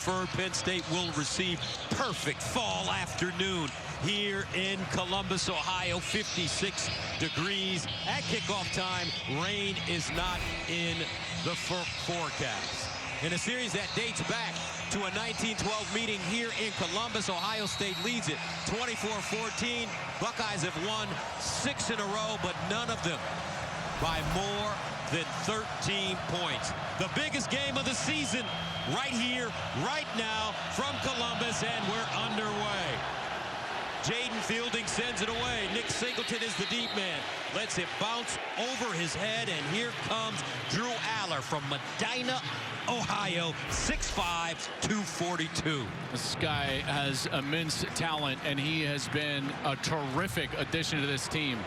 preferred. Penn State will receive perfect fall afternoon here in Columbus, Ohio. 56 degrees at kickoff time. Rain is not in the forecast. In a series that dates back to a 1912 meeting here in Columbus, Ohio State leads it 24-14. Buckeyes have won 6 in a row, but none of them by more than 13 points. The biggest game of the season right here, right now from Columbus, and we're underway. Jaden Fielding sends it away. Nick Singleton is the deep man. Lets it bounce over his head, and here comes Drew Aller from Medina, Ohio, 6'5", 242. This guy has immense talent, and he has been a terrific addition to this team.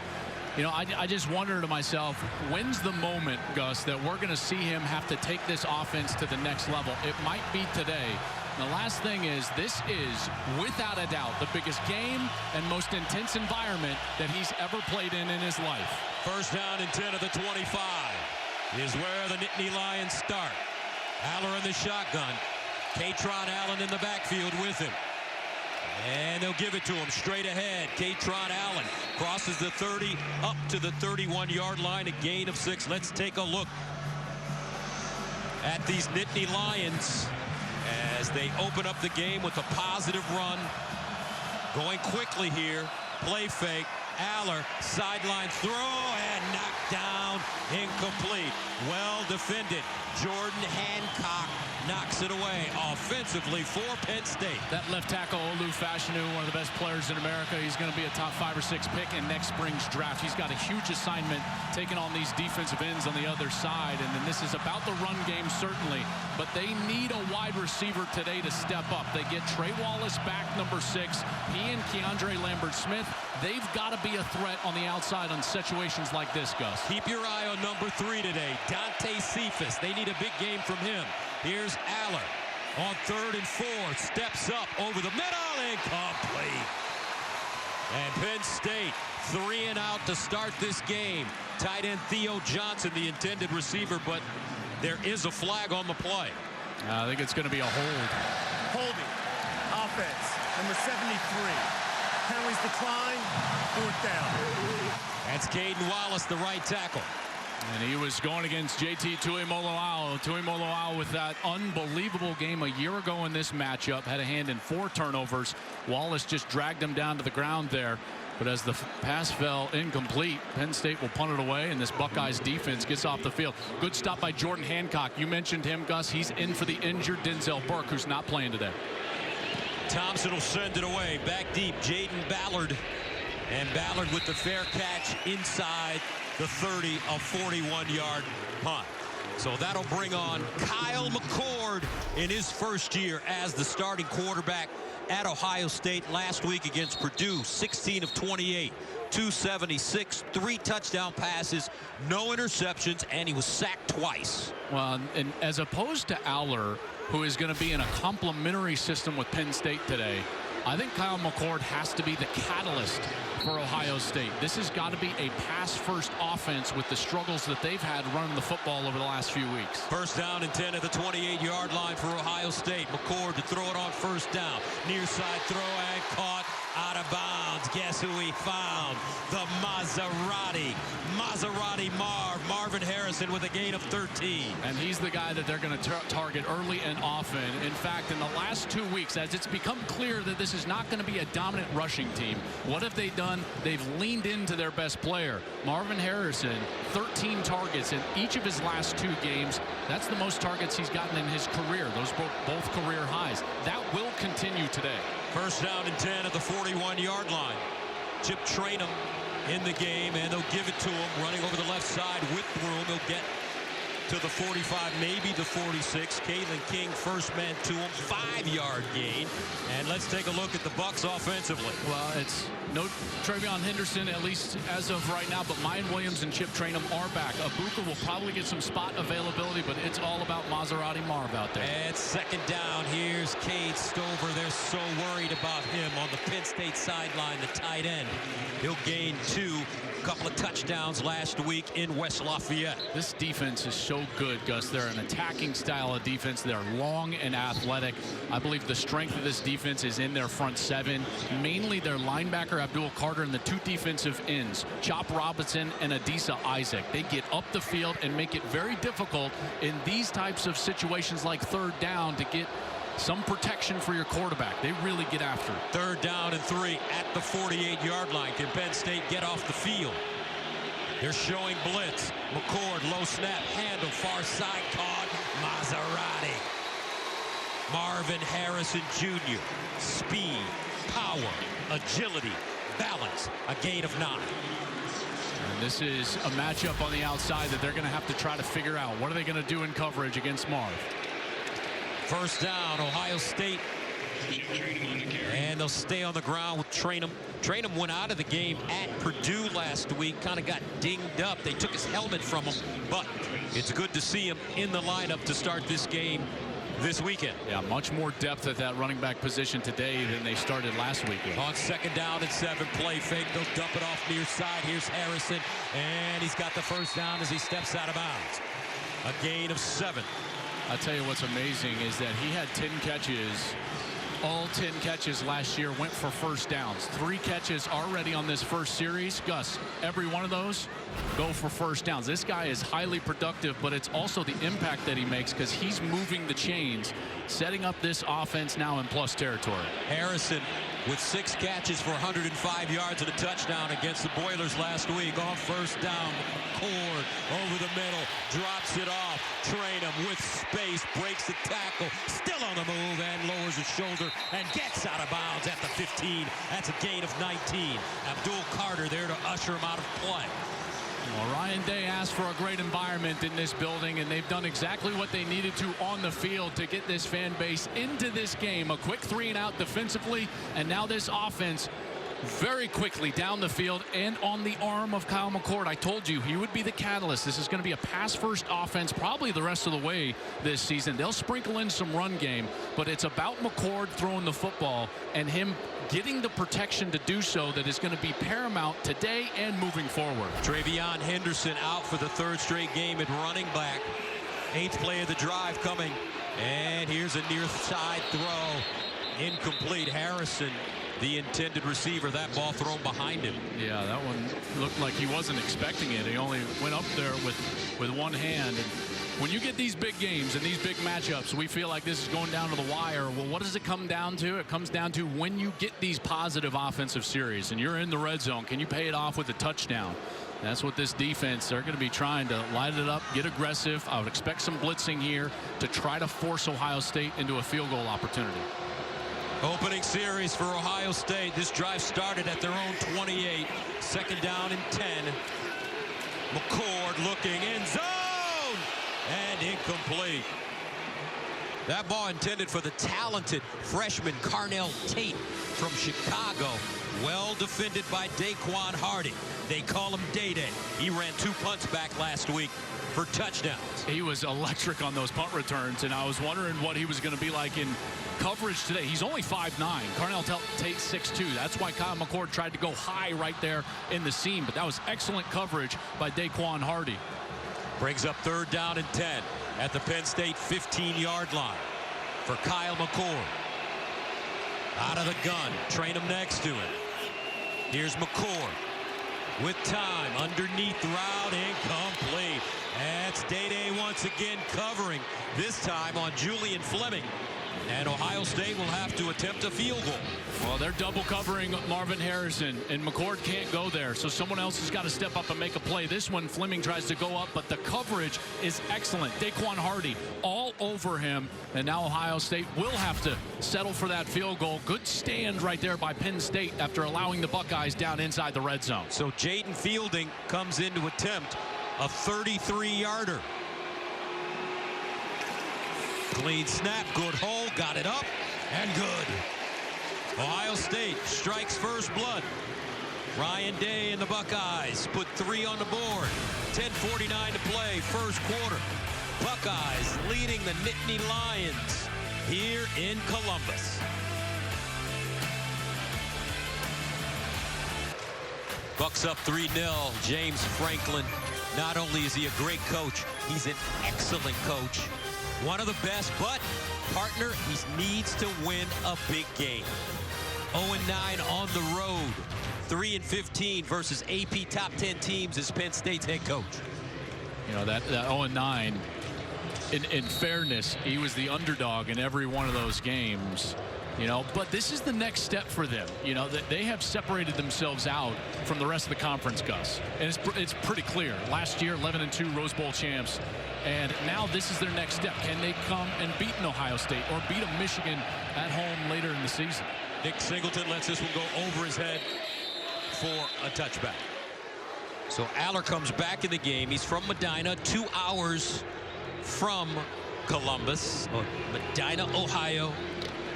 You know, I just wonder to myself, when's the moment, Gus, that we're going to see him have to take this offense to the next level? It might be today. And the last thing is, this is, without a doubt, the biggest game and most intense environment that he's ever played in his life. First down and 10 of the 25 is where the Nittany Lions start. Aller in the shotgun. Katron Allen in the backfield with him. And they'll give it to him straight ahead. Katron Allen crosses the 30 up to the 31-yard line, a gain of 6. Let's take a look at these Nittany Lions as they open up the game with a positive run. Going quickly here. Play fake. Aller, sideline throw, and knocked down, incomplete. Well defended. Jordan Hancock knocks it away offensively for Penn State. That left tackle, Olu Fashanu, one of the best players in America. He's going to be a top 5 or 6 pick in next spring's draft. He's got a huge assignment taking on these defensive ends on the other side. And then this is about the run game, certainly. But they need a wide receiver today to step up. They get Trey Wallace back, number 6. He and Keandre Lambert-Smith, they've got to be a threat on the outside on situations like this, Gus. Keep your eye on number 3 today, Dante Cephas. They need a big game from him. Here's Aller on 3rd and 4. Steps up over the middle, incomplete. And Penn State 3 and out to start this game. Tight end Theo Johnson, the intended receiver, but there is a flag on the play. I think it's going to be a hold. Holding. Offense. Number 73. Penalties decline. 4th down. That's Caden Wallace, the right tackle. And he was going against JT Tuimoloau. Tuimoloau with that unbelievable game a year ago in this matchup. Had a hand in 4 turnovers. Wallace just dragged him down to the ground there. But as the pass fell incomplete, Penn State will punt it away, and this Buckeyes defense gets off the field. Good stop by Jordan Hancock. You mentioned him, Gus. He's in for the injured Denzel Burke, who's not playing today. Thompson will send it away. Back deep, Jaden Ballard. And Ballard with the fair catch inside the 30, a 41-yard punt. So that'll bring on Kyle McCord in his first year as the starting quarterback at Ohio State last week against Purdue. 16 of 28, 276, 3 touchdown passes, no interceptions, and he was sacked twice. Well, and as opposed to Aller, who is going to be in a complementary system with Penn State today, I think Kyle McCord has to be the catalyst for Ohio State. This has got to be a pass-first offense with the struggles that they've had running the football over the last few weeks. First down and 10 at the 28-yard line for Ohio State. McCord to throw it on first down. Near side throw and caught out of bounds. Guess who he found? The Maserati. Marvin Harrison with a gain of 13. And he's the guy that they're going to target early and often. In fact, in the last 2 weeks, as it's become clear that this is not going to be a dominant rushing team, what have they done? They've leaned into their best player. Marvin Harrison, 13 targets in each of his last 2 games. That's the most targets he's gotten in his career. Those both career highs. That will continue today. First down and 10 at the 41-yard line. Chip Trainum in the game, and they'll give it to him running over the left side with room. He'll get to the 45, maybe the 46. Kalen King, first man to him, 5-yard gain. And let's take a look at the Bucks offensively. Well, it's no Travion Henderson, at least as of right now, but Miyan Williams and Chip Trainum are back. Abuka will probably get some spot availability, but it's all about Maserati Marv out there. And second down. Here's Cade Stover. They're so worried about him on the Penn State sideline, the tight end. He'll gain 2. A couple of touchdowns last week in West Lafayette. This defense is so so good, Gus. They're an attacking style of defense. They're long and athletic. I believe the strength of this defense is in their front seven, mainly their linebacker Abdul Carter and the two defensive ends, Chop Robinson and Adisa Isaac. They get up the field and make it very difficult in these types of situations like third down to get some protection for your quarterback. They really get after it. 3rd down and 3 at the 48-yard line. Can Penn State get off the field? They're showing blitz. McCord, low snap, handle, far side, caught. Maserati. Marvin Harrison Jr. Speed, power, agility, balance. A gain of 9. And this is a matchup on the outside that they're going to have to try to figure out. What are they going to do in coverage against Marv? 1st down, Ohio State. And they'll stay on the ground with Trainum. Trainum went out of the game at Purdue last week, kind of got dinged up. They took his helmet from him, but it's good to see him in the lineup to start this game this weekend. Yeah, much more depth at that running back position today than they started last week with. On 2nd down and 7, play fake. They'll dump it off near side. Here's Harrison, and he's got the 1st down as he steps out of bounds. A gain of 7. I'll tell you what's amazing is that he had 10 catches. All 10 catches last year went for 1st downs. 3 catches already on this first series. Gus, every one of those go for 1st downs. This guy is highly productive, but it's also the impact that he makes because he's moving the chains, setting up this offense now in plus territory. Harrison with 6 catches for 105 yards and a touchdown against the Boilers last week. On 1st down, McCord over the middle, drops it off. Trainum with space, breaks the tackle, still on the move, and lowers his shoulder and gets out of bounds at the 15. That's a gain of 19. Abdul Carter there to usher him out of play. Well, Ryan Day asked for a great environment in this building, and they've done exactly what they needed to on the field to get this fan base into this game. A quick 3-and-out defensively, and now this offense very quickly down the field and on the arm of Kyle McCord. I told you he would be the catalyst. This is going to be a pass-first offense probably the rest of the way this season. They'll sprinkle in some run game, but it's about McCord throwing the football and him getting the protection to do so that is going to be paramount today and moving forward. Travion Henderson out for the 3rd straight game at running back. 8th play of the drive coming. And here's a near side throw. Incomplete. Harrison, the intended receiver, that ball thrown behind him. Yeah, that one looked like he wasn't expecting it. He only went up there with one hand. And when you get these big games and these big matchups, we feel like this is going down to the wire. Well, what does it come down to? It comes down to when you get these positive offensive series and you're in the red zone, can you pay it off with a touchdown? That's what this defense, they're going to be trying to light it up, get aggressive. I would expect some blitzing here to try to force Ohio State into a field goal opportunity. Opening series for Ohio State. This drive started at their own 28. 2nd down and 10. McCord looking in zone. And incomplete. That ball intended for the talented freshman Carnell Tate from Chicago. Well defended by Daquan Hardy. They call him Day-Day. He ran 2 punts back last week for touchdowns. He was electric on those punt returns, and I was wondering what he was going to be like in coverage today. He's only 5'9". Carnell Tate 6'2". That's why Kyle McCord tried to go high right there in the seam, but that was excellent coverage by Daquan Hardy. Brings up 3rd down and 10 at the Penn State 15-yard line for Kyle McCord. Out of the gun. Trainum next to him. Here's McCord with time. Underneath route. Incomplete. That's Day-Day once again covering. This time on Julian Fleming. And Ohio State will have to attempt a field goal. Well, they're double covering Marvin Harrison, and McCord can't go there, so someone else has got to step up and make a play. This one, Fleming tries to go up, but the coverage is excellent. Daquan Hardy all over him, and now Ohio State will have to settle for that field goal. Good stand right there by Penn State after allowing the Buckeyes down inside the red zone. So Jaden Fielding comes in to attempt a 33-yarder. Clean snap, good hole, got it up, and good. Ohio State strikes first blood. Ryan Day and the Buckeyes put 3 on the board. 10:49 to play, first quarter. Buckeyes leading the Nittany Lions here in Columbus. Bucks up 3-0. James Franklin Not only is he a great coach, he's an excellent coach. One of the best, but partner, he needs to win a big game. 0-9 on the road. 3-15 versus AP top 10 teams as Penn State's head coach. You know, that 0-9, in fairness, he was the underdog in every one of those games. You know, but this is the next step for them. You know, they have separated themselves out from the rest of the conference, Gus. And it's pretty clear. Last year, 11-2 Rose Bowl champs. And now this is their next step. Can they come and beat an Ohio State or beat a Michigan at home later in the season? Nick Singleton lets this one go over his head for a touchback. So Aller comes back in the game. He's from Medina, 2 hours from Columbus, Medina, Ohio.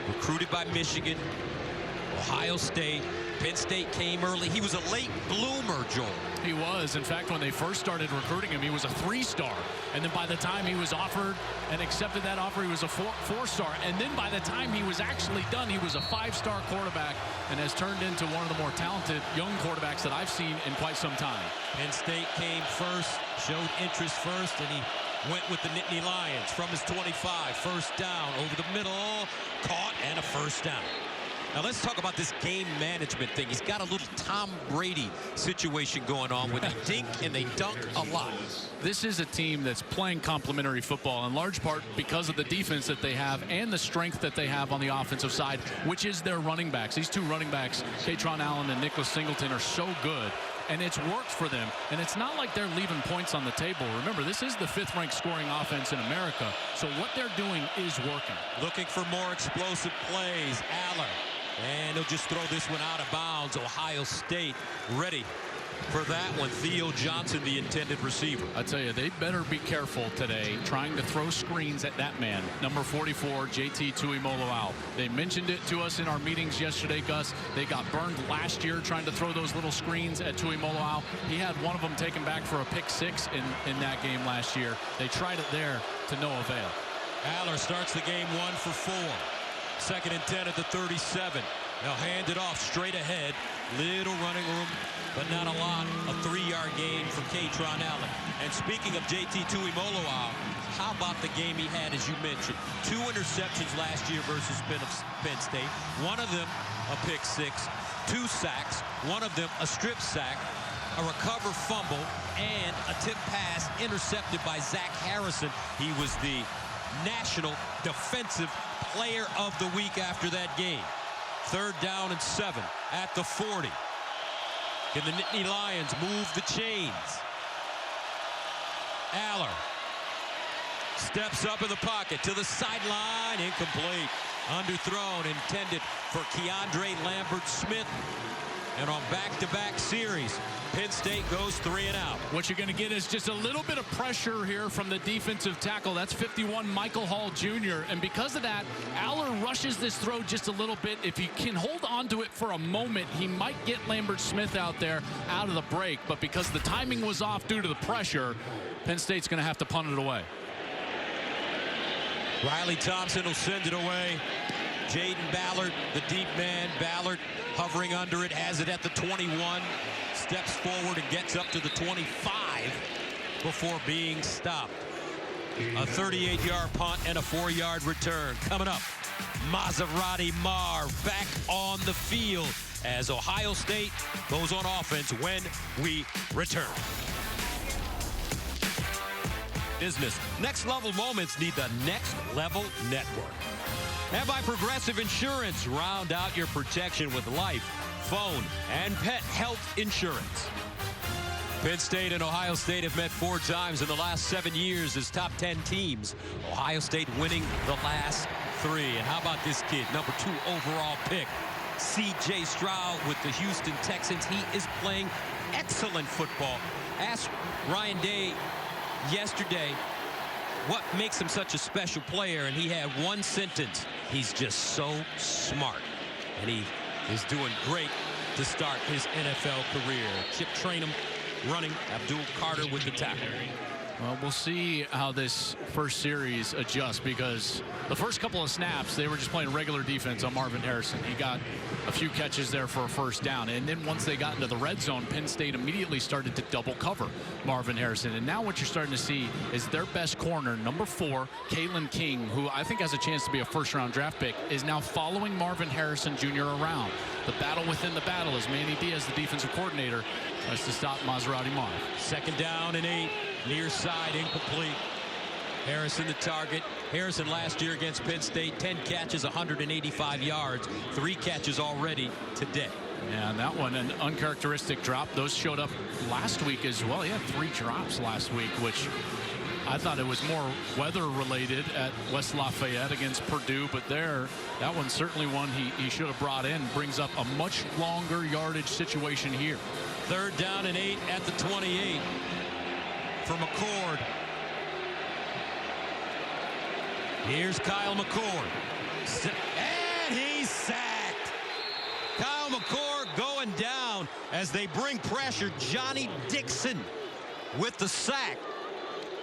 Recruited by Michigan, Ohio State. Penn State came early. He was a late bloomer, Joel. He was. In fact, when they first started recruiting him, he was a 3-star. And then by the time he was offered and accepted that offer, he was a 4-star. And then by the time he was actually done, he was a 5-star quarterback and has turned into one of the more talented young quarterbacks that I've seen in quite some time. Penn State came first, showed interest first, and he went with the Nittany Lions from his 25. First down over the middle, caught, and a first down. Now let's talk about this game management thing. He's got a little Tom Brady situation going on where they dink and they dunk a lot. This is a team that's playing complementary football in large part because of the defense that they have and the strength that they have on the offensive side, which is their running backs. These two running backs, Katron Allen and Nicholas Singleton, are so good. And it's worked for them. And it's not like they're leaving points on the table. Remember, this is the 5th-ranked scoring offense in America. So what they're doing is working. Looking for more explosive plays. Aller. And he'll just throw this one out of bounds. Ohio State ready for that one. Theo Johnson, the intended receiver. I tell you, they better be careful today trying to throw screens at that man, number 44, JT Tuimoloau. They mentioned it to us in our meetings yesterday, Gus. They got burned last year trying to throw those little screens at Tuimoloau. He had one of them taken back for a pick-6 in that game last year. They tried it there to no avail. Aller starts the game 1 for 4. 2nd and 10 at the 37. They'll hand it off straight ahead. Little running room, but not a lot. A 3-yard gain for Katron Allen. And speaking of JT Tuimoloau, how about the game he had, as you mentioned? 2 interceptions last year versus Penn State. One of them a pick-6, 2 sacks. One of them a strip sack, a recover fumble, and a tip pass intercepted by Zach Harrison. He was the National Defensive Player of the Week after that game. 3rd down and 7 at the 40. Can the Nittany Lions move the chains? Aller steps up in the pocket to the sideline. Incomplete. Underthrown. Intended for Keandre Lambert-Smith. And on back-to-back series, Penn State goes 3 and out. What you're going to get is just a little bit of pressure here from the defensive tackle. That's 51 Michael Hall Jr. And because of that, Aller rushes this throw just a little bit. If he can hold on to it for a moment, he might get Lambert-Smith out there out of the break. But because the timing was off due to the pressure, Penn State's going to have to punt it away. Riley Thompson will send it away. Jaden Ballard, the deep man. Ballard hovering under it, has it at the 21. Steps forward and gets up to the 25 before being stopped. A 38-yard punt and a 4-yard return. Coming up, Maserati Marv back on the field as Ohio State goes on offense when we return. Business. Next level moments need the Next Level Network. And by Progressive Insurance, round out your protection with life, phone, and pet health insurance. Penn State and Ohio State have met 4 times in the last 7 years as top 10 teams. Ohio State winning the last 3. And how about this kid, number 2 overall pick, C.J. Stroud with the Houston Texans. He is playing excellent football. Asked Ryan Day yesterday what makes him such a special player, and he had one sentence: he's just so smart. And he is doing great to start his NFL career. Chip Trainum running, Abdul Carter with the tackle. Well, we'll see how this first series adjusts, because the first couple of snaps, they were just playing regular defense on Marvin Harrison. He got a few catches there for a first down. And then once they got into the red zone, Penn State immediately started to double cover Marvin Harrison. And now what you're starting to see is their best corner, number 4, Kalen King, who I think has a chance to be a first-round draft pick, is now following Marvin Harrison Jr. around. The battle within the battle as Manny Diaz, the defensive coordinator, tries to stop Maserati Marv. 2nd down and 8. Near side, incomplete. Harrison the target. Harrison last year against Penn State, 10 catches, 185 yards, 3 catches already today. Yeah, and that one, an uncharacteristic drop. Those showed up last week as well. He had 3 drops last week, which I thought it was more weather related at West Lafayette against Purdue, but that one's certainly one he should have brought in. Brings up a much longer yardage situation here. 3rd down and 8 at the 28 for McCord. Here's Kyle McCord. And he's sacked. Kyle McCord going down as they bring pressure. Johnny Dixon with the sack.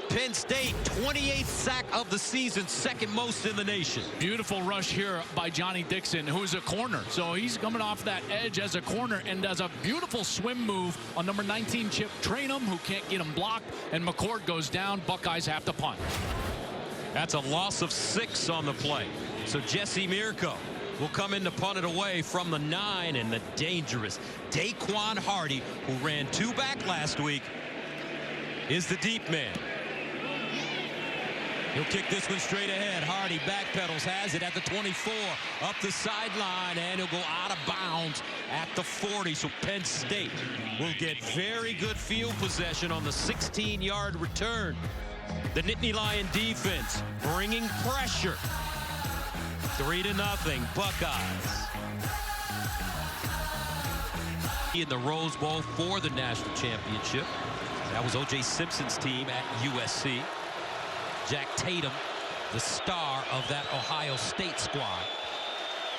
Penn State, 28th sack of the season, 2nd most in the nation. Beautiful rush here by Johnny Dixon, who's a corner. So he's coming off that edge as a corner and does a beautiful swim move on number 19, Chip Trainum, who can't get him blocked. And McCord goes down. Buckeyes have to punt. That's a loss of 6 on the play. So Jesse Mirko will come in to punt it away from the 9, and the dangerous Daquan Hardy, who ran 2 back last week, is the deep man. He'll kick this one straight ahead. Hardy backpedals, has it at the 24, up the sideline, and he'll go out of bounds at the 40. So Penn State will get very good field possession on the 16-yard return. The Nittany Lion defense bringing pressure. 3-0 Buckeyes. In the Rose Bowl for the national championship. That was O.J. Simpson's team at USC. Jack Tatum, the star of that Ohio State squad.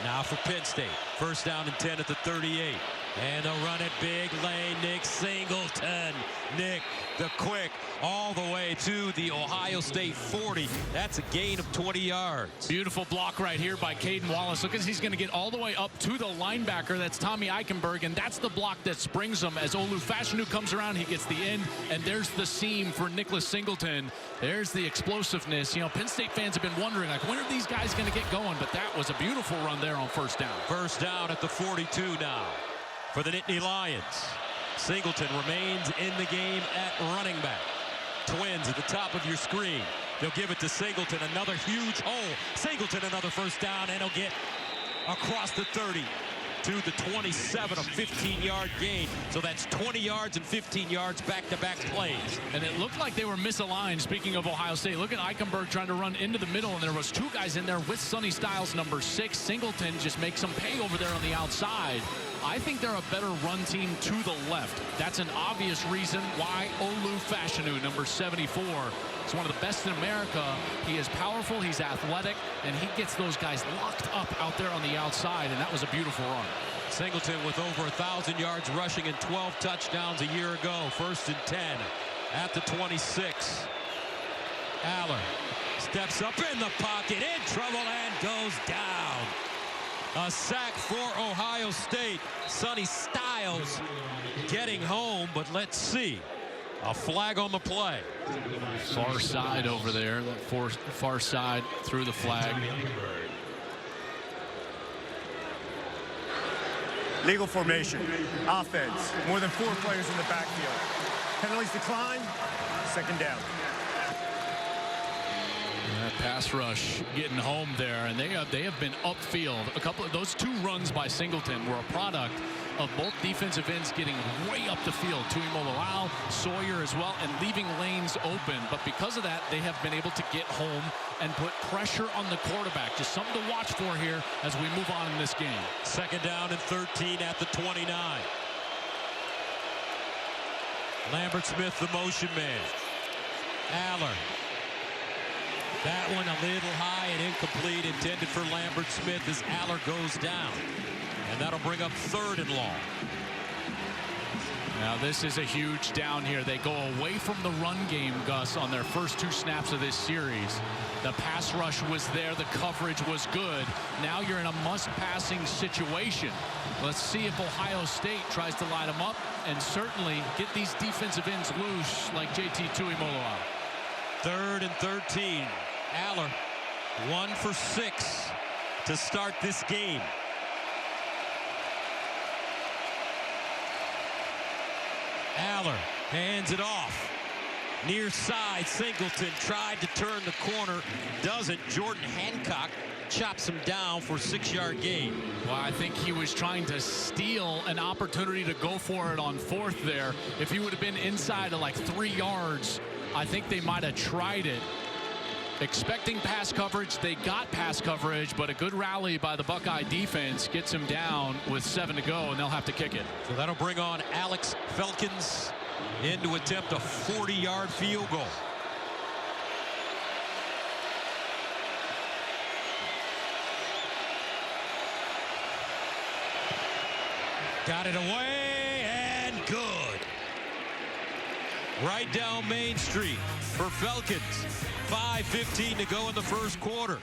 Now for Penn State. 1st down and 10 at the 38. And they'll run it big lane. Nick Singleton. Nick the quick all the way to the Ohio State 40. That's a gain of 20 yards. Beautiful block right here by Caden Wallace. Look as he's going to get all the way up to the linebacker. That's Tommy Eichenberg, and that's the block that springs him. As Olu Fashanu comes around, he gets the end, and there's the seam for Nicholas Singleton. There's the explosiveness. You know, Penn State fans have been wondering, like, when are these guys going to get going? But that was a beautiful run there on 1st down. 1st down at the 42 now for the Nittany Lions. Singleton remains in the game at running back. Twins at the top of your screen. They'll give it to Singleton. Another huge hole. Singleton another 1st down, and he'll get across the 30 to the 27, a 15-yard gain. So that's 20 yards and 15 yards back-to-back plays. And it looked like they were misaligned. Speaking of Ohio State, look at Eichenberg trying to run into the middle, and there was 2 guys in there with Sonny Styles, number 6. Singleton just makes them pay over there on the outside. I think they're a better run team to the left. That's an obvious reason why Olu Fashanu, number 74, is one of the best in America. He is powerful, he's athletic, and he gets those guys locked up out there on the outside, and that was a beautiful run. Singleton with over 1,000 yards rushing and 12 touchdowns a year ago. 1st and 10 at the 26. Aller steps up in the pocket, in trouble, and goes down. A sack for Ohio State. Sonny Styles getting home, but let's see. A flag on the play. Far side over there. Far side through the flag. Legal formation. Offense. More than 4 players in the backfield. Penalties decline. 2nd down. Pass rush getting home there, and they have been upfield. A couple of those 2 runs by Singleton were a product of both defensive ends getting way up the field. Tuimoloau, Sawyer as well, and leaving lanes open. But because of that, they have been able to get home and put pressure on the quarterback. Just something to watch for here as we move on in this game. 2nd down and 13 at the 29. Lambert Smith, the motion man. Aller. That one a little high and incomplete, intended for Lambert Smith as Aller goes down. And that'll bring up 3rd and long. Now this is a huge down here. They go away from the run game, Gus, on their first 2 snaps of this series. The pass rush was there. The coverage was good. Now you're in a must-passing situation. Let's see if Ohio State tries to line them up and certainly get these defensive ends loose like JT Tuimoloau. 3rd and 13. Aller 1 for 6 to start this game. Aller hands it off. Near side, Singleton tried to turn the corner. Doesn't. Jordan Hancock chops him down for a 6-yard gain. Well, I think he was trying to steal an opportunity to go for it on 4th there. If he would have been inside of like 3 yards, I think they might have tried it. Expecting pass coverage, they got pass coverage, but a good rally by the Buckeye defense gets him down with 7 to go, and they'll have to kick it. So that'll bring on Alex Felkins in to attempt a 40-yard field goal. Got it away and good. Right down Main Street for Felkins. 5:15 to go in the first quarter.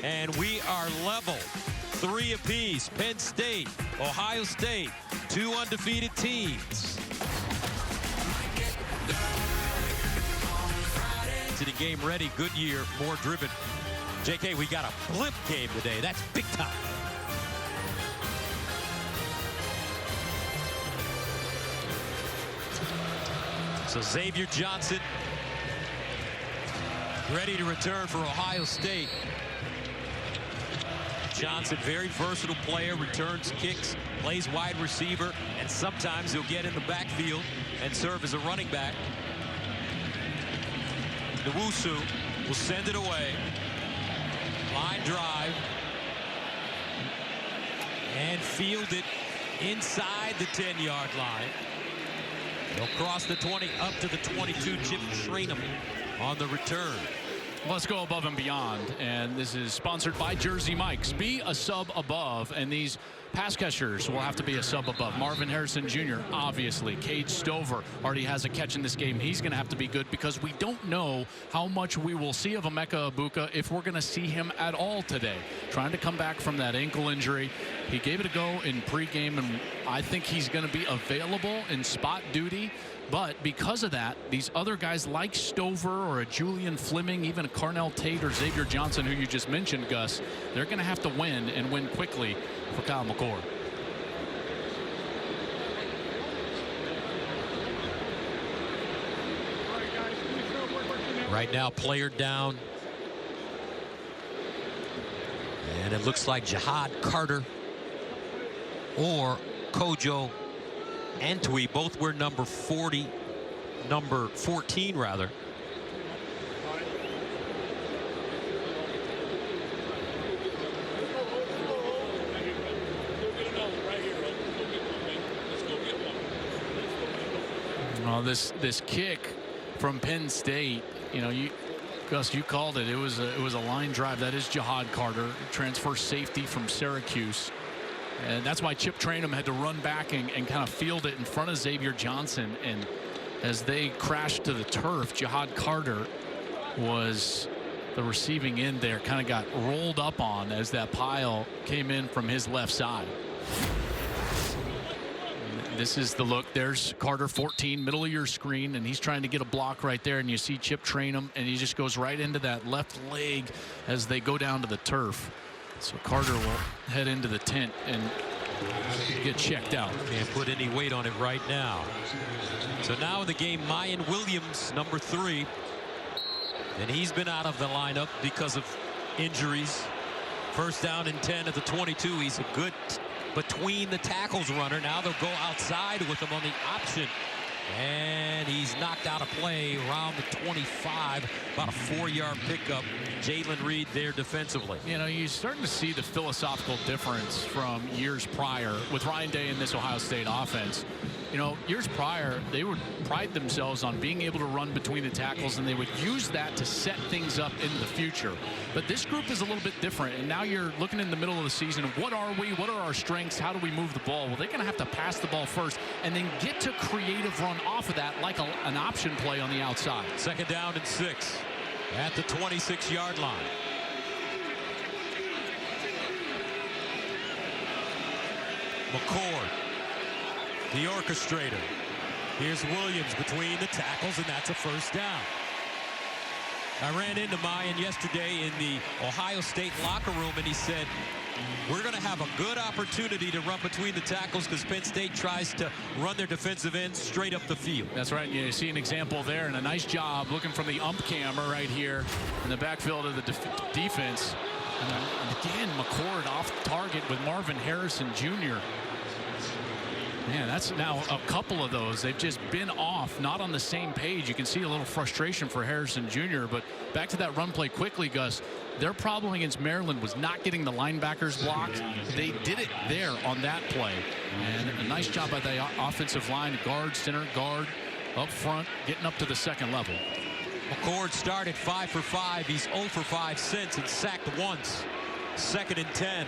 And we are level. 3 apiece. Penn State, Ohio State, 2 undefeated teams. To the game ready. Goodyear more driven. JK, we got a blip game today. That's big time. So Xavier Johnson ready to return for Ohio State. Johnson, very versatile player, returns kicks, plays wide receiver, and sometimes he'll get in the backfield and serve as a running back. Nwosu will send it away. Line drive. And field it inside the 10-yard line. They'll cross the 20 up to the 22. Chip Trainum on the return. Let's go above and beyond, and this is sponsored by Jersey Mike's. Be a sub above, and these pass catchers will have to be a sub above. Marvin Harrison Jr., obviously. Cade Stover already has a catch in this game. He's going to have to be good because we don't know how much we will see of Emeka Egbuka if we're going to see him at all today. Trying to come back from that ankle injury. He gave it a go in pregame, and I think he's going to be available in spot duty. But because of that, these other guys like Stover or a Julian Fleming, even a Carnell Tate or Xavier Johnson, who you just mentioned, Gus, they're going to have to win and win quickly for Kyle McCord. Right now, player down. And it looks like Jihad Carter or Kojo Antwi, both were number 14 rather. Well, this kick from Penn State, you know, Gus, you called it. It was a line drive. That is Jihad Carter, transfer safety from Syracuse. And that's why Chip Trainum had to run back and kind of field it in front of Xavier Johnson. And as they crashed to the turf, Jihad Carter was the receiving end there, kind of got rolled up on as that pile came in from his left side. And this is the look. There's Carter, 14, middle of your screen, and he's trying to get a block right there. And you see Chip Trainum, and he just goes right into that left leg as they go down to the turf. So Carter will head into the tent and get checked out. Can't put any weight on it right now. So now in the game, Miyan Williams, number 3. And he's been out of the lineup because of injuries. First down and 10 at the 22. He's a good between the tackles runner. Now they'll go outside with him on the option. And he's knocked out of play around the 25, about a 4-yard pickup. Jalen Reed there defensively. You know, you're starting to see the philosophical difference from years prior with Ryan Day in this Ohio State offense. You know, years prior, they would pride themselves on being able to run between the tackles, and they would use that to set things up in the future. But this group is a little bit different, and now you're looking in the middle of the season. What are we? What are our strengths? How do we move the ball? Well, they're going to have to pass the ball first and then get to creative run off of that like an option play on the outside. 2nd down and 6 at the 26-yard line. McCord, the orchestrator. Here's Williams between the tackles, and that's a 1st down. I ran into Miyan yesterday in the Ohio State locker room, and he said, we're going to have a good opportunity to run between the tackles because Penn State tries to run their defensive ends straight up the field. That's right. You see an example there, and a nice job looking from the ump camera right here in the backfield of the defense. And again, McCord off target with Marvin Harrison Jr. Man, that's now a couple of those. They've just been off, not on the same page. You can see a little frustration for Harrison Jr. But back to that run play quickly, Gus. Their problem against Maryland was not getting the linebackers blocked. They did it there on that play. And a nice job by the offensive line, guard, center, guard, up front, getting up to the 2nd level. McCord started 5 for 5. He's 0 for 5 since and sacked once. 2nd and 10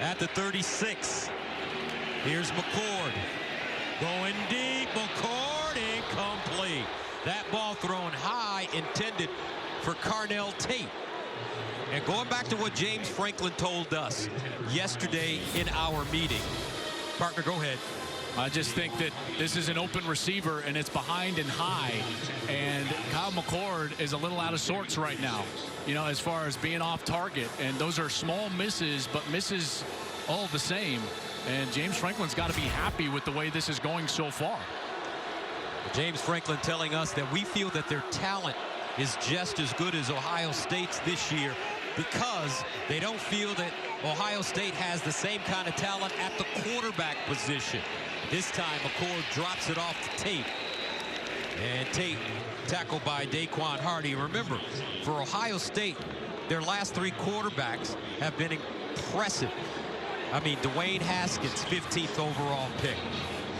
at the 36. Here's McCord going deep. McCord incomplete. That ball thrown high, intended for Carnell Tate. And going back to what James Franklin told us yesterday in our meeting. Partner, go ahead. I just think that this is an open receiver, and it's behind and high. And Kyle McCord is a little out of sorts right now, you know, as far as being off target. And those are small misses, but misses all the same. And James Franklin's got to be happy with the way this is going so far. James Franklin telling us that we feel that their talent is just as good as Ohio State's this year because they don't feel that Ohio State has the same kind of talent at the quarterback position. This time, McCord drops it off to Tate. And Tate tackled by Daquan Hardy. Remember, for Ohio State, their last 3 quarterbacks have been impressive. I mean, Dwayne Haskins, 15th overall pick.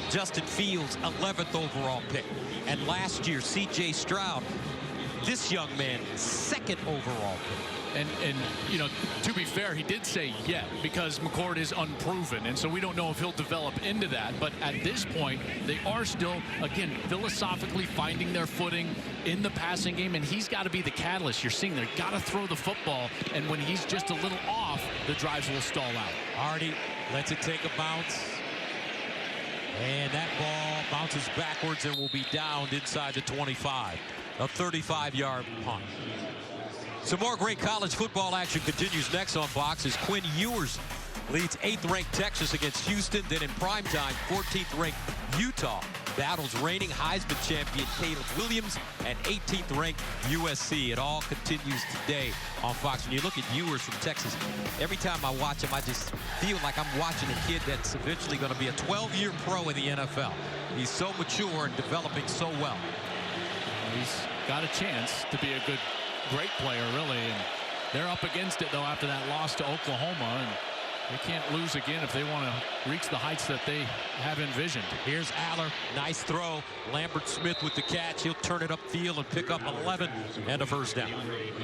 Justin Fields, 11th overall pick. And last year, C.J. Stroud, this young man, 2nd overall pick. And you know, to be fair, he did say yet because McCord is unproven, and so we don't know if he'll develop into that. But at this point, they are still, again, philosophically finding their footing in the passing game, and he's got to be the catalyst. You're seeing they've got to throw the football, and when he's just a little off, the drives will stall out. Hardy lets it take a bounce, and that ball bounces backwards and will be downed inside the 25. A 35-yard punt. Some more great college football action continues next on Fox as Quinn Ewers leads 8th-ranked Texas against Houston. Then in primetime, 14th-ranked Utah battles reigning Heisman champion Caleb Williams and 18th-ranked USC. It all continues today on Fox. When you look at Ewers from Texas, every time I watch him, I just feel like I'm watching a kid that's eventually going to be a 12-year pro in the NFL. He's so mature and developing so well. He's got a chance to be a great player, really, and they're up against it, though, after that loss to Oklahoma, and they can't lose again if they want to reach the heights that they have envisioned. Here's Aller, nice throw. Lambert Smith with the catch. He'll turn it upfield and pick up 11 and a 1st down.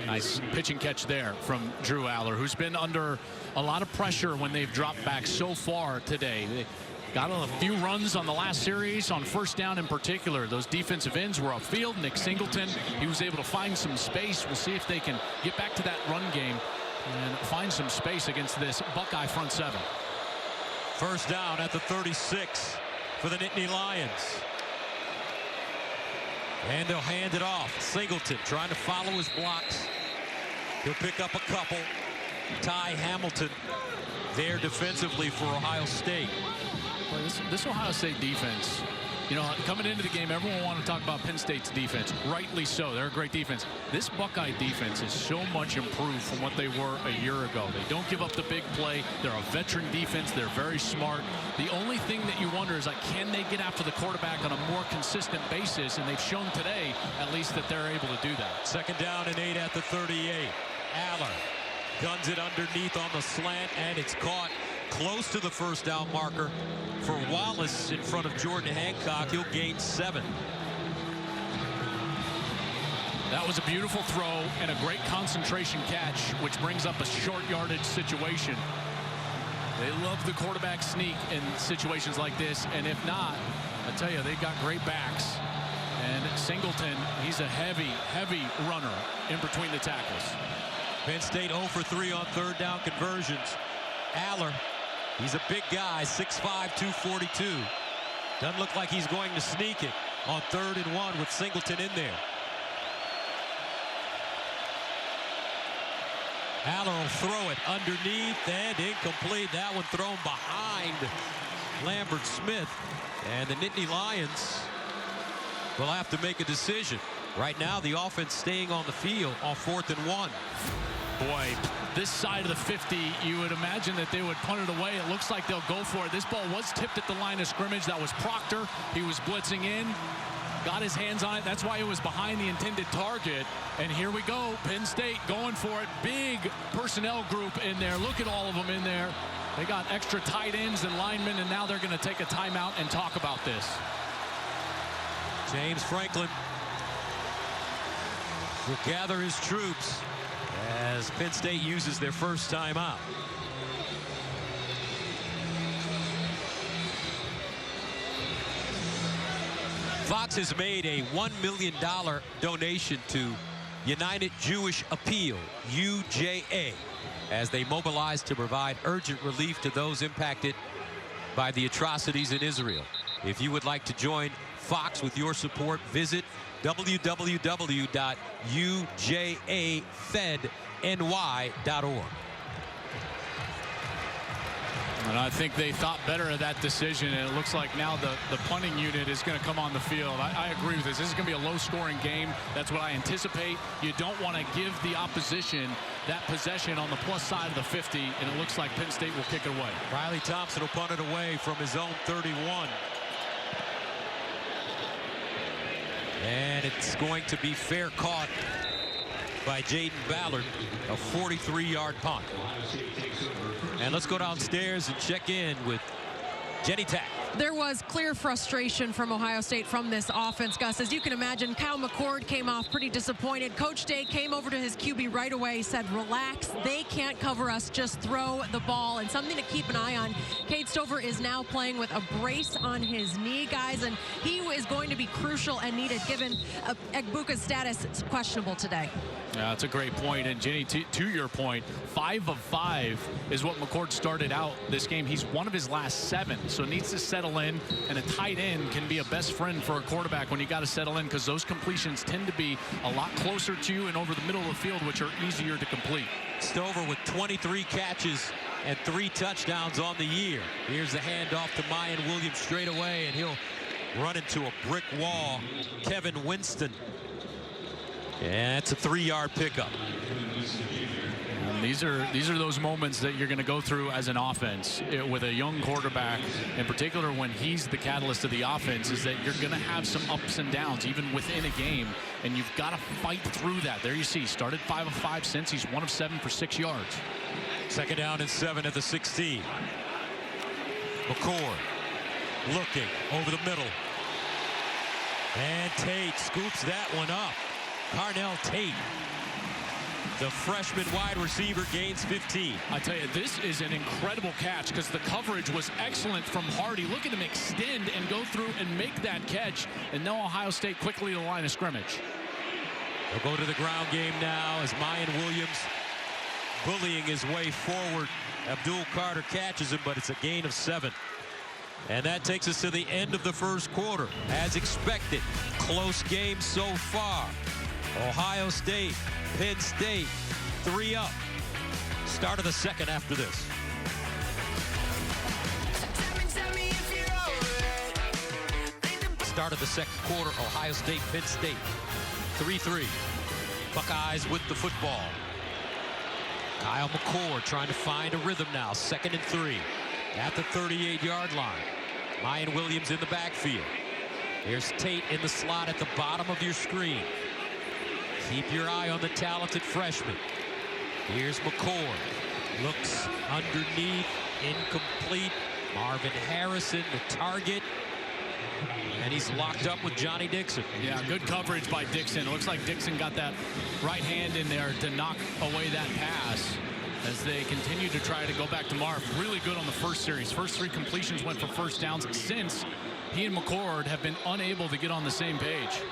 Nice pitch and catch there from Drew Aller, who's been under a lot of pressure when they've dropped back so far today. They got a few runs on the last series on 1st down in particular. Those defensive ends were upfield. Nick Singleton, he was able to find some space. We'll see if they can get back to that run game and find some space against this Buckeye front 7. 1st down at the 36 for the Nittany Lions. And they'll hand it off. Singleton trying to follow his blocks. He'll pick up a couple. Ty Hamilton there defensively for Ohio State. Well, this Ohio State defense, you know, coming into the game, everyone wanted to talk about Penn State's defense. Rightly so. They're a great defense. This Buckeye defense is so much improved from what they were a year ago. They don't give up the big play. They're a veteran defense. They're very smart. The only thing that you wonder is, like, can they get after the quarterback on a more consistent basis? And they've shown today, at least, that they're able to do that. 2nd down and 8 at the 38. Aller guns it underneath on the slant, and it's caught close to the first down marker for Wallace in front of Jordan Hancock. He'll gain 7. That was a beautiful throw and a great concentration catch, which brings up a short yardage situation. They love the quarterback sneak in situations like this, and if not, I tell you, they've got great backs. And Singleton, he's a heavy runner in between the tackles. Penn State 0 for 3 on third down conversions. Aller, he's a big guy, 6'5", 242. Doesn't look like he's going to sneak it on 3rd and 1 with Singleton in there. Aller will throw it underneath and incomplete. That one thrown behind Lambert Smith. And the Nittany Lions will have to make a decision. Right now, the offense staying on the field on 4th and 1. Boy, this side of the 50, you would imagine that they would punt it away. It looks like they'll go for it. This ball was tipped at the line of scrimmage. That was Proctor. He was blitzing in. Got his hands on it. That's why it was behind the intended target. And here we go. Penn State going for it. Big personnel group in there. Look at all of them in there. They got extra tight ends and linemen, and now they're going to take a timeout and talk about this. James Franklin will gather his troops as Penn State uses their first timeout. Fox has made a $1 million donation to United Jewish Appeal, UJA, as they mobilize to provide urgent relief to those impacted by the atrocities in Israel. If you would like to join Fox with your support, visit www.ujafedny.org. And I think they thought better of that decision, and it looks like now the punting unit is going to come on the field. I agree with this. This is going to be a low-scoring game. That's what I anticipate. You don't want to give the opposition that possession on the plus side of the 50, and it looks like Penn State will kick it away. Riley Thompson will punt it away from his own 31. And it's going to be fair caught by Jaden Ballard, a 43-yard punt. And let's go downstairs and check in with Jenny Tack. There was clear frustration from Ohio State from this offense, Gus. As you can imagine, Kyle McCord came off pretty disappointed. Coach Day came over to his QB right away, said, relax, they can't cover us, just throw the ball. And something to keep an eye on, Cade Stover is now playing with a brace on his knee, guys, and he is going to be crucial and needed given Egbuka's status is questionable today. Yeah, that's a great point. And Jenny, to your point, 5 of 5 is what McCord started out this game. He's one of his last 7, so needs to settle in. And a tight end can be a best friend for a quarterback when you got to settle in, because those completions tend to be a lot closer to you and over the middle of the field, which are easier to complete. Stover with 23 catches and 3 touchdowns on the year. Here's the handoff to Miyan Williams straight away, and he'll run into a brick wall. Kevin Winston. Yeah, it's a 3-yard pickup. And these are those moments that you're going to go through as an offense with a young quarterback, in particular when he's the catalyst of the offense, is that you're going to have some ups and downs even within a game, and you've got to fight through that. There you see, started 5 of 5 since. He's 1 of 7 for 6 yards. 2nd down and 7 at the 16. McCord looking over the middle. And Tate scoops that one up. Carnell Tate, the freshman wide receiver, gains 15. I tell you, this is an incredible catch because the coverage was excellent from Hardy. Look at him extend and go through and make that catch. And now Ohio State quickly to the line of scrimmage. They'll go to the ground game now as Miyan Williams bullying his way forward. Abdul Carter catches him, but it's a gain of 7. And that takes us to the end of the first quarter. As expected, close game so far. Ohio State, Penn State, 3 up. Start of the second after this. Start of the second quarter, Ohio State, Penn State, 3-3. Buckeyes with the football. Kyle McCord trying to find a rhythm now. 2nd and 3 at the 38-yard line. Miyan Williams in the backfield. Here's Tate in the slot at the bottom of your screen. Keep your eye on the talented freshman. Here's McCord. Looks underneath incomplete. Marvin Harrison, the target. And he's locked up with Johnny Dixon. Yeah, good coverage by Dixon. It looks like Dixon got that right hand in there to knock away that pass as they continue to try to go back to Marv. Really good on the first series. First 3 completions went for first downs since he and McCord have been unable to get on the same page.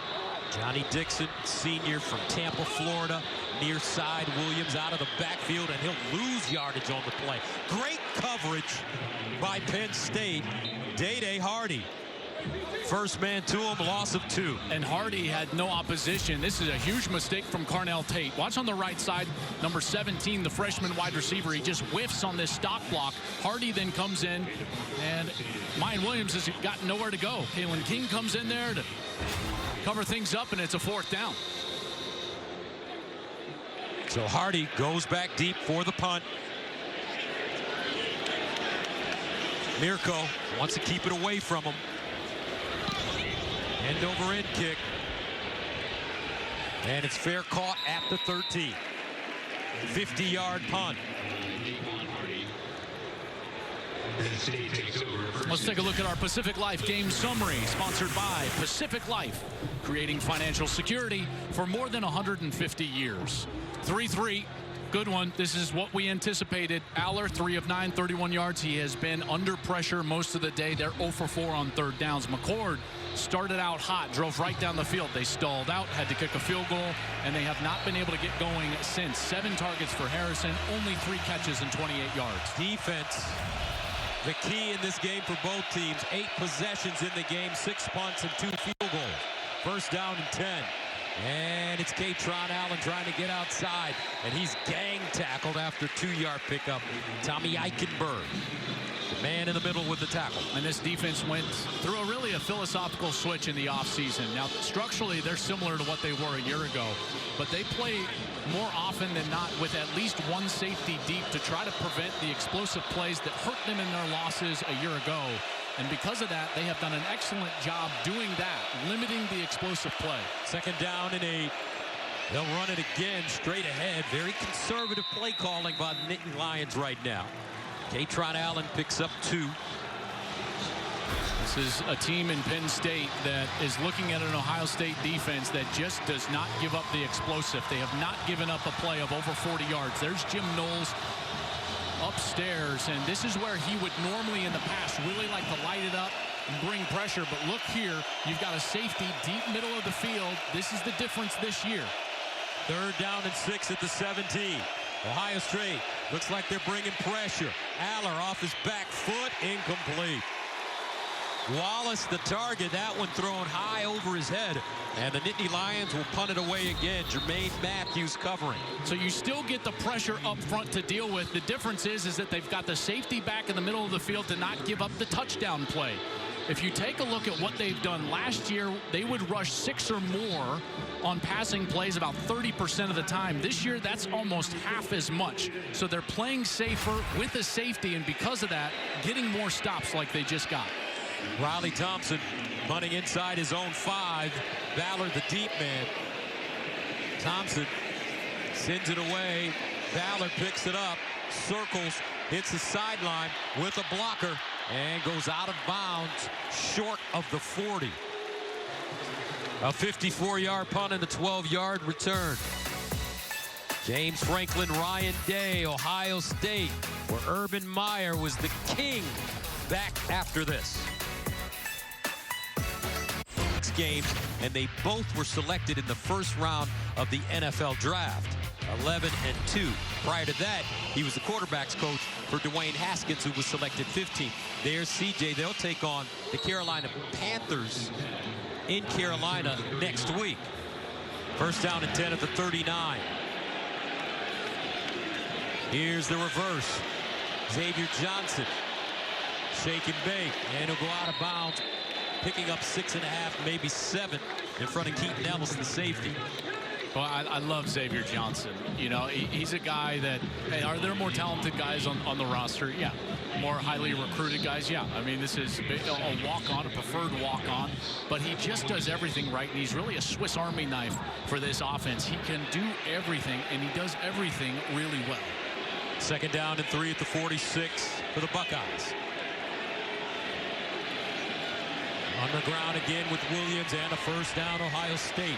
Johnny Dixon, senior from Tampa, Florida. Near side, Williams out of the backfield, and he'll lose yardage on the play. Great coverage by Penn State. Day Hardy. First man to him, loss of 2. And Hardy had no opposition. This is a huge mistake from Carnell Tate. Watch on the right side, number 17, the freshman wide receiver. He just whiffs on this stock block. Hardy then comes in, and Miyan Williams has got nowhere to go. Kalen King comes in there to cover things up, and it's a 4th down. So Hardy goes back deep for the punt. Mirko wants to keep it away from him. End over end kick. And it's fair caught at the 13. 50-yard punt. Let's take a look at our Pacific Life game summary, sponsored by Pacific Life, creating financial security for more than 150 years. 3-3. Good one. This is what we anticipated. Aller, 3 of 9, 31 yards. He has been under pressure most of the day. They're 0 for 4 on 3rd downs. McCord started out hot, drove right down the field. They stalled out, had to kick a field goal, and they have not been able to get going since. 7 targets for Harrison, only 3 catches and 28 yards. Defense, the key in this game for both teams. 8 possessions in the game, 6 punts and 2 field goals. First down and 10. And it's Kaytron Allen trying to get outside, and he's gang tackled after 2-yard pickup. Tommy Eichenberg, the man in the middle with the tackle. And this defense went through a philosophical switch in the offseason. Now, structurally, they're similar to what they were a year ago, but they play more often than not with at least 1 safety deep to try to prevent the explosive plays that hurt them in their losses a year ago. And because of that, they have done an excellent job doing that, limiting the explosive play. 2nd down and 8. They'll run it again straight ahead. Very conservative play calling by the Nittany Lions right now. Kaytron Allen picks up 2. This is a team in Penn State that is looking at an Ohio State defense that just does not give up the explosive. They have not given up a play of over 40 yards. There's Jim Knowles upstairs, and this is where he would normally in the past really like to light it up and bring pressure. But look here, you've got a safety deep middle of the field. This is the difference this year. 3rd down and 6 at the 17. Ohio State looks like they're bringing pressure. Aller off his back foot, incomplete. Wallace the target, that one thrown high over his head, and the Nittany Lions will punt it away again. Jermaine Matthews covering. So you still get the pressure up front to deal with. The difference is that they've got the safety back in the middle of the field to not give up the touchdown play. If you take a look at what they've done last year, they would rush 6 or more on passing plays about 30% of the time. This year, that's almost half as much. So they're playing safer with a safety, and because of that, getting more stops like they just got. Riley Thompson punting inside his own 5. Ballard the deep man. Thompson sends it away. Ballard picks it up, circles, hits the sideline with a blocker, and goes out of bounds short of the 40. A 54-yard punt and a 12-yard return. James Franklin, Ryan Day, Ohio State, where Urban Meyer was the king back after this. Games, and they both were selected in the 1st round of the NFL draft. 11-2. Prior to that, he was the quarterbacks coach for Dwayne Haskins, who was selected 15th. There's CJ. They'll take on the Carolina Panthers in Carolina next week. 1st down and 10 at the 39. Here's the reverse. Xavier Johnson, shake and bake, and he'll go out of bounds, picking up 6.5, maybe 7 in front of Keaton Ellis, the safety. Well, I love Xavier Johnson. You know, he's a guy that, hey, are there more talented guys on the roster? Yeah. More highly recruited guys? Yeah. I mean, this is a walk-on, a preferred walk-on, but he just does everything right, and he's really a Swiss Army knife for this offense. He can do everything, and he does everything really well. 2nd down and 3 at the 46. for the Buckeyes. On the ground again with Williams, and a first down, Ohio State.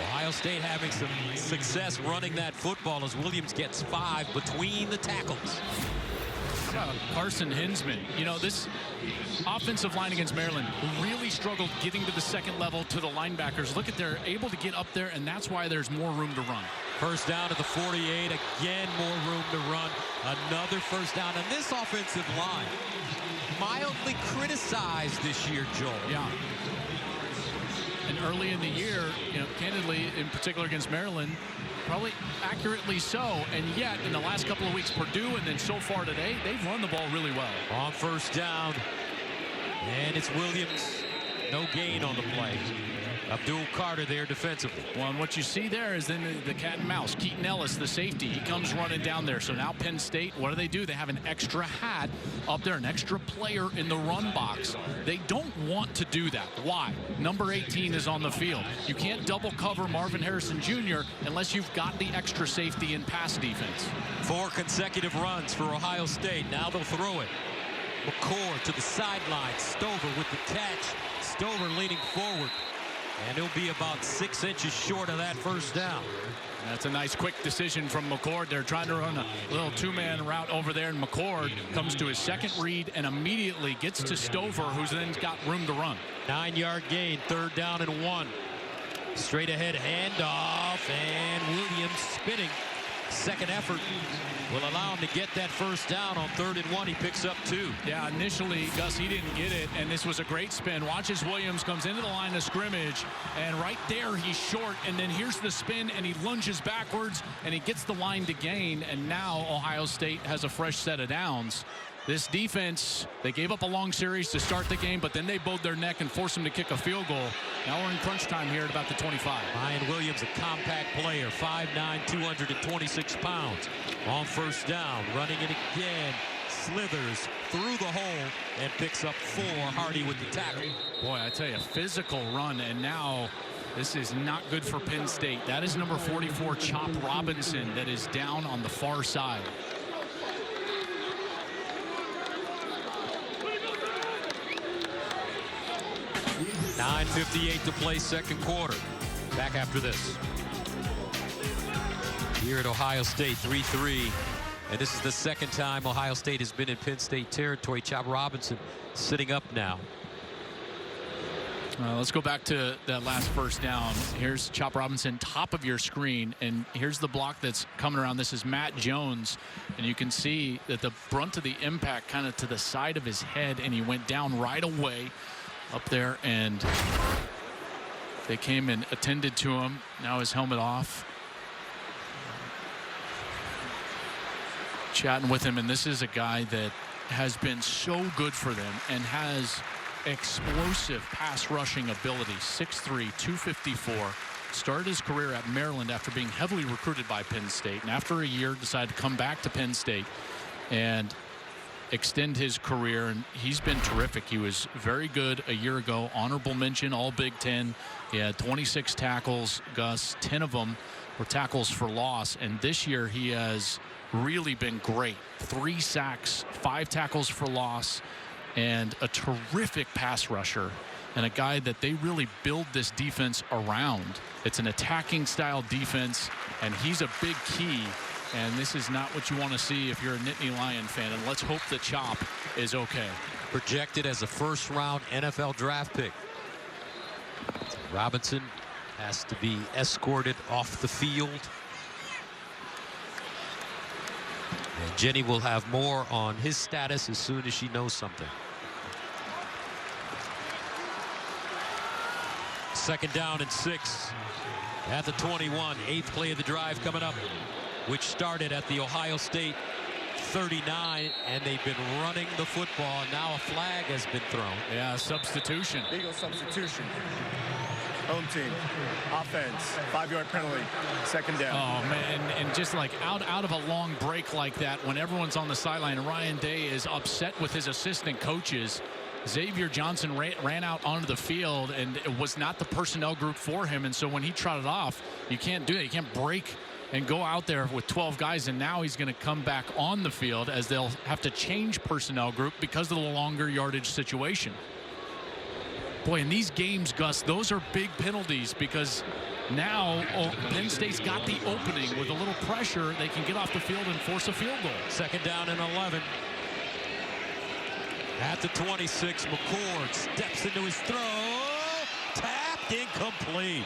Ohio State having some success running that football as Williams gets 5 between the tackles. Carson Hinsman, you know, this offensive line against Maryland really struggled getting to the second level to the linebackers. Look at, they're able to get up there, and that's why there's more room to run. First down to the 48, again more room to run. Another first down, and this offensive line mildly criticized this year, Joel. Yeah. And early in the year, you know, candidly, in particular against Maryland, probably accurately so, and yet in the last couple of weeks, Purdue and then so far today, they've run the ball really well. On first down, and it's Williams. No gain on the play. Abdul Carter there defensively. Well, and what you see there is then the cat and mouse. Keaton Ellis, the safety, he comes running down there. So now Penn State, what do? They have an extra hat up there, an extra player in the run box. They don't want to do that. Why? Number 18 is on the field. You can't double cover Marvin Harrison Jr. unless you've got the extra safety in pass defense. 4 consecutive runs for Ohio State. Now they'll throw it. McCord to the sideline. Stover with the catch. Stover leaning forward. And he'll be about 6 inches short of that first down. That's a nice quick decision from McCord. They're trying to run a little 2-man route over there, and McCord comes to his second read and immediately gets to Stover, who's then got room to run. 9-yard gain, 3rd down and 1. Straight ahead handoff, and Williams spinning. Second effort will allow him to get that first down on 3rd and 1. He picks up 2. Yeah, initially, Gus, he didn't get it, and this was a great spin. Watch as Williams comes into the line of scrimmage, and right there he's short, and then here's the spin, and he lunges backwards, and he gets the line to gain, and now Ohio State has a fresh set of downs. This defense, they gave up a long series to start the game, but then they bowed their neck and forced them to kick a field goal. Now we're in crunch time here at about the 25. Miyan Williams, a compact player, 5'9", 226 pounds. On first down, running it again. Slithers through the hole and picks up 4. Hardy with the tackle. Boy, I tell you, physical run, and now this is not good for Penn State. That is number 44, Chop Robinson, that is down on the far side. .9:58 to play, second quarter. Back after this. Here at Ohio State, 3-3. And this is the second time Ohio State has been in Penn State territory. Chop Robinson sitting up now. Let's go back to that last first down. Here's Chop Robinson, top of your screen, and here's the block that's coming around. This is Matt Jones, and you can see that the brunt of the impact kind of to the side of his head, and he went down right away up there, and they came and attended to him. Now his helmet off. Chatting with him, and this is a guy that has been so good for them and has explosive pass rushing ability. 6'3", 254. Started his career at Maryland after being heavily recruited by Penn State, and after a year decided to come back to Penn State and extend his career, and he's been terrific. He was very good a year ago. Honorable mention, all Big Ten. He had 26 tackles, Gus. 10 of them were tackles for loss, and this year he has really been great. 3 sacks, 5 tackles for loss, and a terrific pass rusher, and a guy that they really build this defense around. It's an attacking style defense, and he's a big key. And this is not what you want to see if you're a Nittany Lion fan. And let's hope the Chop is okay. Projected as a first-round NFL draft pick. Robinson has to be escorted off the field. And Jenny will have more on his status as soon as she knows something. Second down and 6 at the 21. 8th play of the drive coming up, which started at the Ohio State 39, and they've been running the football. Now a flag has been thrown. Yeah, substitution. Legal substitution. Home team. Offense. 5-yard penalty. Second down. Oh, man, and just like out of a long break like that, when everyone's on the sideline, Ryan Day is upset with his assistant coaches. Xavier Johnson ran out onto the field, and it was not the personnel group for him, and so when he trotted off, you can't do it. You can't break and go out there with 12 guys, and now he's going to come back on the field as they'll have to change personnel group because of the longer yardage situation. Boy, in these games, Gus, those are big penalties because now Penn State's got the opening. With a little pressure, they can get off the field and force a field goal. 2nd down and 11. At the 26, McCord steps into his throw. Tapped, incomplete.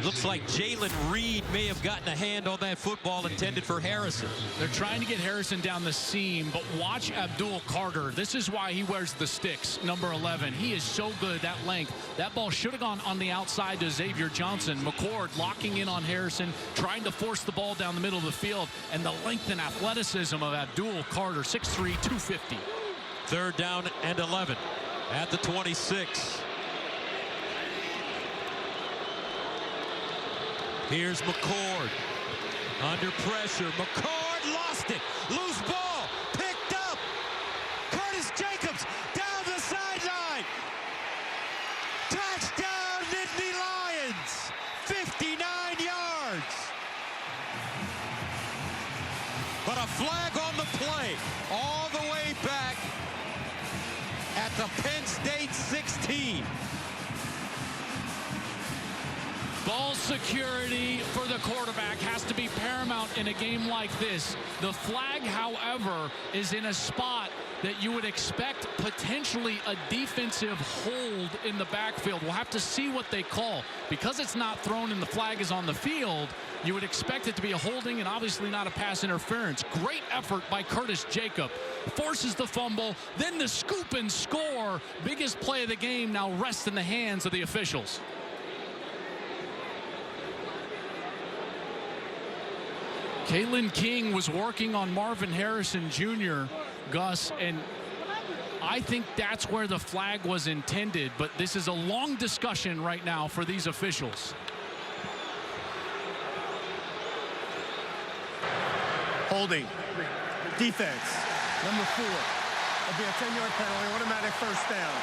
Looks like Jalen Reed may have gotten a hand on that football intended for Harrison. They're trying to get Harrison down the seam, but watch Abdul Carter. This is why he wears the sticks, number 11. He is so good, that length. That ball should have gone on the outside to Xavier Johnson. McCord locking in on Harrison, trying to force the ball down the middle of the field, and the length and athleticism of Abdul Carter, 6'3", 250. 3rd down and 11 at the 26. Here's McCord under pressure. McCord lost it. Loose ball picked up. Curtis Jacobs down the sideline. Touchdown, Nittany Lions. 59 yards. But a flag on the play all the way back at the Penn State 16. Ball security for the quarterback has to be paramount in a game like this. The flag, however, is in a spot that you would expect potentially a defensive hold in the backfield. We'll have to see what they call. Because it's not thrown and the flag is on the field, you would expect it to be a holding and obviously not a pass interference. Great effort by Curtis Jacob. Forces the fumble, then the scoop and score. Biggest play of the game now rests in the hands of the officials. Kalen King was working on Marvin Harrison Jr., Gus, and I think that's where the flag was intended, but this is a long discussion right now for these officials. Holding. Defense. Number 4. It'll be a 10-yard penalty, automatic 1st down.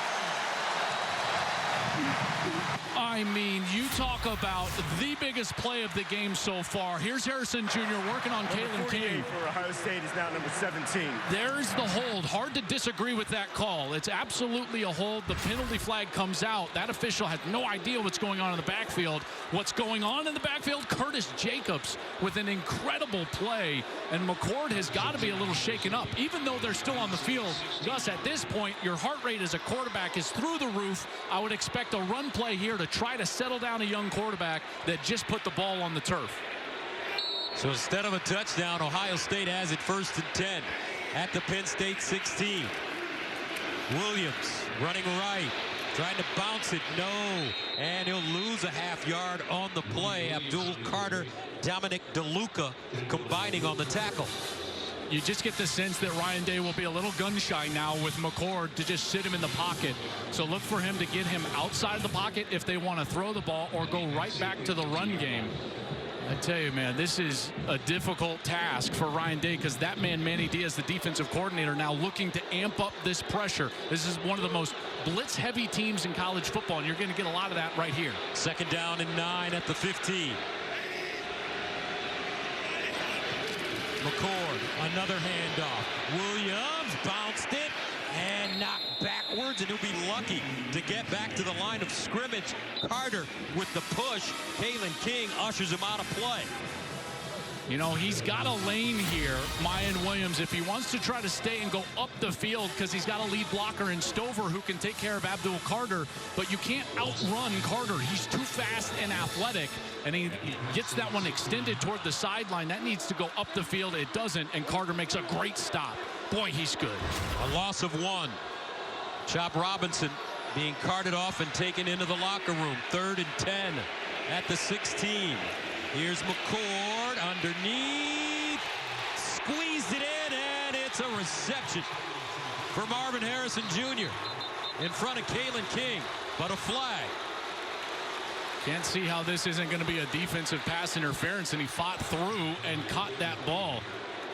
I mean, you talk about the biggest play of the game so far. Here's Harrison Jr. working on Kalen King. For Ohio State is now number 17. There's the hold. Hard to disagree with that call. It's absolutely a hold. The penalty flag comes out. That official has no idea what's going on in the backfield. What's going on in the backfield? Curtis Jacobs with an incredible play. And McCord has got to be a little shaken up. Even though they're still on the field, Gus, at this point, your heart rate as a quarterback is through the roof. I would expect a run play here to try to settle down a young quarterback that just put the ball on the turf. So instead of a touchdown, Ohio State has it 1st and 10 at the Penn State 16. Williams running right, trying to bounce it, no, and he'll lose a half yard on the play. Abdul Carter, Dominic DeLuca combining on the tackle. You just get the sense that Ryan Day will be a little gun shy now with McCord to just sit him in the pocket. So look for him to get him outside the pocket if they want to throw the ball or go right back to the run game. I tell you, man, this is a difficult task for Ryan Day because that man, Manny Diaz, the defensive coordinator, now looking to amp up this pressure. This is one of the most blitz-heavy teams in college football, and you're going to get a lot of that right here. 2nd down and 9 at the 15. McCord, another handoff. Williams bounced it and knocked backwards, and he'll be lucky to get back to the line of scrimmage. Carter with the push. Kalen King ushers him out of play. You know, he's got a lane here, Miyan Williams, if he wants to try to stay and go up the field because he's got a lead blocker in Stover who can take care of Abdul Carter, but you can't outrun Carter. He's too fast and athletic, and he gets that one extended toward the sideline. That needs to go up the field. It doesn't, and Carter makes a great stop. Boy, he's good. A loss of 1. Chop Robinson being carted off and taken into the locker room. 3rd and 10 at the 16. Here's McCord underneath, squeezed it in, and it's a reception for Marvin Harrison Jr. in front of Kalen King, but a flag. Can't see how this isn't going to be a defensive pass interference, and he fought through and caught that ball.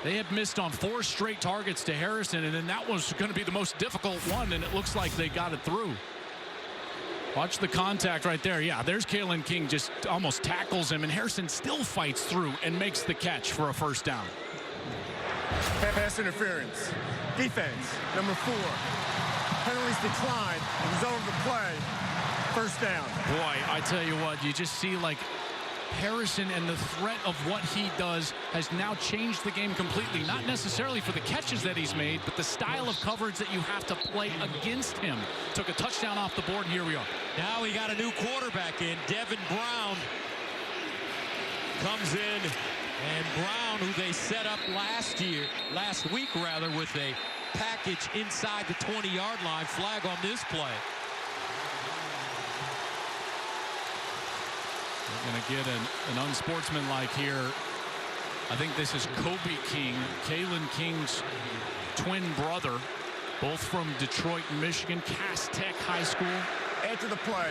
They had missed on 4 straight targets to Harrison, and then that was going to be the most difficult one, and it looks like they got it through. Watch the contact right there. Yeah, there's Kalen King, just almost tackles him, and Harrison still fights through and makes the catch for a first down. Pass interference. Defense, number 4. Penalties declined. Result of the play, first down. Boy, I tell you what, you just see like Harrison and the threat of what he does has now changed the game completely. Not necessarily for the catches that he's made, but the style of coverage that you have to play against him. Took a touchdown off the board, and here we are. Now we got a new quarterback in. Devin Brown comes in, and Brown, who they set up last week with a package inside the 20-yard line. Flag on this play. We're going to get an unsportsmanlike here. I think this is Kobe King, Kalen King's twin brother, both from Detroit, Michigan, Cass Tech High School. After the play,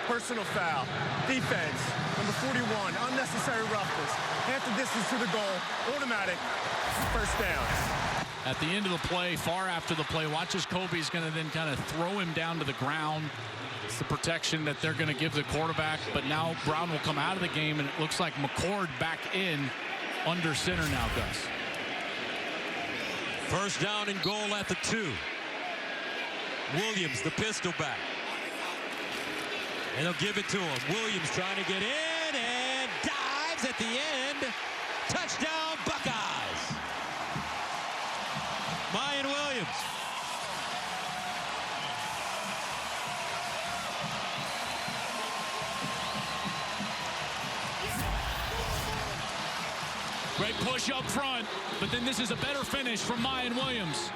personal foul. Defense, number 41, unnecessary roughness. Half the distance to the goal, automatic, first down. At the end of the play, far after the play, watch as Kobe's going to then kind of throw him down to the ground. It's the protection that they're going to give the quarterback, but now Brown will come out of the game, and it looks like McCord back in under center now, Gus. First down and goal at the 2. Williams, the pistol back. And they'll give it to him. Williams trying to get in and dives at the end. Touchdown, Buckeyes. Miyan Williams. Great push up front, but then this is a better finish from Miyan Williams.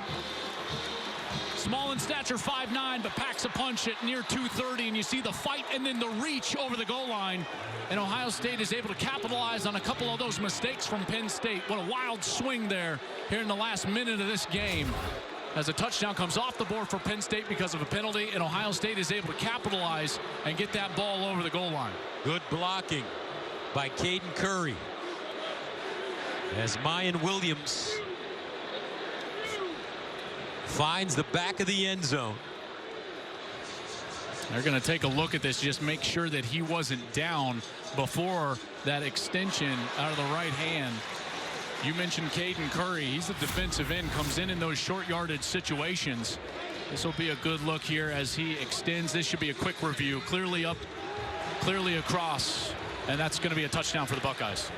Small in stature, 5'9", but packs a punch at near 230, and you see the fight and then the reach over the goal line. And Ohio State is able to capitalize on a couple of those mistakes from Penn State. What a wild swing there here in the last minute of this game, as a touchdown comes off the board for Penn State because of a penalty, and Ohio State is able to capitalize and get that ball over the goal line. Good blocking by Caden Curry, as Miyan Williams finds the back of the end zone. They're going to take a look at this, just make sure that he wasn't down before that extension out of the right hand. You mentioned Caden Curry. He's a defensive end, comes in those short yardage situations. This will be a good look here as he extends. This should be a quick review. Clearly up, clearly across, and that's going to be a touchdown for the Buckeyes.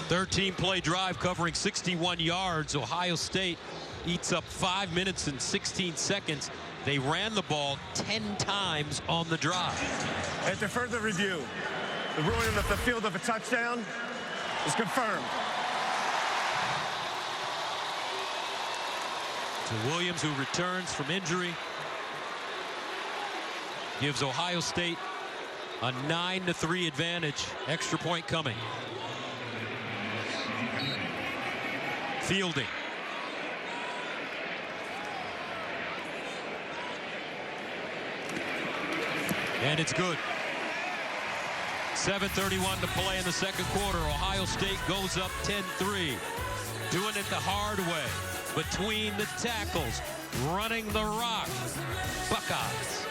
13-play drive covering 61 yards. Ohio State eats up 5 minutes and 16 seconds. They ran the ball 10 times on the drive. After further review, the ruling of the field of a touchdown is confirmed. To Williams, who returns from injury, gives Ohio State a 9-3 advantage. Extra point coming. Fielding. And it's good. 7:31 to play in the second quarter. Ohio State goes up 10-3. Doing it the hard way. Between the tackles. Running the rock. Buckeyes.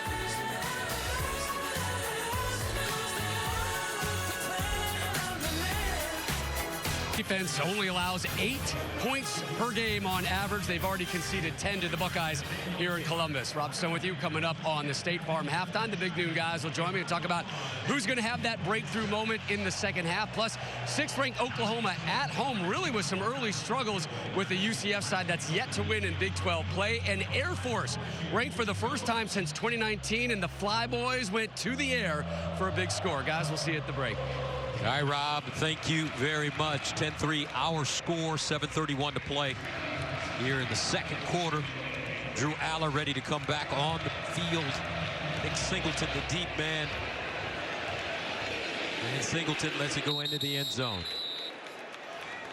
Defense only allows 8 points per game on average. They've already conceded 10 to the Buckeyes here in Columbus. Rob Stone with you, coming up on the State Farm Halftime. The Big Noon guys will join me to talk about who's going to have that breakthrough moment in the second half. Plus, 6th-ranked Oklahoma at home, really with some early struggles with the UCF side that's yet to win in Big 12 play. And Air Force ranked for the first time since 2019, and the Flyboys went to the air for a big score. Guys, we'll see you at the break. All right, Rob, thank you very much. 10-3 our score, 7:31 to play here in the second quarter. Drew Aller ready to come back on the field. Nick Singleton, the deep man. And Singleton lets it go into the end zone.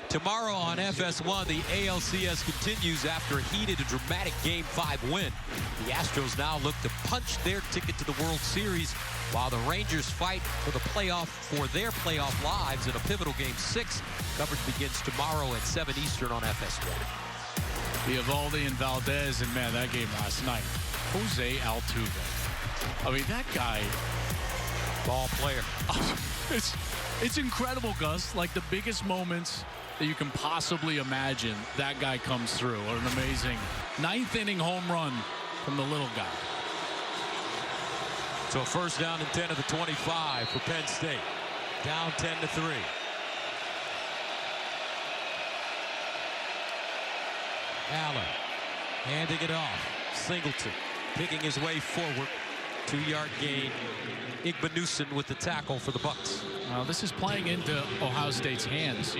Tomorrow on FS1, the ALCS continues after a heated and dramatic Game 5 win. The Astros now look to punch their ticket to the World Series, while the Rangers fight for their playoff lives in a pivotal Game 6. Coverage begins tomorrow at 7 Eastern on FS1. Eovaldi and Valdez, and man, that game last night. Jose Altuve. I mean, that guy, Ball player. it's incredible, Gus. Like the biggest moments that you can possibly imagine, that guy comes through. An amazing 9th inning home run from the little guy. So a first down and 10 of the 25 for Penn State. Down 10-3. Allen handing it off. Singleton picking his way forward. 2-yard gain. Igbenusson with the tackle for the Bucks. Well, this is playing into Ohio State's hands.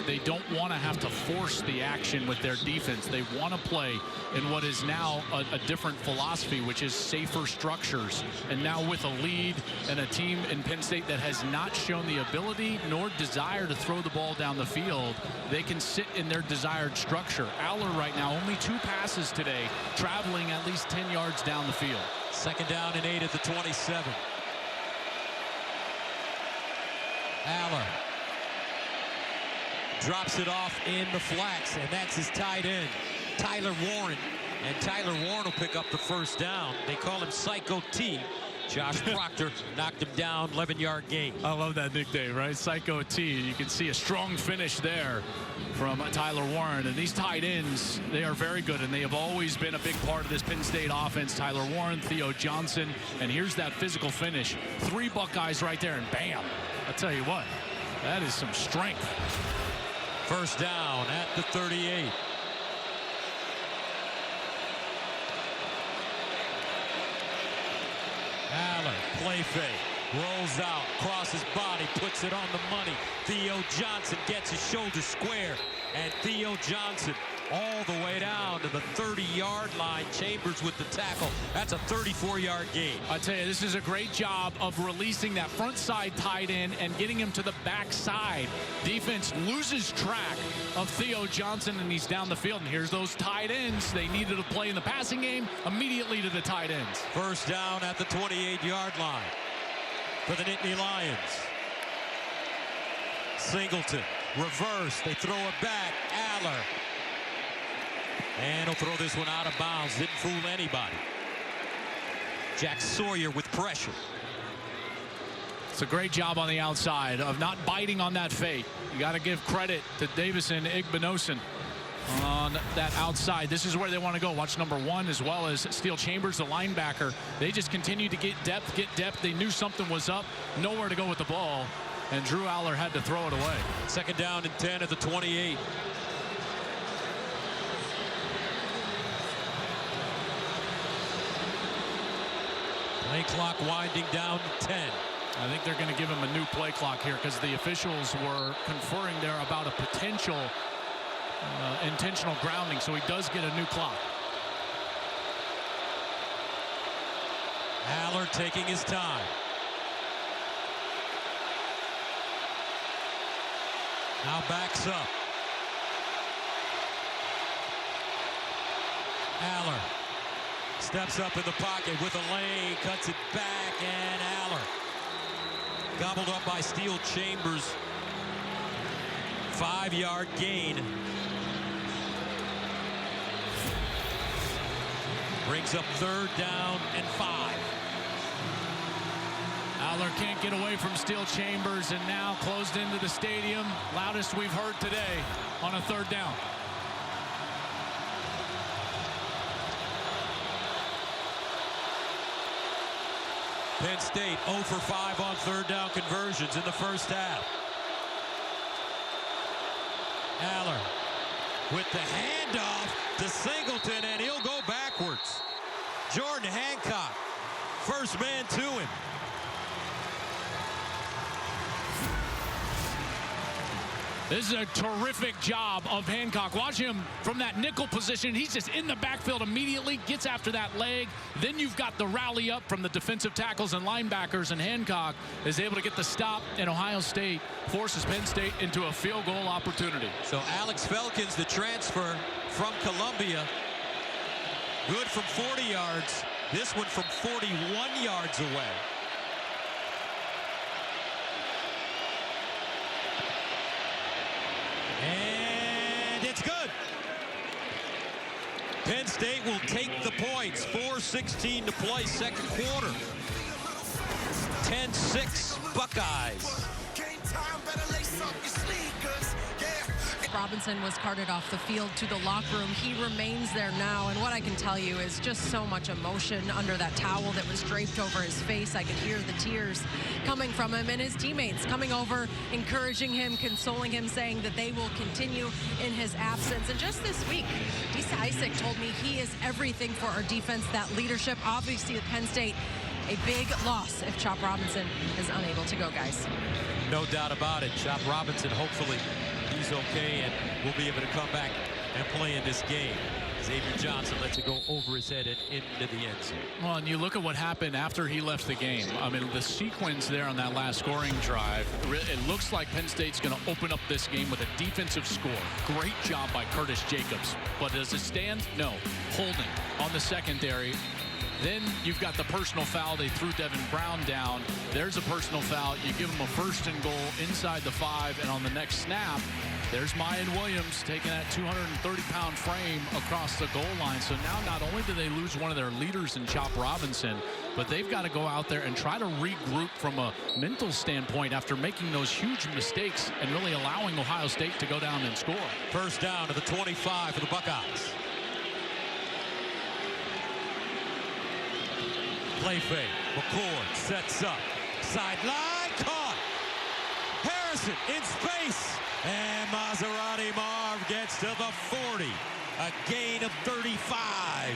They don't want to have to force the action with their defense. They want to play in what is now a different philosophy, which is safer structures. And now with a lead and a team in Penn State that has not shown the ability nor desire to throw the ball down the field, they can sit in their desired structure. Aller right now, only 2 passes today, traveling at least 10 yards down the field. Second down and 8 at the 27. Aller drops it off in the flats, and that's his tight end, Tyler Warren. And Tyler Warren will pick up the first down. They call him Psycho T. Josh Proctor knocked him down, 11-yard gain. I love that nickname, right? Psycho T. You can see a strong finish there from Tyler Warren. And these tight ends, they are very good, and they have always been a big part of this Penn State offense. Tyler Warren, Theo Johnson, and here's that physical finish. 3 Buckeyes right there, and bam. I'll tell you what, that is some strength. First down at the 38. Allen, play fake, rolls out, crosses body, puts it on the money. Theo Johnson gets his shoulder square, and Theo Johnson all the way down to the 30-yard line. Chambers with the tackle. That's a 34-yard gain. I tell you, this is a great job of releasing that front side tight end and getting him to the back side. Defense loses track of Theo Johnson, and he's down the field. And here's those tight ends. They needed to play in the passing game, immediately to the tight ends. First down at the 28-yard line for the Nittany Lions. Singleton, reverse. They throw it back. Aller. And he'll throw this one out of bounds. Didn't fool anybody. Jack Sawyer with pressure. It's a great job on the outside of not biting on that fake. You got to give credit to Davison Igbenusson on that outside. This is where they want to go. Watch number 1 as well as Steele Chambers, the linebacker. They just continue to get depth. They knew something was up. Nowhere to go with the ball. And Drew Aller had to throw it away. Second down and 10 at the 28. Play clock winding down to 10. I think they're going to give him a new play clock here because the officials were conferring there about a potential intentional grounding, so he does get a new clock. Aller taking his time. Now backs up. Aller steps up in the pocket with a lane, cuts it back, and Aller gobbled up by Steele Chambers. 5-yard gain. Brings up third down and 5. Aller can't get away from Steele Chambers, and now closed into the stadium. Loudest we've heard today on a third down. Penn State 0 for 5 on third down conversions in the first half. Aller with the handoff to Singleton, and he'll go backwards. Jordan Hancock, first man to him. This is a terrific job of Hancock. Watch him from that nickel position. He's just in the backfield immediately, gets after that leg. Then you've got the rally up from the defensive tackles and linebackers, and Hancock is able to get the stop, and Ohio State forces Penn State into a field goal opportunity. So Alex Felkins, the transfer from Columbia, good from 40 yards. This one from 41 yards away. And it's good. Penn State will take the points. 4:16 to play, second quarter. 10-6 Buckeyes. Robinson was carted off the field to the locker room. He remains there now, and what I can tell you is just so much emotion under that towel that was draped over his face. I could hear the tears coming from him, and his teammates coming over, encouraging him, consoling him, saying that they will continue in his absence. And just this week, Disa Isaac told me he is everything for our defense, that leadership. Obviously, at Penn State, a big loss if Chop Robinson is unable to go, guys. No doubt about it. Chop Robinson, hopefully he's okay and will be able to come back and play in this game. Xavier Johnson lets it go over his head and into the end zone. Well, and you look at what happened after he left the game. I mean, the sequence there on that last scoring drive, it looks like Penn State's going to open up this game with a defensive score. Great job by Curtis Jacobs. But does it stand? No. Holding on the secondary. Then you've got the personal foul. They threw Devin Brown down. There's a personal foul. You give him a 1st and goal inside the 5, and on the next snap, there's Miyan Williams taking that 230-pound frame across the goal line. So now not only do they lose one of their leaders in Chop Robinson, but they've got to go out there and try to regroup from a mental standpoint after making those huge mistakes and really allowing Ohio State to go down and score. First down to the 25 for the Buckeyes. Play fake. McCord sets up. Sideline caught. Harrison in space. And Maserati Marv gets to the 40. A gain of 35.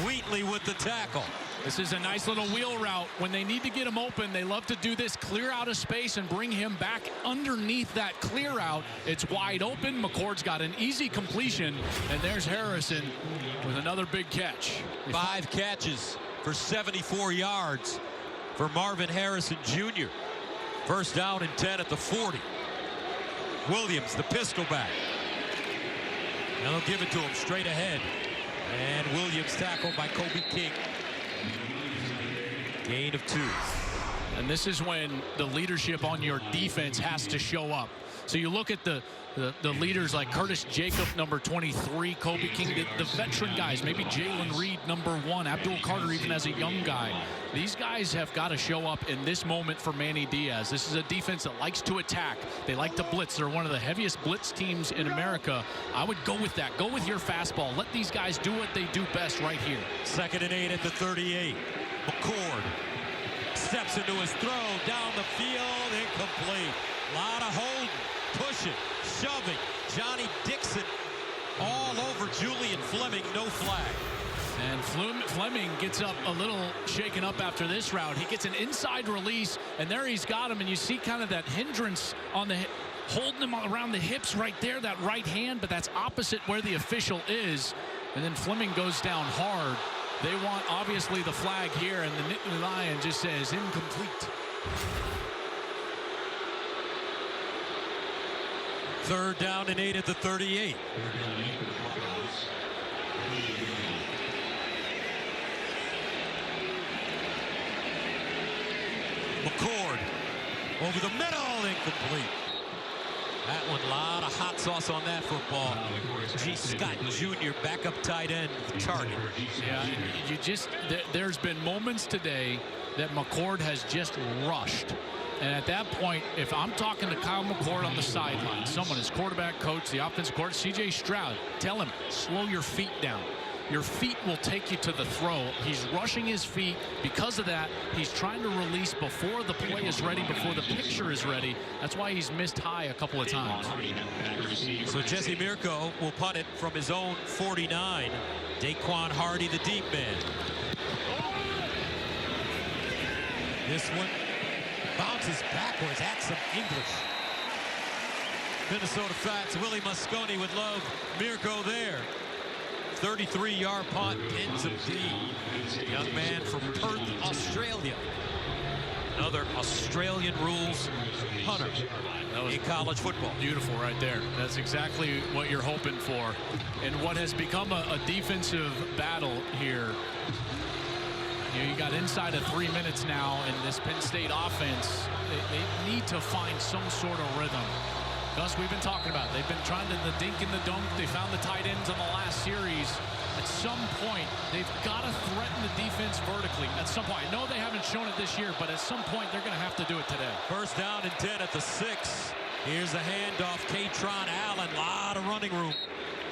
Wheatley with the tackle. This is a nice little wheel route. When they need to get him open, they love to do this, clear out of space and bring him back underneath that clear out. It's wide open. McCord's got an easy completion. And there's Harrison with another big catch. 5 catches for 74 yards for Marvin Harrison Jr. First down and 10 at the 40. Williams, the pistol back. Now they'll give it to him straight ahead. And Williams tackled by Kobe King. Gain of 2. And this is when the leadership on your defense has to show up. So you look at the leaders like Curtis Jacob, number 23, Kobe King, the veteran guys, maybe Jalen Reed, number 1, Abdul Carter even as a young guy. These guys have got to show up in this moment for Manny Diaz. This is a defense that likes to attack. They like to blitz. They're one of the heaviest blitz teams in America. I would go with that. Go with your fastball. Let these guys do what they do best right here. 2nd and 8 at the 38. McCord steps into his throw down the field, incomplete. A lot of holding, pushing, shoving. Johnny Dixon all over Julian Fleming, no flag. And Fleming gets up a little shaken up after this route. He gets an inside release, and there he's got him, and you see kind of that hindrance on the holding him around the hips right there, that right hand, but that's opposite where the official is. And then Fleming goes down hard. They want, obviously, the flag here, and the Nittany Lion just says incomplete. 3rd down and 8 at the 38. McCord over the middle, incomplete. That one, a lot of hot sauce on that football. G. Scott Jr., backup tight end, target. Yeah, there's been moments today that McCord has just rushed. And at that point, if I'm talking to Kyle McCord on the sideline, someone, his quarterback coach, the offensive coordinator, C.J. Stroud, tell him, slow your feet down. Your feet will take you to the throw. He's rushing his feet. Because of that, he's trying to release before the play is ready, before the picture is ready. That's why he's missed high a couple of times. So Jesse Mirko will punt it from his own 49. Daquan Hardy, the deep man. This one bounces backwards at some English. Minnesota Fats, Willie Mosconi would love Mirko there. 33-yard punt ends up the young man from Perth, Australia. Another Australian rules punter in college football. Beautiful right there. That's exactly what you're hoping for. And what has become a defensive battle here. You got inside of 3 minutes now in this Penn State offense. They need to find some sort of rhythm. Gus, we've been talking about it. They've been trying to the dink and the dunk. They found the tight ends on the last series. At some point, they've got to threaten the defense vertically. At some point, I know they haven't shown it this year, but at some point, they're going to have to do it today. First down and 10 at the 6. Here's a handoff. Katron Allen, a lot of running room.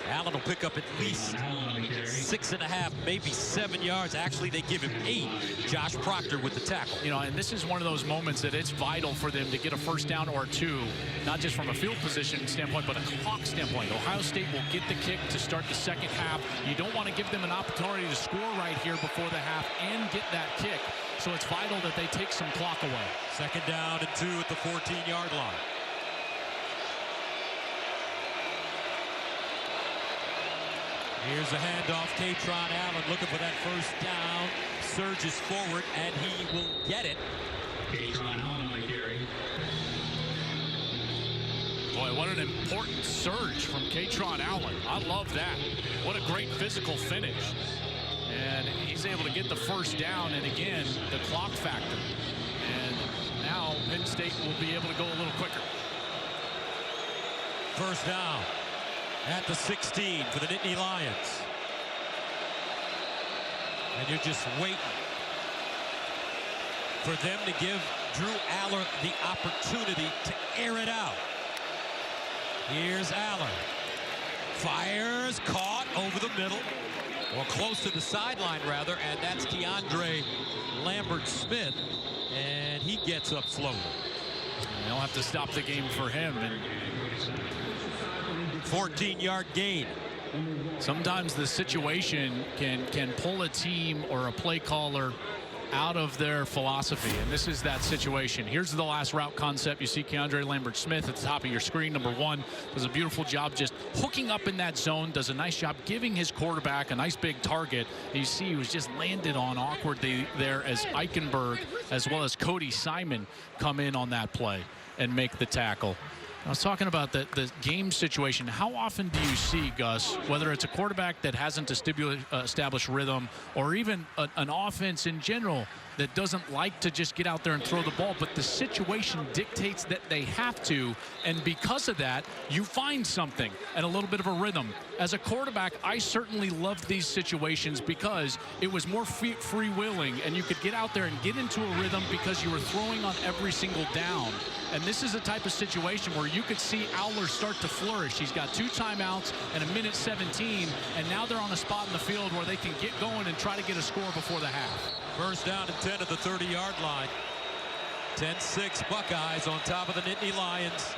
Allen will pick up at least 6.5, maybe 7 yards. Actually, they give him 8. Josh Proctor with the tackle. You know, and this is one of those moments that it's vital for them to get a first down or 2, not just from a field position standpoint, but a clock standpoint. Ohio State will get the kick to start the second half. You don't want to give them an opportunity to score right here before the half and get that kick. So it's vital that they take some clock away. Second down and 2 at the 14-yard line. Here's a handoff. Katron Allen looking for that first down. Surges forward, and he will get it. Boy, what an important surge from Katron Allen. I love that. What a great physical finish. And he's able to get the first down, and again, the clock factor. And now Penn State will be able to go a little quicker. First down at the 16 for the Nittany Lions. And you're just waiting for them to give Drew Aller the opportunity to air it out. Here's Aller. Fires, caught over the middle, or close to the sideline rather, and that's Keandre Lambert-Smith, and he gets up slowly. They'll have to stop the game for him. And 14-yard gain. Sometimes the situation can pull a team or a play caller out of their philosophy, and this is that situation. Here's the last route concept. You see Keandre Lambert-Smith at the top of your screen. Number 1 does a beautiful job just hooking up in that zone, does a nice job giving his quarterback a nice big target. You see he was just landed on awkwardly there as Eichenberg as well as Cody Simon come in on that play and make the tackle. I was talking about the game situation. How often do you see, Gus, whether it's a quarterback that hasn't established rhythm or even an offense in general that doesn't like to just get out there and throw the ball, but the situation dictates that they have to, and because of that, you find something and a little bit of a rhythm. As a quarterback, I certainly loved these situations because it was more freewheeling, and you could get out there and get into a rhythm because you were throwing on every single down. And this is a type of situation where you could see Aller start to flourish. He's got 2 timeouts and 1:17, and now they're on a spot in the field where they can get going and try to get a score before the half. First down and 10 at the 30-yard line. 10-6 Buckeyes on top of the Nittany Lions.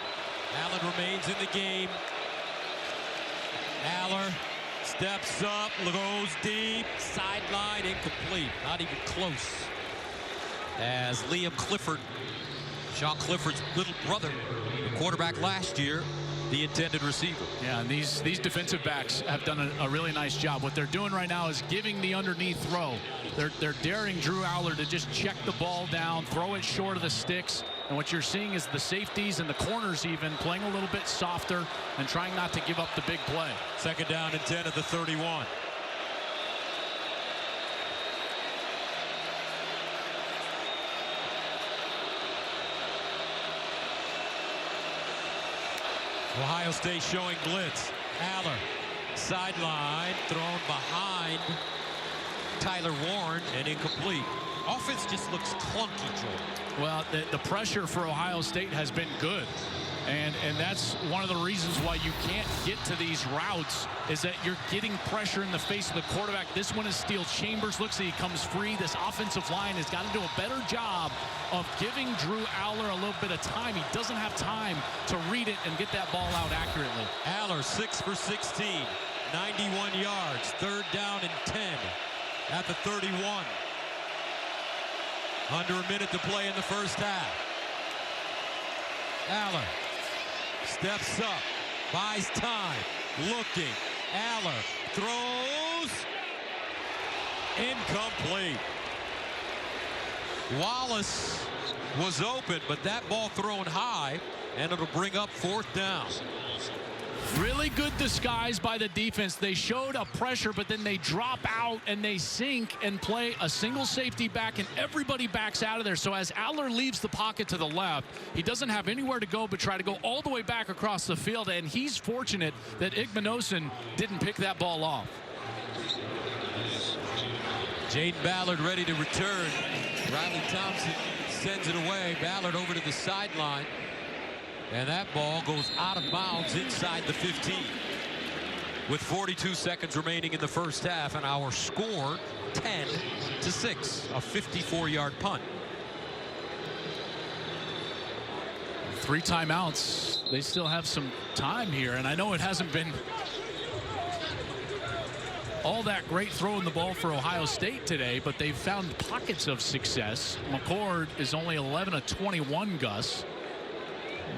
Allen remains in the game. Aller steps up, goes deep, sideline incomplete. Not even close. As Liam Clifford, Sean Clifford's little brother, the quarterback last year, the intended receiver. Yeah, and these defensive backs have done a really nice job. What they're doing right now is giving the underneath throw. They're daring Drew Aller to just check the ball down, throw it short of the sticks. And what you're seeing is the safeties and the corners even playing a little bit softer and trying not to give up the big play. Second down and 10 at the 31. Ohio State showing blitz. Aller, sideline, thrown behind Tyler Warren and incomplete. Offense just looks clunky, Jordan. Well, the pressure for Ohio State has been good. And that's one of the reasons why you can't get to these routes is that you're getting pressure in the face of the quarterback. This one is Steele Chambers. Looks like he comes free. This offensive line has got to do a better job of giving Drew Aller a little bit of time. He doesn't have time to read it and get that ball out accurately. Aller 6 for 16, 91 yards. Third down and 10 at the 31. Under a minute to play in the first half. Aller steps up, buys time, looking. Aller throws. Incomplete. Wallace was open, but that ball thrown high, and it'll bring up fourth down. Really Really good disguise by the defense. They showed a pressure, but then they drop out and they sink and play a single safety back, and everybody backs out of there. So as Aller leaves the pocket to the left, he doesn't have anywhere to go but try to go all the way back across the field, and he's fortunate that Igmanosin didn't pick that ball off. Jaden Ballard ready to return. Riley Thompson sends it away. Ballard over to the sideline. And that ball goes out of bounds inside the 15. With 42 seconds remaining in the first half, and our score 10-6, a 54-yard punt. 3 timeouts. They still have some time here, and I know it hasn't been all that great throwing the ball for Ohio State today, but they've found pockets of success. McCord is only 11 of 21, Gus.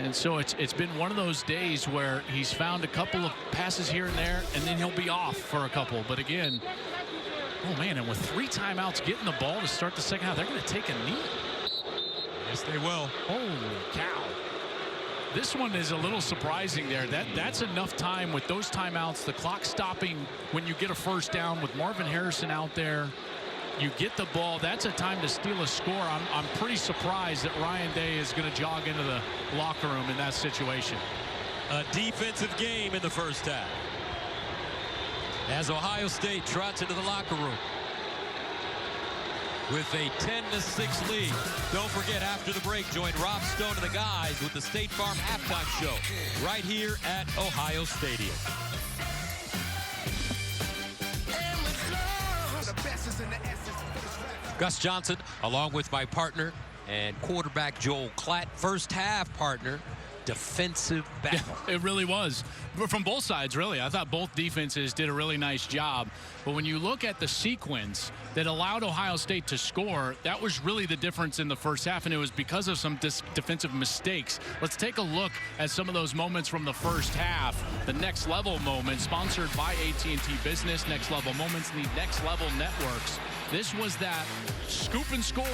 And so it's been one of those days where he's found a couple of passes here and there, and then he'll be off for a couple. But again, oh man, and with 3 timeouts getting the ball to start the second half, they're going to take a knee. Yes, they will. Holy cow. This one is a little surprising there. That's enough time with those timeouts, the clock stopping when you get a first down with Marvin Harrison out there. You get the ball. That's a time to steal a score. I'm pretty surprised that Ryan Day is going to jog into the locker room in that situation. A defensive game in the first half, as Ohio State trots into the locker room with a 10-6 lead. Don't forget, after the break, join Rob Stone and the guys with the State Farm Halftime Show right here at Ohio Stadium. Gus Johnson, along with my partner and quarterback Joel Klatt. First half partner, defensive battle. Yeah, it really was. But from both sides, really. I thought both defenses did a really nice job. But when you look at the sequence that allowed Ohio State to score, that was really the difference in the first half, and it was because of some defensive mistakes. Let's take a look at some of those moments from the first half. The Next Level moments, sponsored by AT&T Business. Next Level moments need Next Level networks. This was that scoop and score,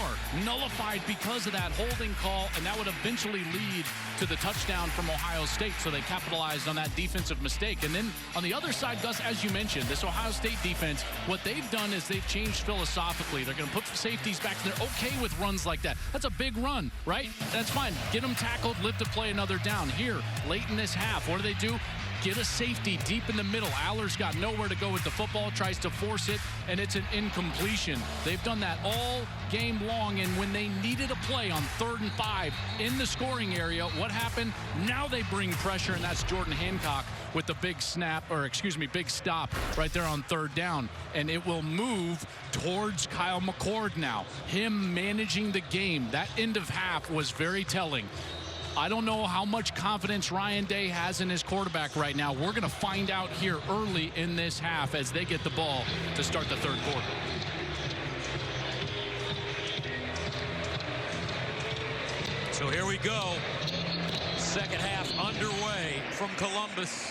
nullified because of that holding call, and that would eventually lead to the touchdown from Ohio State. So they capitalized on that defensive mistake. And then on the other side, Gus, as you mentioned, this Ohio State defense, what they've done is they've changed philosophically. They're going to put safeties back. They're okay with runs like that. That's a big run, right? That's fine. Get them tackled, live to play another down. Here, late in this half, what do? Get a safety deep in the middle. Aller's got nowhere to go with the football, tries to force it, and it's an incompletion. They've done that all game long, and when they needed a play on 3rd and 5 in the scoring area, what happened? Now they bring pressure, and that's Jordan Hancock with the big snap, or excuse me, big stop right there on 3rd down. And it will move towards Kyle McCord now. Him managing the game. That end of half was very telling. I don't know how much confidence Ryan Day has in his quarterback right now. We're going to find out here early in this half as they get the ball to start the 3rd quarter. So here we go. Second half underway from Columbus.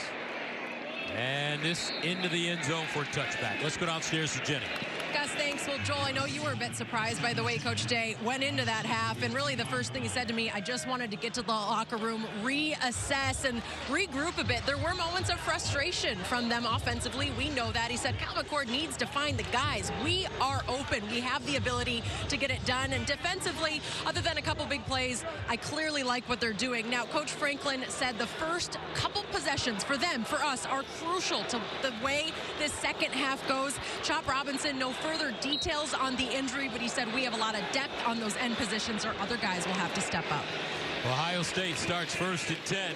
And this into the end zone for a touchback. Let's go downstairs to Jenny. Gus, thanks. Well, Joel, I know you were a bit surprised by the way Coach Day went into that half, and really the first thing he said to me, I just wanted to get to the locker room, reassess, and regroup a bit. There were moments of frustration from them offensively. We know that. He said Kyle McCord needs to find the guys. We are open. We have the ability to get it done, and defensively, other than a couple big plays, I clearly like what they're doing. Now, Coach Franklin said the first couple possessions for them, for us, are crucial to the way this second half goes. Chop Robinson, no further details on the injury, but he said we have a lot of depth on those end positions, or other guys will have to step up. Ohio State starts 1st and 10.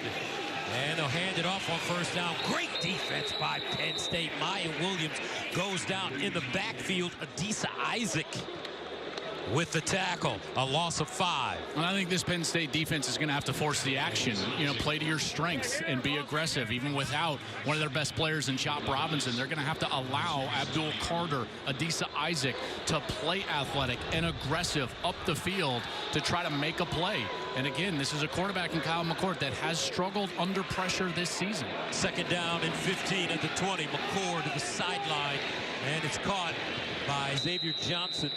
And they'll hand it off on first down. Great defense by Penn State. Miyan Williams goes down in the backfield. Adisa Isaac with the tackle, a loss of 5. And I think this Penn State defense is going to have to force the action, play to your strengths and be aggressive. Even without one of their best players in Chop Robinson, they're going to have to allow Abdul Carter, Adisa Isaac to play athletic and aggressive up the field to try to make a play. And again, this is a quarterback in Kyle McCord that has struggled under pressure this season. Second down and 15 at the 20. McCord to the sideline, and it's caught by Xavier Johnson.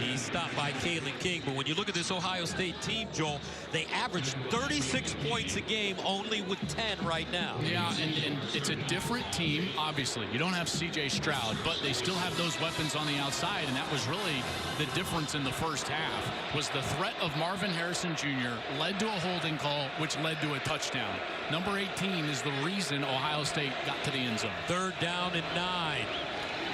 He's stopped by Kalen King. But when you look at this Ohio State team, Joel, they average 36 points a game, only with 10 right now. Yeah, and it's a different team, obviously. You don't have C.J. Stroud, but they still have those weapons on the outside, and that was really the difference in the first half, was the threat of Marvin Harrison Jr. led to a holding call, which led to a touchdown. Number 18 is the reason Ohio State got to the end zone. Third down and 9.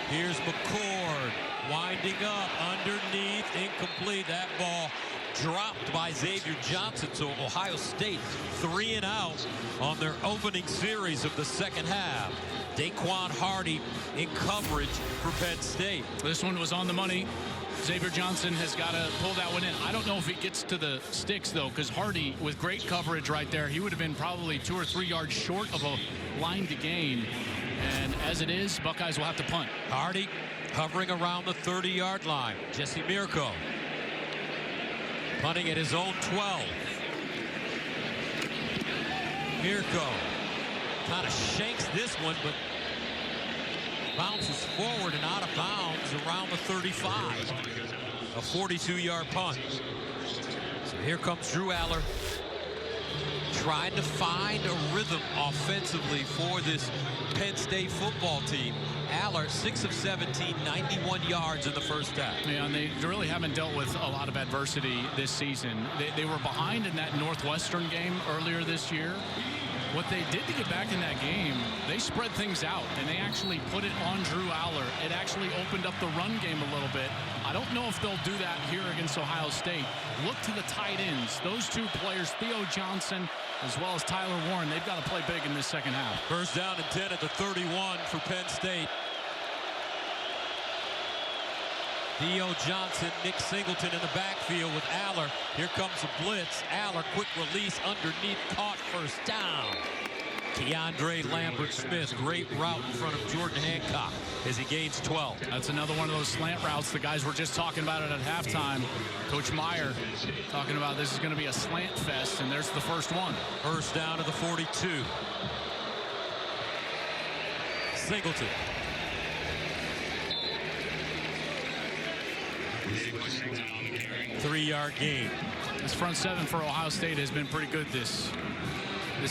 Here's McCord. Winding up underneath, incomplete. That ball dropped by Xavier Johnson. So Ohio State 3 and out on their opening series of the second half. Daquan Hardy in coverage for Penn State. This one was on the money. Xavier Johnson has got to pull that one in. I don't know if he gets to the sticks, though, because Hardy, with great coverage right there, he would have been probably 2 or 3 yards short of a line to gain. And as it is, Buckeyes will have to punt. Hardy hovering around the 30-yard line. Jesse Mirko punting at his own 12. Mirko kind of shanks this one, but bounces forward and out of bounds around the 35. A 42-yard punt. So here comes Drew Aller, trying to find a rhythm offensively for this Penn State football team. Aller, 6 of 17, 91 yards in the first half. Yeah, and they really haven't dealt with a lot of adversity this season. They were behind in that Northwestern game earlier this year. What they did to get back in that game, they spread things out, and they actually put it on Drew Aller. It actually opened up the run game a little bit. I don't know if they'll do that here against Ohio State. Look to the tight ends. Those two players, Theo Johnson as well as Tyler Warren, they've got to play big in this second half. First down and 10 at the 31 for Penn State. Theo Johnson, Nick Singleton in the backfield with Aller. Here comes a blitz. Aller, quick release underneath, caught, first down. Keandre Lambert-Smith, great route in front of Jordan Hancock as he gains 12. That's another one of those slant routes the guys were just talking about it at halftime. Coach Meyer talking about this is going to be a slant fest, and there's the first one. First down to the 42. Singleton. Three-yard gain. This front seven for Ohio State has been pretty good this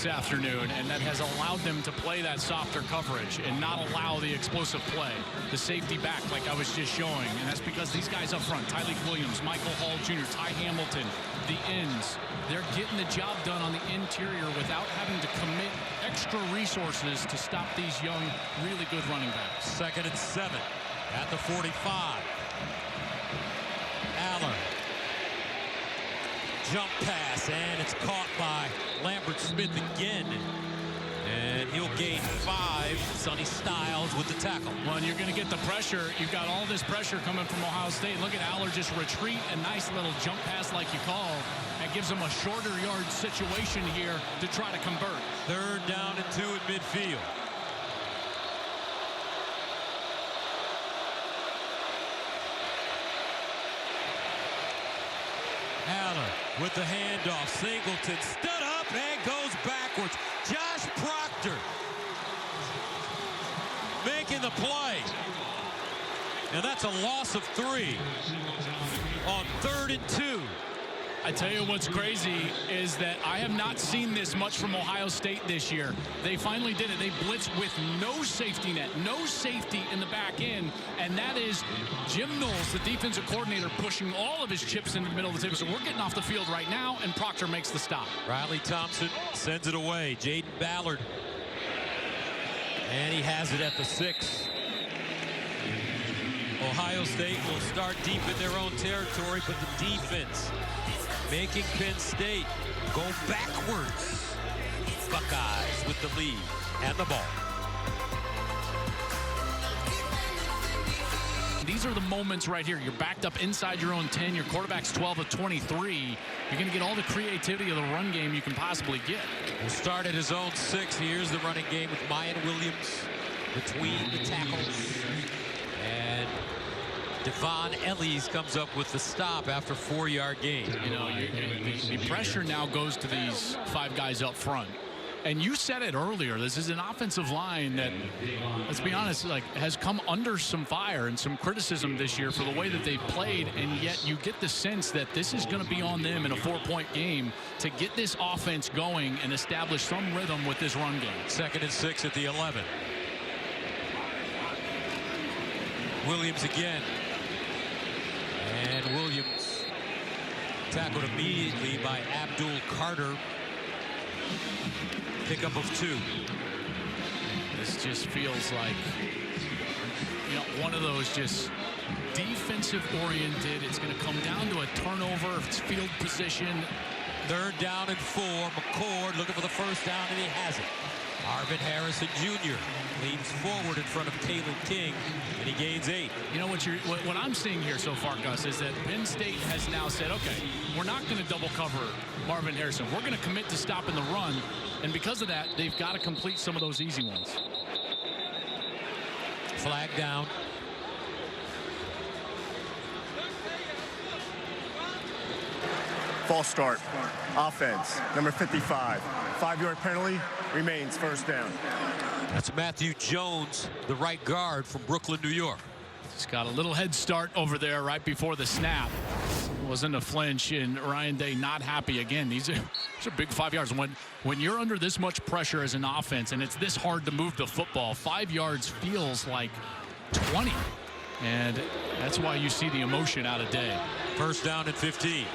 afternoon, and that has allowed them to play that softer coverage and not allow the explosive play. The safety back, like I was just showing, and that's because these guys up front, Tyleik Williams, Michael Hall Jr., Ty Hamilton, the ends, they're getting the job done on the interior without having to commit extra resources to stop these young, really good running backs. Second and 7 at the 45. Aller. Jump pass, and it's caught by Lambert-Smith again. And he'll gain 5. Sonny Styles with the tackle. Well, and you're going to get the pressure. You've got all this pressure coming from Ohio State. Look at Aller just retreat, a nice little jump pass like you call. That gives them a shorter yard situation here to try to convert. Third down and 2 at midfield. Aller with the handoff. Singleton stood up and goes backwards. Josh Proctor making the play. And that's a loss of 3 on 3rd and 2. I tell you what's crazy is that I have not seen this much from Ohio State this year. They finally did it. They blitzed with no safety net, no safety in the back end, and that is Jim Knowles, the defensive coordinator, pushing all of his chips into the middle of the table. So we're getting off the field right now, and Proctor makes the stop. Riley Thompson sends it away. Jaden Ballard. And he has it at the 6. Ohio State will start deep in their own territory, but the defense making Penn State go backwards. Buckeyes with the lead and the ball. These are the moments right here. You're backed up inside your own 10. Your quarterback's 12 of 23. You're going to get all the creativity of the run game you can possibly get. We'll start at his own 6. Here's the running game with Miyan Williams between the tackles. And Devon Ellis comes up with the stop after 4-yard gain. You know, the pressure now goes to these 5 guys up front. And you said it earlier, this is an offensive line that, let's be honest, like has come under some fire and some criticism this year for the way that they've played, and yet you get the sense that this is going to be on them in a 4-point game to get this offense going and establish some rhythm with this run game. 2nd and 6 at the 11. Williams again. And Williams tackled immediately by Abdul Carter. Pickup of 2. This just feels like, you know, one of those just defensive oriented. It's going to come down to a turnover. It's field position. 3rd down and 4. McCord looking for the first down, and he has it. Marvin Harrison Jr. leans forward in front of Taylor King, and he gains 8. You know what I'm seeing here so far, Gus, is that Penn State has now said, okay, we're not going to double cover Marvin Harrison. We're going to commit to stopping the run, and because of that, they've got to complete some of those easy ones. Flag down. False start. Offense, number 55. 5-yard penalty, remains first down. That's Matthew Jones, the right guard from Brooklyn, New York. He's got a little head start over there right before the snap. Wasn't a flinch, and Ryan Day not happy again. These are big 5 yards. When you're under this much pressure as an offense and it's this hard to move the football, 5 yards feels like 20. And that's why you see the emotion out of Day. First down and 15.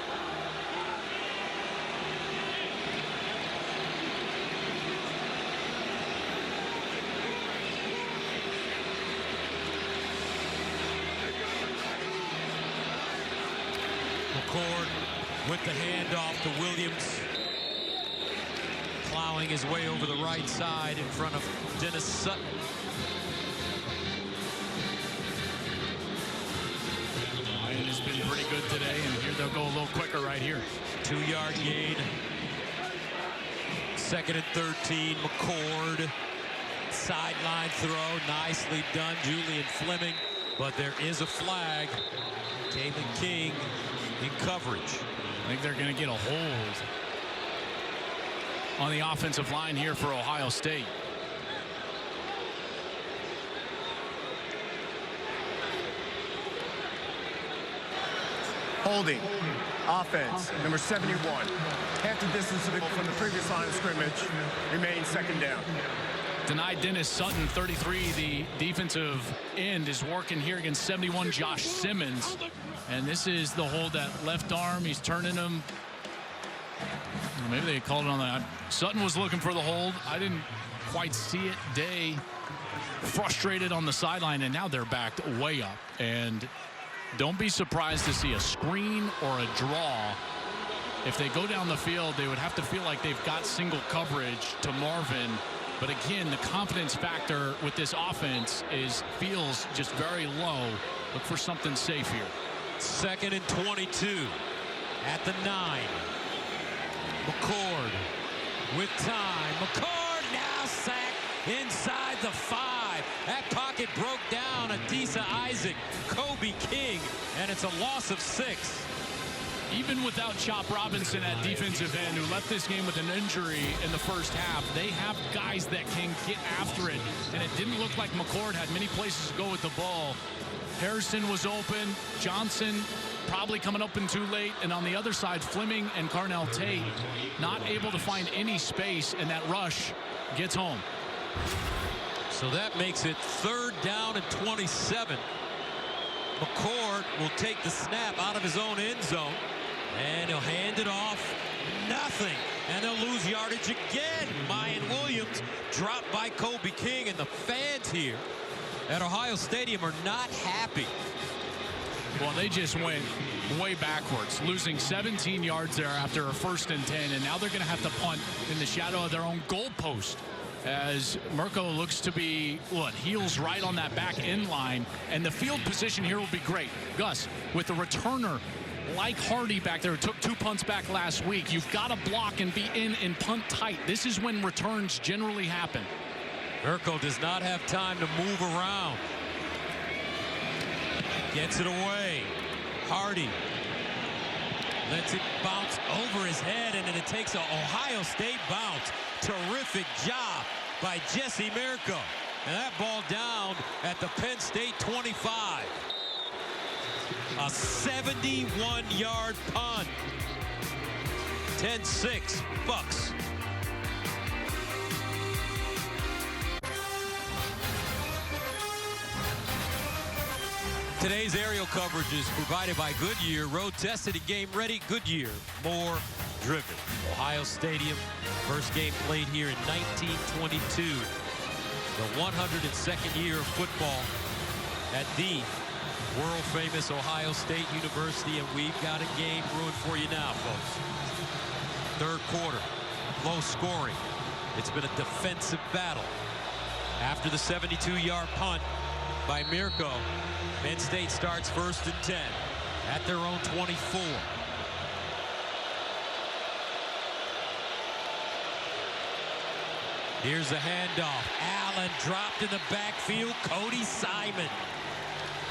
McCord with the handoff to Williams. Plowing his way over the right side in front of Dennis Sutton. Miyan has been pretty good today, and here they'll go a little quicker right here. 2-yard gain. 2nd and 13. McCord. Sideline throw. Nicely done. Julian Fleming. But there is a flag. Taylor King in coverage. I think they're going to get a hold on the offensive line here for Ohio State. Holding. Offense, number 71. Half the distance from the previous line of scrimmage. Remains 2nd down. Denied Dennis Sutton, 33. The defensive end is working here against 71, Josh Simmons. And this is the hold, that left arm. He's turning him. Maybe they called it on that. Sutton was looking for the hold. I didn't quite see it. Day frustrated on the sideline, and now they're backed way up. And don't be surprised to see a screen or a draw. If they go down the field, they would have to feel like they've got single coverage to Marvin. But again, the confidence factor with this offense feels just very low. Look for something safe here. 2nd and 22 at the 9. McCord with time. McCord now sacked inside the 5. That pocket broke down. Adisa Isaac, Kobe King, and it's a loss of 6. Even without Chop Robinson at defensive end, who left this game with an injury in the first half, they have guys that can get after it. And it didn't look like McCord had many places to go with the ball. Harrison was open. Johnson probably coming up in too late. And on the other side, Fleming and Carnell Tate not able to find any space, and that rush gets home. So that makes it 3rd down and 27. McCord will take the snap out of his own end zone, and he'll hand it off. Nothing. And they'll lose yardage again. Miyan Williams dropped by Kobe King, and the fans here at Ohio Stadium are not happy. Well, they just went way backwards, losing 17 yards there after a 1st and 10, and now they're going to have to punt in the shadow of their own goalpost, as Mirko looks to be, heels right on that back end line, and the field position here will be great. Gus, with the returner like Hardy back there, who took 2 punts back last week, you've got to block and be in and punt tight. This is when returns generally happen. Mirko does not have time to move around. Gets it away. Hardy lets it bounce over his head, and then it takes an Ohio State bounce. Terrific job by Jesse Mirko. And that ball down at the Penn State 25. A 71-yard punt. 10-6 Bucks. Today's aerial coverage is provided by Goodyear. Road tested and game ready. Goodyear, more driven. Ohio Stadium, first game played here in 1922. The 102nd year of football at the world famous Ohio State University, and we've got a game brewing for you now, folks. Third quarter, low scoring. It's been a defensive battle. After the 72-yard punt by Mirko, Penn State starts 1st and 10 at their own 24. Here's the handoff. Allen dropped in the backfield. Cody Simon,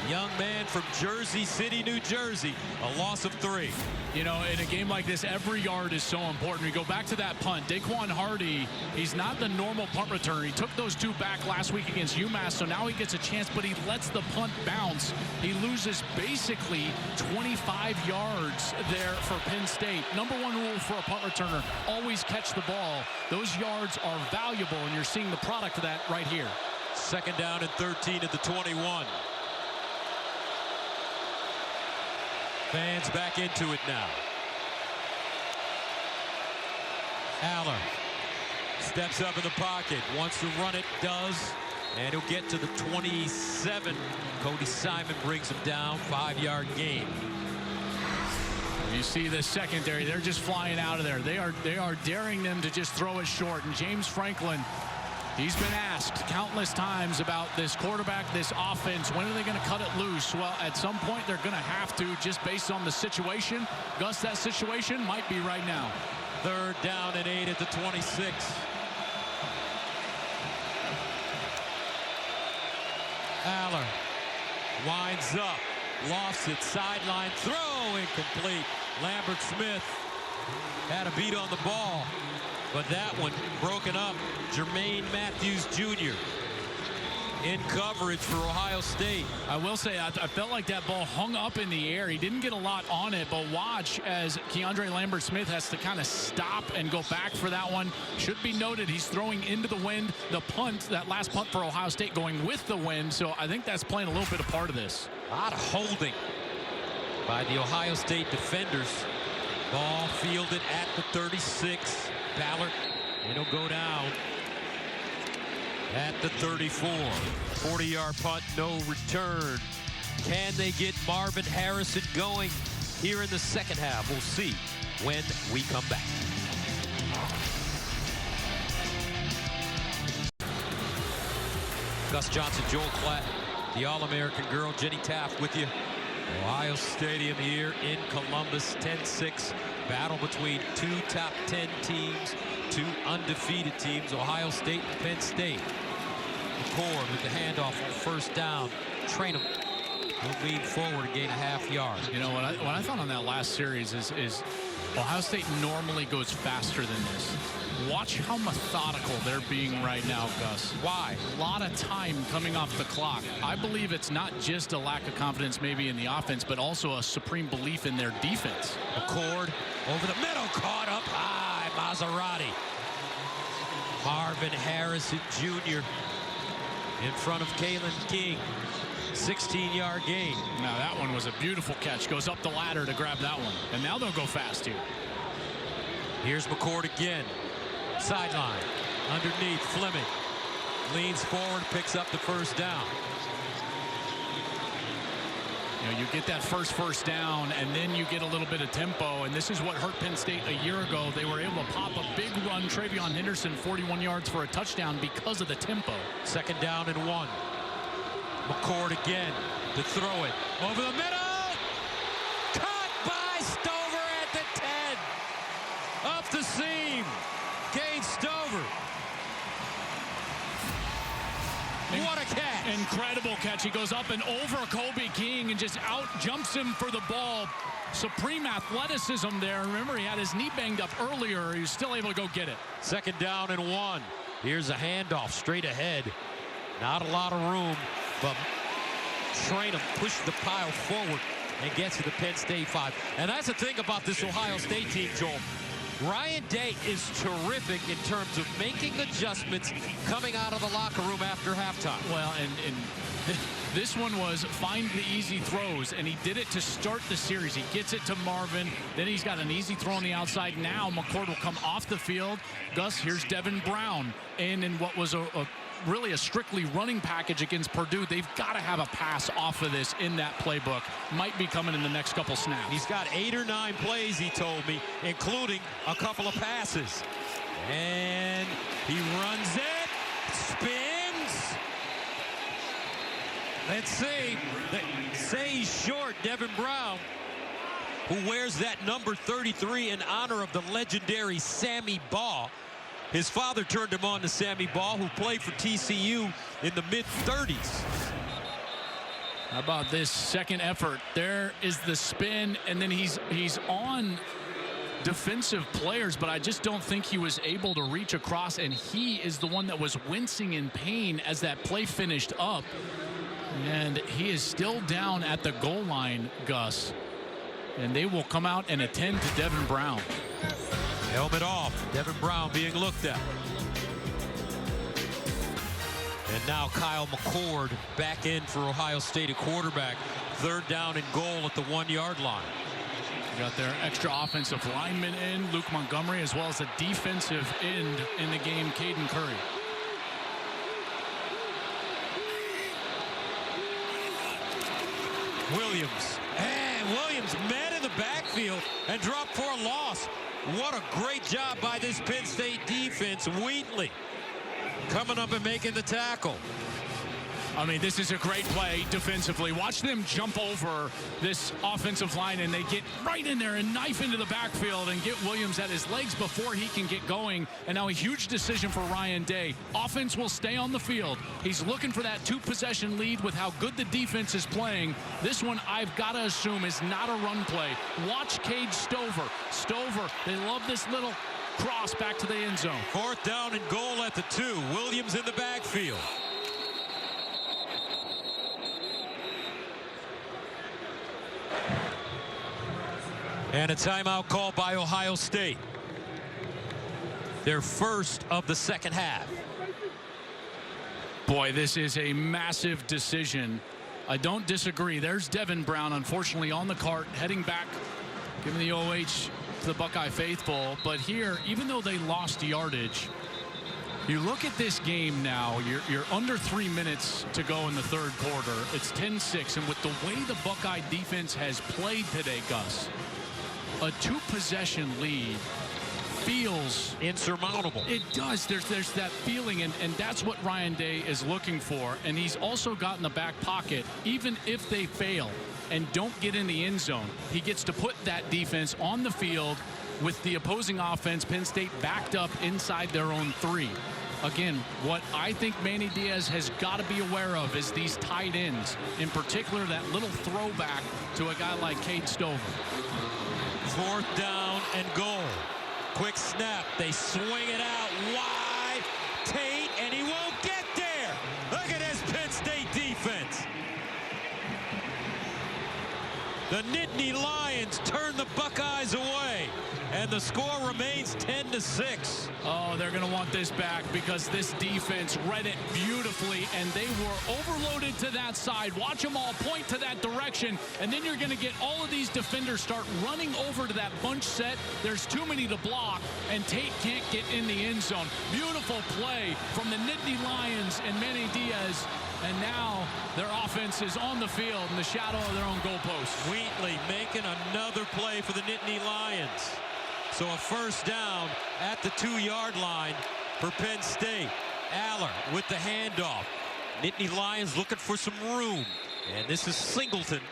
young man from Jersey City, New Jersey. A loss of 3. You know, in a game like this, every yard is so important. We go back to that punt. Daquan Hardy, he's not the normal punt returner. He took those 2 back last week against UMass, so now he gets a chance, but he lets the punt bounce. He loses basically 25 yards there for Penn State. Number 1 rule for a punt returner, always catch the ball. Those yards are valuable, and you're seeing the product of that right here. 2nd down and 13 at the 21. Fans back into it now. Aller steps up in the pocket, wants to run it, does, and he'll get to the 27. Cody Simon brings him down, 5-yard gain. You see the secondary, they're just flying out of there. They are daring them to just throw it short. And James Franklin, he's been asked countless times about this quarterback, this offense. When are they going to cut it loose? Well, at some point, they're going to have to, just based on the situation. Gus, that situation might be right now. 3rd down and 8 at the 26. Aller winds up, lost it, sideline throw, incomplete. Lambert Smith had a beat on the ball, but that one broken up. Jermaine Matthews Jr. in coverage for Ohio State. I will say, I felt like that ball hung up in the air. He didn't get a lot on it, but watch as Keandre Lambert-Smith has to kind of stop and go back for that one. Should be noted, he's throwing into the wind. The punt, that last punt for Ohio State, going with the wind, so I think that's playing a little bit of part of this. A lot of holding by the Ohio State defenders. Ball fielded at the 36. Ballard, and he'll go down at the 34. 40-yard punt, no return. Can they get Marvin Harrison going here in the second half? We'll see when we come back. Gus Johnson, Joel Klatt, the All-American girl, Jenny Taft with you. Ohio Stadium here in Columbus, 10-6. Battle between 2 top 10 teams, 2 undefeated teams, Ohio State and Penn State. McCord with the handoff on 1st down. Train him. He'll lean forward and gain a half yard. You know, what I thought on that last series is Ohio State normally goes faster than this. Watch how methodical they're being right now, Gus. Why? A lot of time coming off the clock. I believe it's not just a lack of confidence maybe in the offense, but also a supreme belief in their defense. McCord over the middle, caught up high. Maserati. Marvin Harrison Jr. in front of Kalen King. 16-yard gain. Now that one was a beautiful catch. Goes up the ladder to grab that one. And now they'll go fast here. Here's McCord again. Sideline. Underneath, Fleming. Leans forward, picks up the 1st down. You know, you get that first down, and then you get a little bit of tempo, and this is what hurt Penn State a year ago. They were able to pop a big run. Travion Henderson, 41 yards for a touchdown because of the tempo. 2nd down and 1. McCord again to throw it. Over the middle. Caught by Stover at the 10. Up the seam. Gain Stover. What a catch. Incredible catch. He goes up and over Kobe King and just out jumps him for the ball. Supreme athleticism there. Remember, he had his knee banged up earlier. He was still able to go get it. 2nd down and 1. Here's a handoff straight ahead. Not a lot of room, but Trainum pushed the pile forward and gets to the Penn State 5. And that's the thing about this Ohio State team, Joel. Ryan Day is terrific in terms of making adjustments coming out of the locker room after halftime. Well, and this one was find the easy throws, and he did it to start the series. He gets it to Marvin, then he's got an easy throw on the outside. Now McCord will come off the field. Gus, here's Devin Brown in what was really a strictly running package against Purdue. They've got to have a pass off of this in that playbook. Might be coming in the next couple snaps. He's got 8 or 9 plays, he told me, including a couple of passes. And he runs it, spins. Let's see. They say he's short, Devin Brown, who wears that number 33 in honor of the legendary Sammy Baugh. His father turned him on to Sammy Baugh, who played for TCU in the mid-30s. How about this second effort? There is the spin, and then he's on defensive players, but I just don't think he was able to reach across, and he is the one that was wincing in pain as that play finished up. And he is still down at the goal line, Gus. And they will come out and attend to Devin Brown. Helmet off. Devin Brown being looked at. And now Kyle McCord back in for Ohio State at quarterback. 3rd down and goal at the 1-yard line. Got their extra offensive lineman in, Luke Montgomery, as well as a defensive end in the game, Caden Curry. Williams. And Williams met in the backfield and dropped for a loss. What a great job by this Penn State defense. Wheatley coming up and making the tackle. I mean, this is a great play defensively. Watch them jump over this offensive line, and they get right in there and knife into the backfield and get Williams at his legs before he can get going. And now a huge decision for Ryan Day. Offense will stay on the field. He's looking for that 2-possession lead with how good the defense is playing. This one, I've got to assume, is not a run play. Watch Cade Stover. Stover, they love this little cross back to the end zone. 4th down and goal at the 2. Williams in the backfield. And a timeout called by Ohio State. Their first of the 2nd half. Boy, this is a massive decision. I don't disagree. There's Devin Brown, unfortunately, on the cart, heading back, giving the OH to the Buckeye faithful. But here, even though they lost yardage, you look at this game now, you're under 3 minutes to go in the 3rd quarter. It's 10-6, and with the way the Buckeye defense has played today, Gus, a 2-possession lead feels insurmountable. It does. There's that feeling, and that's what Ryan Day is looking for. And he's also got in the back pocket, even if they fail and don't get in the end zone, he gets to put that defense on the field with the opposing offense, Penn State, backed up inside their own 3. Again, what I think Manny Diaz has got to be aware of is these tight ends, in particular that little throwback to a guy like Cade Stover. 4th down and goal. Quick snap. They swing it out wide. Tate, and he won't get there. Look at this Penn State defense. The Nittany Lions turn the Buckeyes away, and the score remains 10-6. Oh, they're going to want this back because this defense read it beautifully, and they were overloaded to that side. Watch them all point to that direction, and then you're going to get all of these defenders start running over to that bunch set. There's too many to block, and Tate can't get in the end zone. Beautiful play from the Nittany Lions and Manny Diaz. And now their offense is on the field in the shadow of their own goalpost. Wheatley making another play for the Nittany Lions. So a 1st down at the 2-yard line for Penn State. Aller with the handoff. Nittany Lions looking for some room. And this is Singleton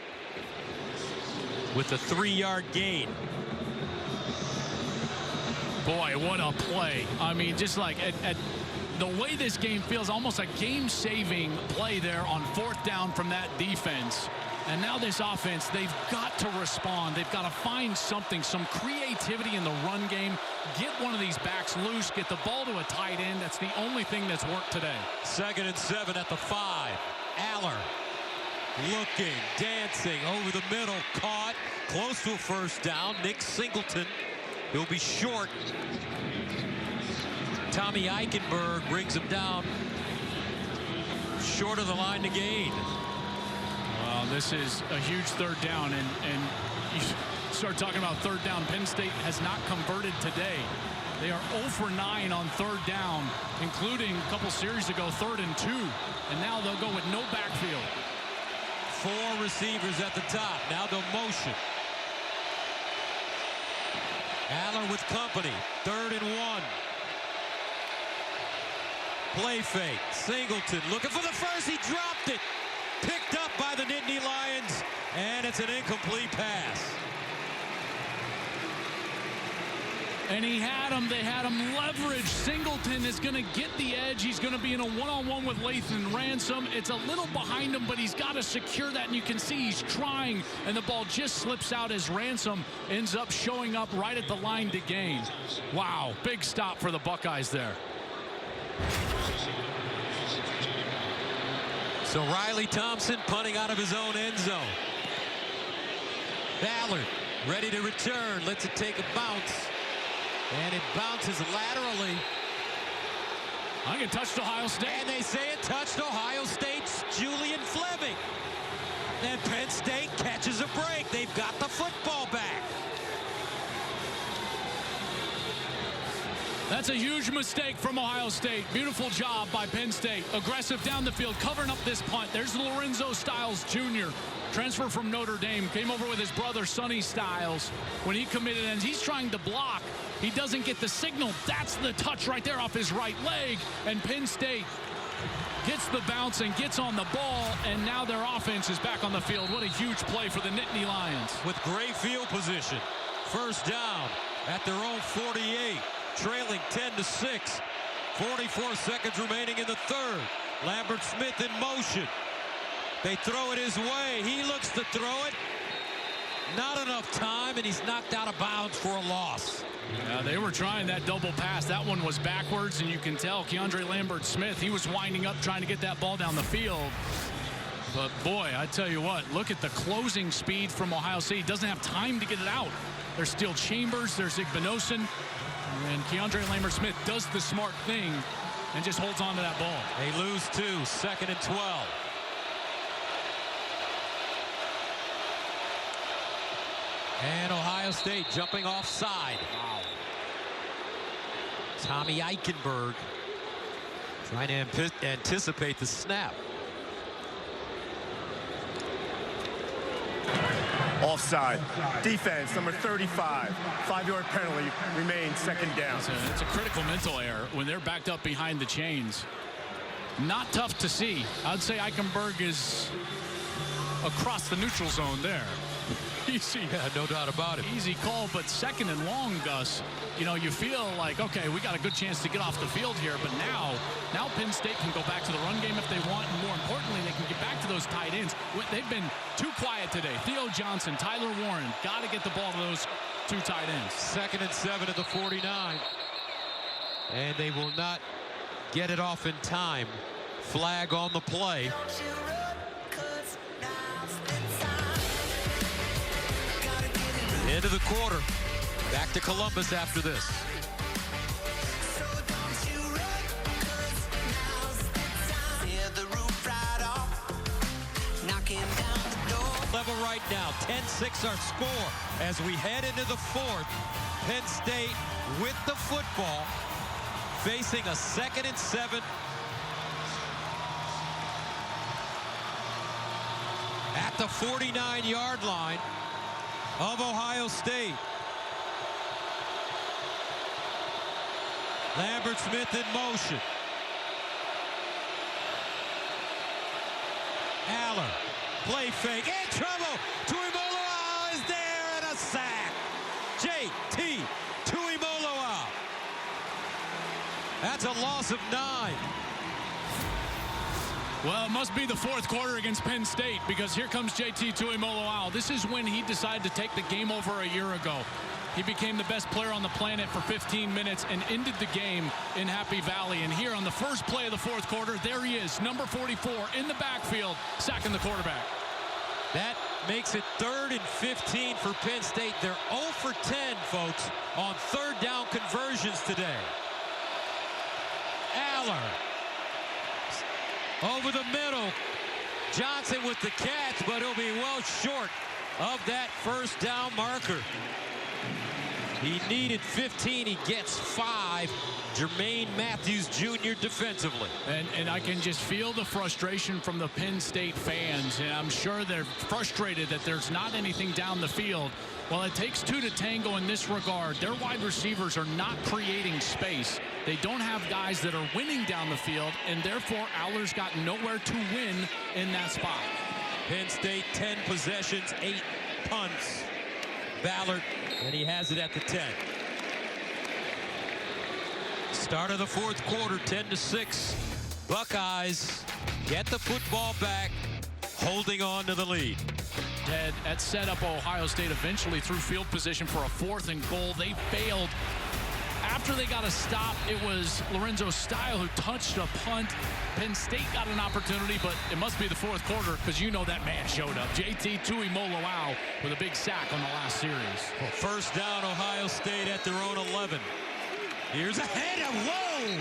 with a 3-yard gain. Boy, what a play. I mean, just like at the way this game feels, almost a game-saving play there on 4th down from that defense. And now this offense, they've got to respond. They've got to find something, some creativity in the run game. Get one of these backs loose, get the ball to a tight end. That's the only thing that's worked today. 2nd and 7 at the 5. Aller looking, dancing over the middle, caught, close to a 1st down. Nick Singleton, he'll be short. Tommy Eichenberg brings him down short of the line to gain. Well, this is a huge 3rd down, and you start talking about 3rd down. Penn State has not converted today. They are 0 for 9 on 3rd down, including a couple series ago, 3rd and 2. And now they'll go with no backfield. 4 receivers at the top. Now the motion. Aller with company. 3rd and 1. Play fake. Singleton looking for the first. He dropped it. Picked up by the Nittany Lions. And it's an incomplete pass. And he had him. They had him leveraged. Singleton is going to get the edge. He's going to be in a one-on-one with Lathan Ransom. It's a little behind him, but he's got to secure that. And you can see he's trying, and the ball just slips out as Ransom ends up showing up right at the line to gain. Wow, big stop for the Buckeyes there. So Riley Thompson punting out of his own end zone. Ballard ready to return. Lets it take a bounce. And it bounces laterally. I think it touched Ohio State. And they say it touched Ohio State's Julian Fleming. And Penn State catches a break. They've got the football back. That's a huge mistake from Ohio State. Beautiful job by Penn State. Aggressive down the field, covering up this punt. There's Lorenzo Styles Jr., transfer from Notre Dame. Came over with his brother, Sonny Styles, when he committed, and he's trying to block. He doesn't get the signal. That's the touch right there off his right leg. And Penn State gets the bounce and gets on the ball, and now their offense is back on the field. What a huge play for the Nittany Lions. With great field position. 1st down at their own 48. Trailing 10-6. 44 seconds remaining in the 3rd. Lambert Smith in motion. They throw it his way. He looks to throw it. Not enough time, and he's knocked out of bounds for a loss. Yeah, they were trying that double pass. That one was backwards, and you can tell Keandre Lambert Smith, he was winding up trying to get that ball down the field. But boy, I tell you what, look at the closing speed from Ohio State. He doesn't have time to get it out. There's still Chambers, there's Igbinosun, and Keandre Lambert Smith does the smart thing and just holds on to that ball. They lose 2, 2nd and 12. And Ohio State jumping offside. Wow. Tommy Eichenberg trying to anticipate the snap. Offside. Defense, number 35. 5-yard penalty. Remains 2nd down. It's a critical mental error when they're backed up behind the chains. Not tough to see. I'd say Eichenberg is across the neutral zone there. Easy. Yeah, no doubt about it. Easy call, but 2nd and long, Gus. You know, you feel like, okay, we got a good chance to get off the field here, but now Penn State can go back to the run game if they want, and more importantly, they can get back to those tight ends. They've been too quiet today. Theo Johnson, Tyler Warren, got to get the ball to those 2 tight ends. 2nd and 7 at the 49. And they will not get it off in time. Flag on the play. End of the quarter. Back to Columbus after this. Level right now. 10-6 our score as we head into the 4th. Penn State with the football, facing a 2nd and 7. At the 49-yard line of Ohio State. Lambert Smith in motion. Aller, play fake, in trouble. Tuimoloau is there and a sack. J.T. Tuimoloau. That's a a loss of 9. Well, it must be the fourth quarter against Penn State, because here comes JT Tuimoloau. This is when he decided to take the game over a year ago. He became the best player on the planet for 15 minutes and ended the game in Happy Valley. And here on the first play of the fourth quarter, there he is, number 44 in the backfield, sacking the quarterback. That makes it 3rd and 15 for Penn State. They're 0 for 10, folks, on third down conversions today. Aller over the middle. Johnson with the catch, but he'll be well short of that first down marker. He needed 15. He gets 5. Jermaine Matthews Jr. defensively. And I can just feel the frustration from the Penn State fans. And I'm sure they're frustrated that there's not anything down the field. Well, it takes 2 to tango in this regard. Their wide receivers are not creating space. They don't have guys that are winning down the field, and therefore Aller's got nowhere to win in that spot. Penn State 10 possessions, 8 punts. Ballard, and he has it at the 10. Start of the fourth quarter, 10-6. Buckeyes get the football back, holding on to the lead. That set up Ohio State eventually through field position for a 4th and goal. They failed. After they got a stop, it was Lorenzo Style who touched a punt. Penn State got an opportunity, but it must be the fourth quarter, because you know that man showed up. JT Tuimoloau with a big sack on the last series. Well, first down, Ohio State at their own 11. Here's a header. Whoa!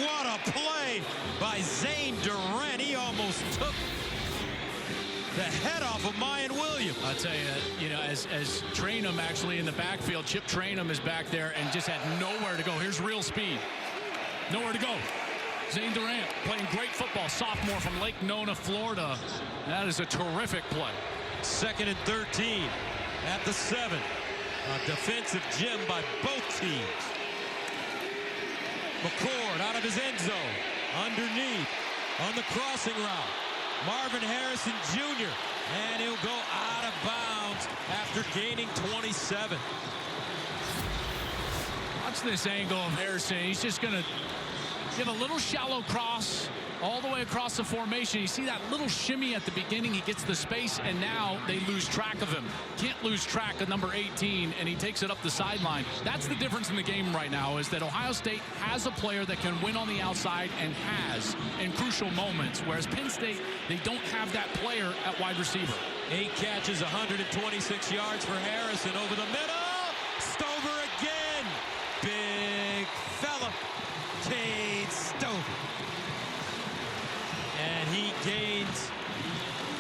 What a play by Zane Durant. He almost took the head off of Miyan Williams. I'll tell you, as Trainum actually in the backfield, Chip Trainum is back there and just had nowhere to go. Here's real speed. Nowhere to go. Zane Durant playing great football, sophomore from Lake Nona, Florida. That is a terrific play. 2nd and 13 at the 7. A defensive gem by both teams. McCord out of his end zone. Underneath on the crossing route. Marvin Harrison Jr. And he'll go out of bounds after gaining 27. Watch this angle of Harrison. He's just going to give a little shallow cross all the way across the formation. You see that little shimmy at the beginning. He gets the space, and now they lose track of him. Can't lose track of number 18, and he takes it up the sideline. That's the difference in the game right now, is that Ohio State has a player that can win on the outside and has in crucial moments, whereas Penn State, they don't have that player at wide receiver. 8 catches, 126 yards for Harrison over the middle. Stover again. Big fella. Cade Stover. And he gains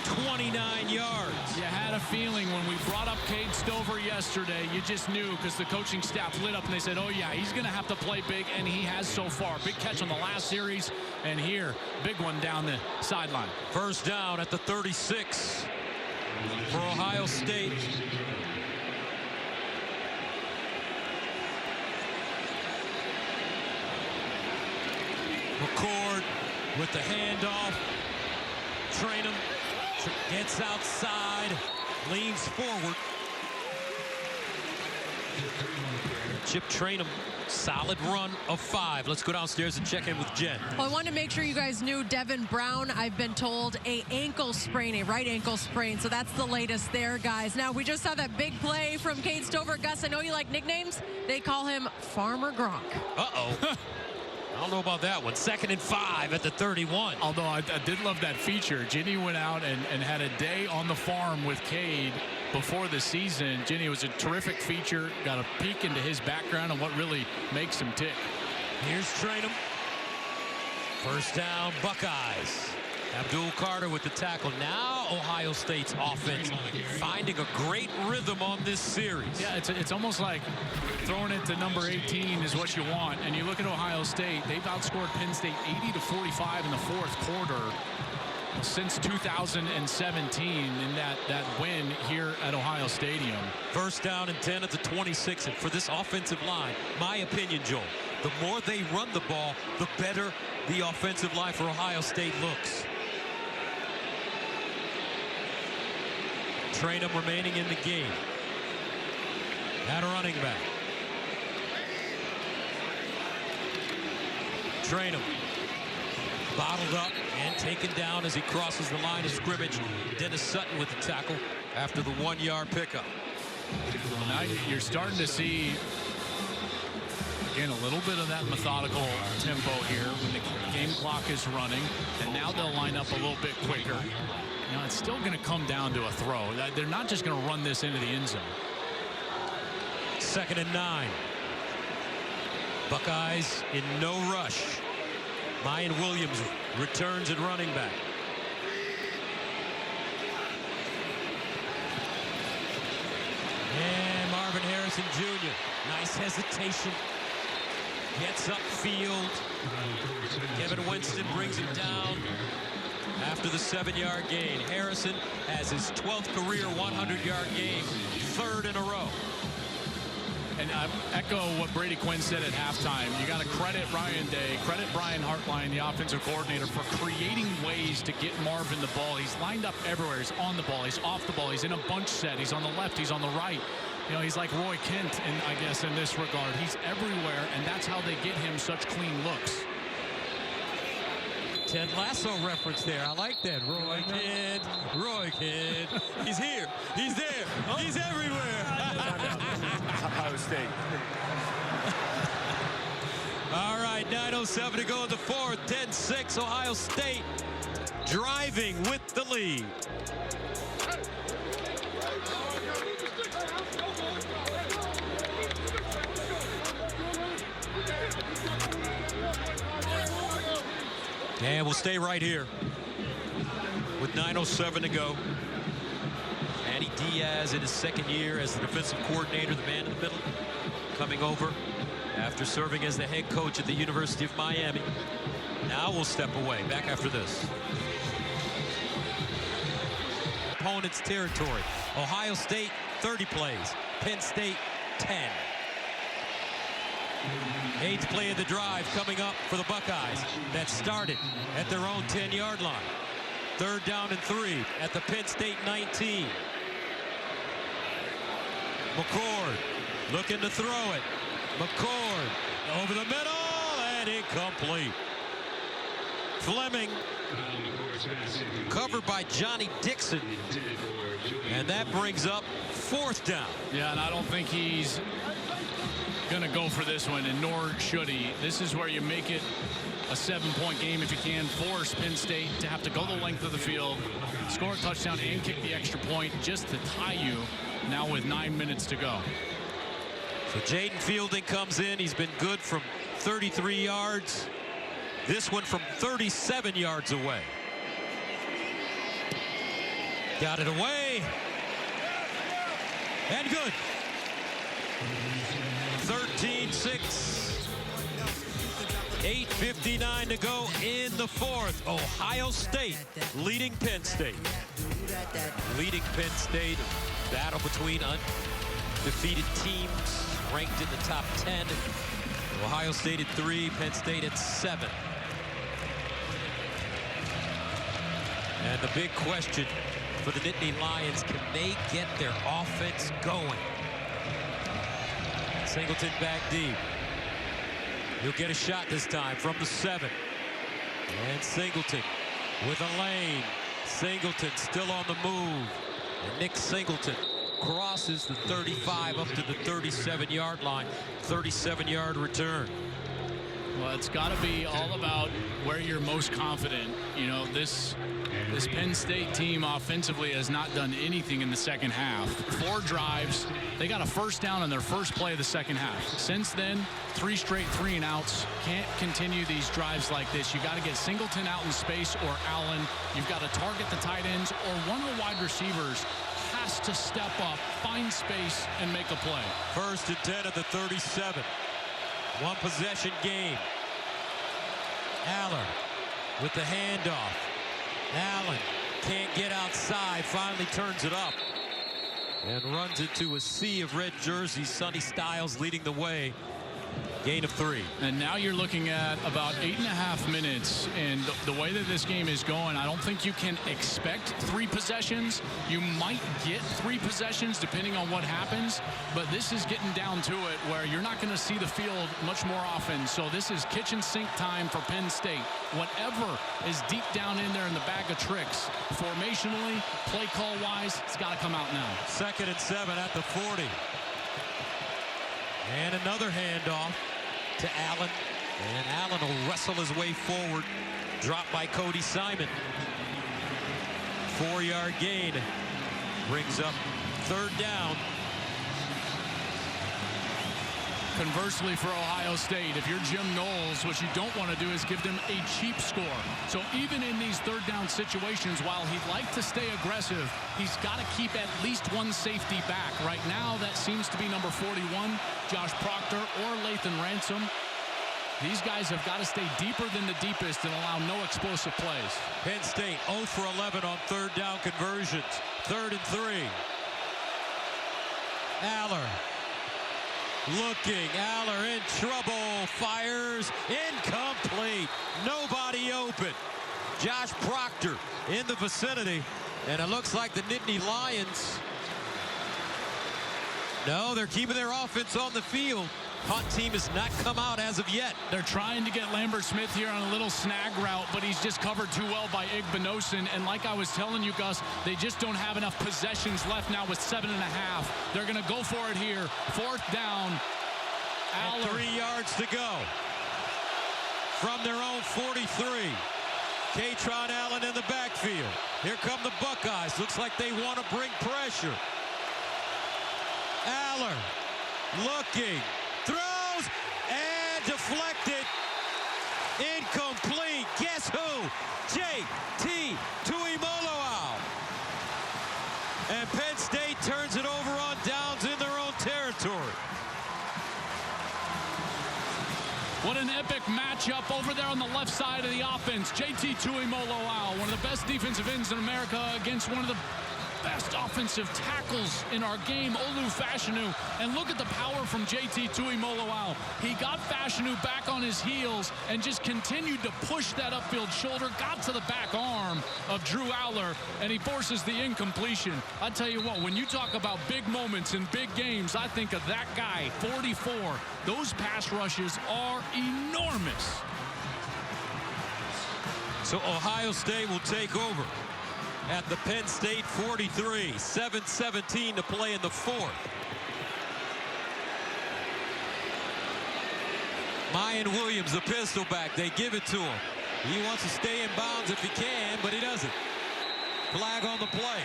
29 yards. You had a feeling when we brought up Cade Stover yesterday, you just knew, because the coaching staff lit up and they said, oh yeah, he's going to have to play big, and he has so far. Big catch on the last series, and here, big one down the sideline. First down at the 36 for Ohio State. McCord with the handoff. Trainum gets outside, leans forward. Chip Trainum, solid run of 5. Let's go downstairs and check in with Jen. Well, I wanted to make sure you guys knew Devin Brown, I've been told, a right ankle sprain. So that's the latest there, guys. Now, we just saw that big play from Cade Stover. Gus, I know you like nicknames. They call him Farmer Gronk. Uh-oh. I don't know about that one. 2nd and 5 at the 31. Although I did love that feature. Ginny went out and had a day on the farm with Cade before the season. Ginny was a terrific feature. Got a peek into his background and what really makes him tick. Here's Trainum. First down, Buckeyes. Abdul Carter with the tackle. Now Ohio State's offense finding a great rhythm on this series. Yeah, it's almost like throwing it to number 18 is what you want. And you look at Ohio State, they've outscored Penn State 80-45 in the fourth quarter since 2017 in that win here at Ohio Stadium. First down and 10 at the 26. And for this offensive line, my opinion, Joel, the more they run the ball, the better the offensive line for Ohio State looks. Trainum remaining in the game. At running back. train him. Bottled up and taken down as he crosses the line of scrimmage. Dennis Sutton with the tackle after the 1-yard pickup. Now you're starting to see, again, a little bit of that methodical tempo here when the game clock is running, and now they'll line up a little bit quicker. You know, it's still going to come down to a throw. They're not just going to run this into the end zone. 2nd and 9. Buckeyes in no rush. Miyan Williams returns at running back. And Marvin Harrison Jr. Nice hesitation. Gets upfield. Kevin Winston brings him down after the 7-yard gain. Harrison has his 12th career 100-yard game, 3rd in a row. And I echo what Brady Quinn said at halftime. You got to credit Ryan Day, credit Brian Hartline, the offensive coordinator, for creating ways to get Marvin the ball. He's lined up everywhere. He's on the ball. He's off the ball. He's in a bunch set. He's on the left. He's on the right. You know, he's like Roy Kent, I guess, in this regard. He's everywhere, and that's how they get him such clean looks. Ted Lasso reference there. I like that. Roy Kid. He's here. He's there. He's everywhere. Ohio State. All right, 9:07 to go in the 4th. 10-6, Ohio State driving with the lead. And we'll stay right here with 9:07 to go. Manny Diaz in his 2nd year as the defensive coordinator, the man in the middle, coming over after serving as the head coach at the University of Miami. Now we'll step away. Back after this. Opponent's territory. Ohio State, 30 plays. Penn State, 10. 8th play of the drive coming up for the Buckeyes that started at their own 10-yard line. 3rd down and 3 at the Penn State 19. McCord looking to throw it. McCord over the middle and incomplete. Fleming covered by Johnny Dixon. And that brings up 4th down. Yeah, and I don't think he's going to go for this one, and nor should he. This is where you make it a 7-point game if you can. Force Penn State to have to go the length of the field, score a touchdown, and kick the extra point just to tie you now with 9 minutes to go. So Jaden Fielding comes in. He's been good from 33 yards. This one from 37 yards away. Got it away. And good. 13-6. 8:59 to go in the 4th. Ohio State leading Penn State. Leading Penn State. Battle between undefeated teams ranked in the top 10. Ohio State at 3, Penn State at 7. And the big question for the Nittany Lions, can they get their offense going? Singleton back deep. He'll get a shot this time from the 7. And Singleton with a lane. Singleton still on the move. And Nick Singleton crosses the 35 up to the 37-yard line. 37-yard return. Well, it's got to be all about where you're most confident. You know, this Penn State team offensively has not done anything in the second half. 4 drives. They got a 1st down on their first play of the second half. Since then, 3 straight 3-and-outs. Can't continue these drives like this. You got to get Singleton out in space or Allen. You've got to target the tight ends, or one of the wide receivers has to step up, find space, and make a play. 1st and 10 at the 37. 1 possession game. Aller with the handoff. Allen can't get outside, finally turns it up and runs into a sea of red jerseys. Sonny Styles leading the way Gain of 3. And now you're looking at about 8.5 minutes. And the way that this game is going, I don't think you can expect 3 possessions. You might get 3 possessions depending on what happens. But this is getting down to it where you're not going to see the field much more often. So this is kitchen sink time for Penn State. Whatever is deep down in there in the bag of tricks, formationally, play call wise, it's got to come out now. 2nd and 7 at the 40. And another handoff to Allen. And Allen will wrestle his way forward. Dropped by Cody Simon. 4-yard gain. Brings up 3rd down. Conversely for Ohio State, if you're Jim Knowles, what you don't want to do is give them a cheap score. So even in these 3rd down situations, while he'd like to stay aggressive, he's got to keep at least 1 safety back. Right now, that seems to be number 41, Josh Proctor or Lathan Ransom. These guys have got to stay deeper than the deepest and allow no explosive plays. Penn State 0 for 11 on 3rd down conversions. 3rd and 3. Aller. Looking, Aller in trouble, fires, incomplete, nobody open. Josh Proctor in the vicinity, and it looks like the Nittany Lions, no, they're keeping their offense on the field. Punt team has not come out as of yet. They're trying to get Lambert Smith here on a little snag route, but he's just covered too well by Igbinosun. And like I was telling you, Gus, they just don't have enough possessions left now with 7.5. They're going to go for it here. 4th down. And 3 yards to go. From their own 43. Katron Allen in the backfield. Here come the Buckeyes. Looks like they want to bring pressure. Aller looking. Throws and deflected. Incomplete. Guess who? J.T. Tuimoloau. And Penn State turns it over on downs in their own territory. What an epic matchup over there on the left side of the offense. J.T. Tuimoloau, one of the best defensive ends in America, against one of the best offensive tackles in our game, Olu Fashanu. And look at the power from J.T. Tuimoloau. He got Fashanu back on his heels and just continued to push that upfield shoulder, got to the back arm of Drew Aller, and he forces the incompletion. I tell you what, when you talk about big moments in big games, I think of that guy, 44. Those pass rushes are enormous. So Ohio State will take over at the Penn State 43. 7:17 to play in the 4th. Miyan Williams, the pistol back. They give it to him. He wants to stay in bounds if he can, but he doesn't. Flag on the play.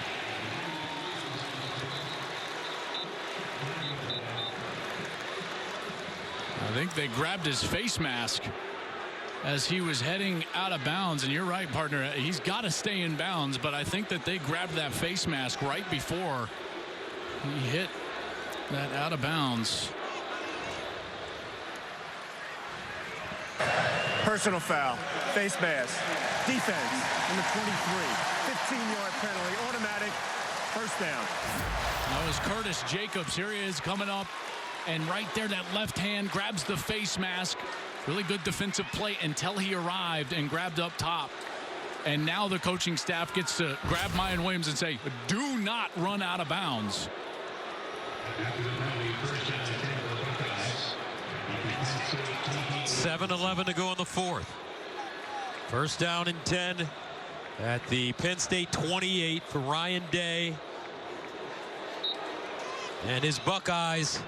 I think they grabbed his face mask as he was heading out of bounds. And you're right, partner. He's got to stay in bounds, but I think that they grabbed that face mask right before he hit that out of bounds. Personal foul, face mask, defense, number 23, 15-yard penalty, automatic, 1st down. That was Curtis Jacobs. Here he is coming up, and right there, that left hand grabs the face mask. Really good defensive play until he arrived and grabbed up top. And now the coaching staff gets to grab Miyan Williams and say, do not run out of bounds. 7:11 to go in the 4th. 1st down and 10 at the Penn State 28 for Ryan Day and his Buckeyes.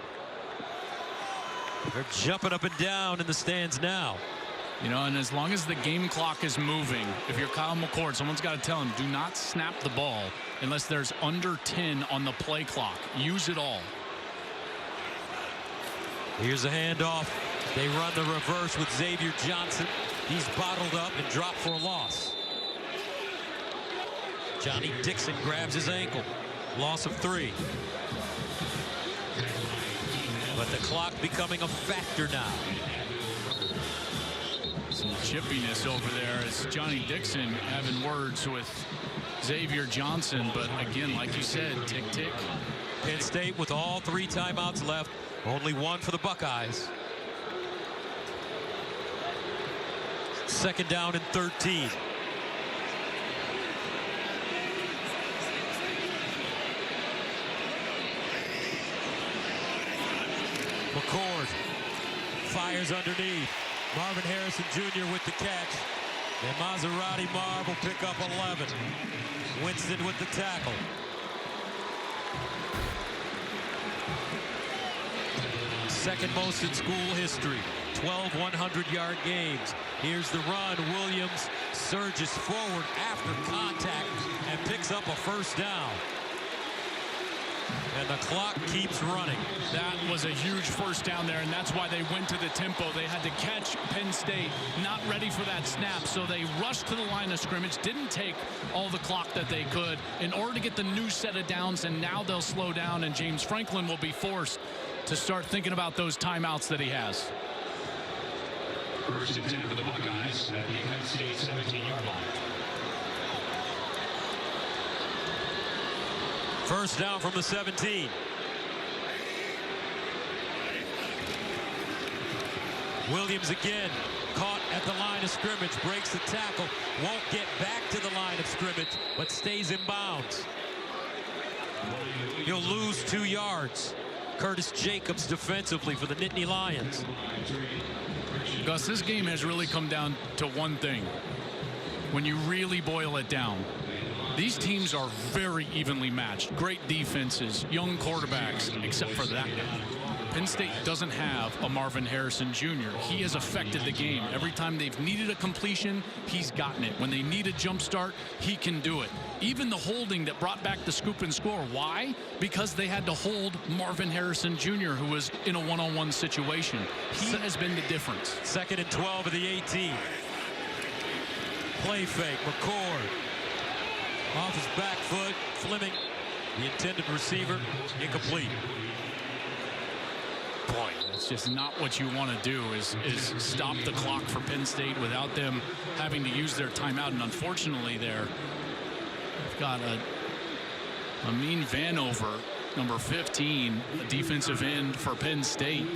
They're jumping up and down in the stands now. You know, and as long as the game clock is moving, if you're Kyle McCord, someone's got to tell him, do not snap the ball unless there's under 10 on the play clock. Use it all. Here's a handoff. They run the reverse with Xavier Johnson. He's bottled up and dropped for a loss. Johnny Dixon grabs his ankle. Loss of 3. But the clock becoming a factor now. Some chippiness over there as Johnny Dixon having words with Xavier Johnson. But again, like you said, tick, tick. Penn State with all 3 timeouts left. Only 1 for the Buckeyes. Second down and 13. McCord fires underneath. Marvin Harrison Jr. with the catch. And Maserati Marv will pick up 11. Winston with the tackle. Second most in school history. 12 100-yard games. Here's the run. Williams surges forward after contact and picks up a first down. And the clock keeps running. That was a huge first down there, and that's why they went to the tempo. They had to catch Penn State, not ready for that snap, so they rushed to the line of scrimmage, didn't take all the clock that they could in order to get the new set of downs, and now they'll slow down, and James Franklin will be forced to start thinking about those timeouts that he has. First and 10 for the Buckeyes at the Penn State 17-yard line. First down from the 17. Williams again caught at the line of scrimmage, breaks the tackle, won't get back to the line of scrimmage, but stays in bounds. He'll lose 2 yards. Curtis Jacobs defensively for the Nittany Lions. Gus, this game has really come down to one thing. When you really boil it down, these teams are very evenly matched. Great defenses, young quarterbacks, except for that. Penn State doesn't have a Marvin Harrison Jr. He has affected the game. Every time they've needed a completion, he's gotten it. When they need a jump start, he can do it. Even the holding that brought back the scoop and score. Why? Because they had to hold Marvin Harrison Jr., who was in a one-on-one situation. He has been the difference. Second and 12 of the 18. Play fake, McCord. Off his back foot, Fleming, the intended receiver, incomplete. Boy, that's just not what you want to do, is stop the clock for Penn State without them having to use their timeout. And unfortunately, they've got a mean Vanover, number 15, a defensive end for Penn State.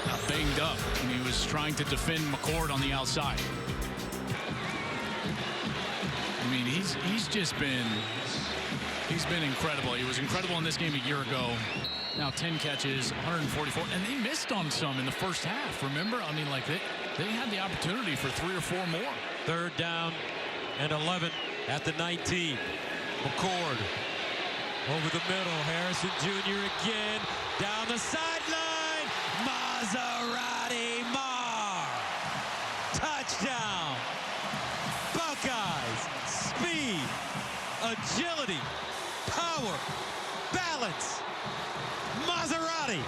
Got banged up, and he was trying to defend McCord on the outside. I mean, he's just been incredible. He was incredible in this game a year ago. Now 10 catches, 144, and they missed on some in the first half. Remember, I mean, like they had the opportunity for 3 or 4 more. Third down and 11 at the 19. McCord over the middle. Harrison Jr. again down the sideline. Maserati Marv. Touchdown. Buckeyes. Speed, agility, power, balance. Maserati.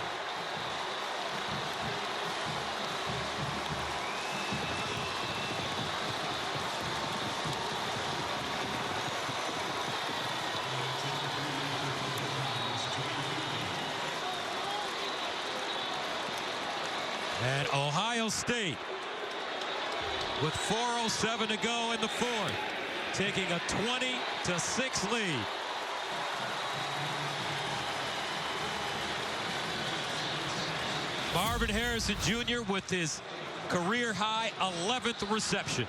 And Ohio State with 4:07 to go in the fourth, taking a 20-6 lead. Marvin Harrison Jr. with his career-high 11th reception.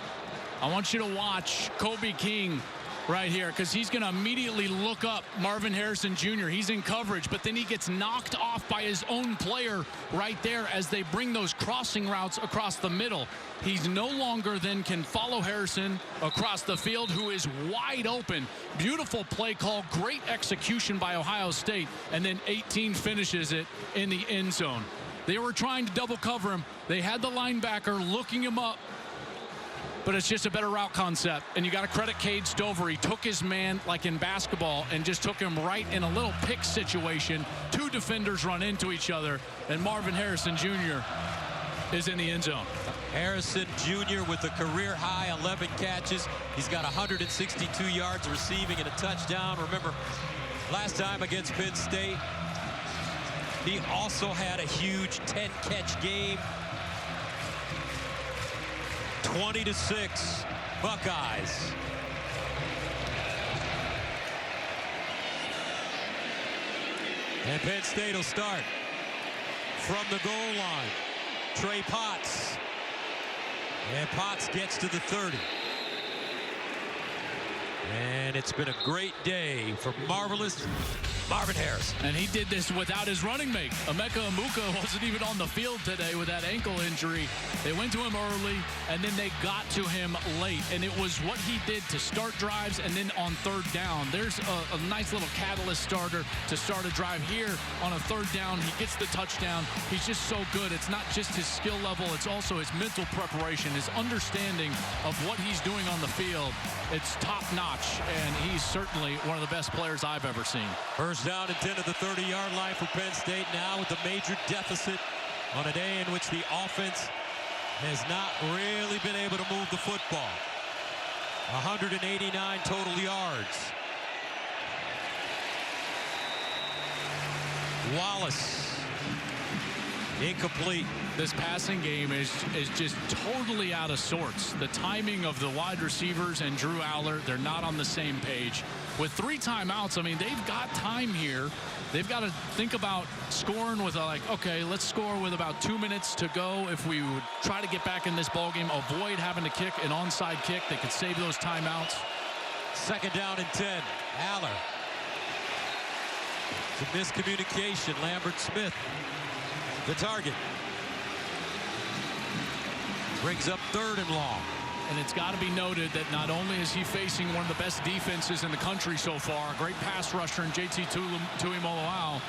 I want you to watch Kobe King right here, because he's going to immediately look up Marvin Harrison Jr. He's in coverage, but then he gets knocked off by his own player right there as they bring those crossing routes across the middle. He's no longer then can follow Harrison across the field, who is wide open. Beautiful play call, great execution by Ohio State, and then 18 finishes it in the end zone. They were trying to double cover him. They had the linebacker looking him up, but it's just a better route concept. And you got to credit Cade Stover. He took his man like in basketball and just took him right in a little pick situation. 2 defenders run into each other, and Marvin Harrison Jr. is in the end zone. Harrison Jr. with a career-high 11 catches. He's got 162 yards receiving and a touchdown. Remember, last time against Penn State, he also had a huge 10-catch game. 20-6, Buckeyes. And Penn State will start from the goal line. Trey Potts And Potts gets to the 30. And it's been a great day for marvelous Marvin Harris. And he did this without his running mate. Emeka Emuka wasn't even on the field today with that ankle injury. They went to him early, and then they got to him late. And it was what he did to start drives and then on third down. There's a nice little catalyst starter to start a drive here on a third down. He gets the touchdown. He's just so good. It's not just his skill level. It's also his mental preparation, his understanding of what he's doing on the field. It's top-notch, and he's certainly one of the best players I've ever seen. First down and 10 at the 30-yard line for Penn State, now with a major deficit on a day in which the offense has not really been able to move the football. 189 total yards. Wallace, incomplete. This passing game is just totally out of sorts. The timing of the wide receivers and Drew Aller, they're not on the same page. With 3 timeouts, I mean, they've got time here. They've got to think about scoring with okay, let's score with about 2 minutes to go. If we would try to get back in this ballgame, avoid having to kick an onside kick, they could save those timeouts. Second down and 10. Aller. It's a miscommunication. Lambert Smith, the target. Brings up 3rd and long. And it's got to be noted that not only is he facing one of the best defenses in the country so far, a great pass rusher in JT Tuimoloau,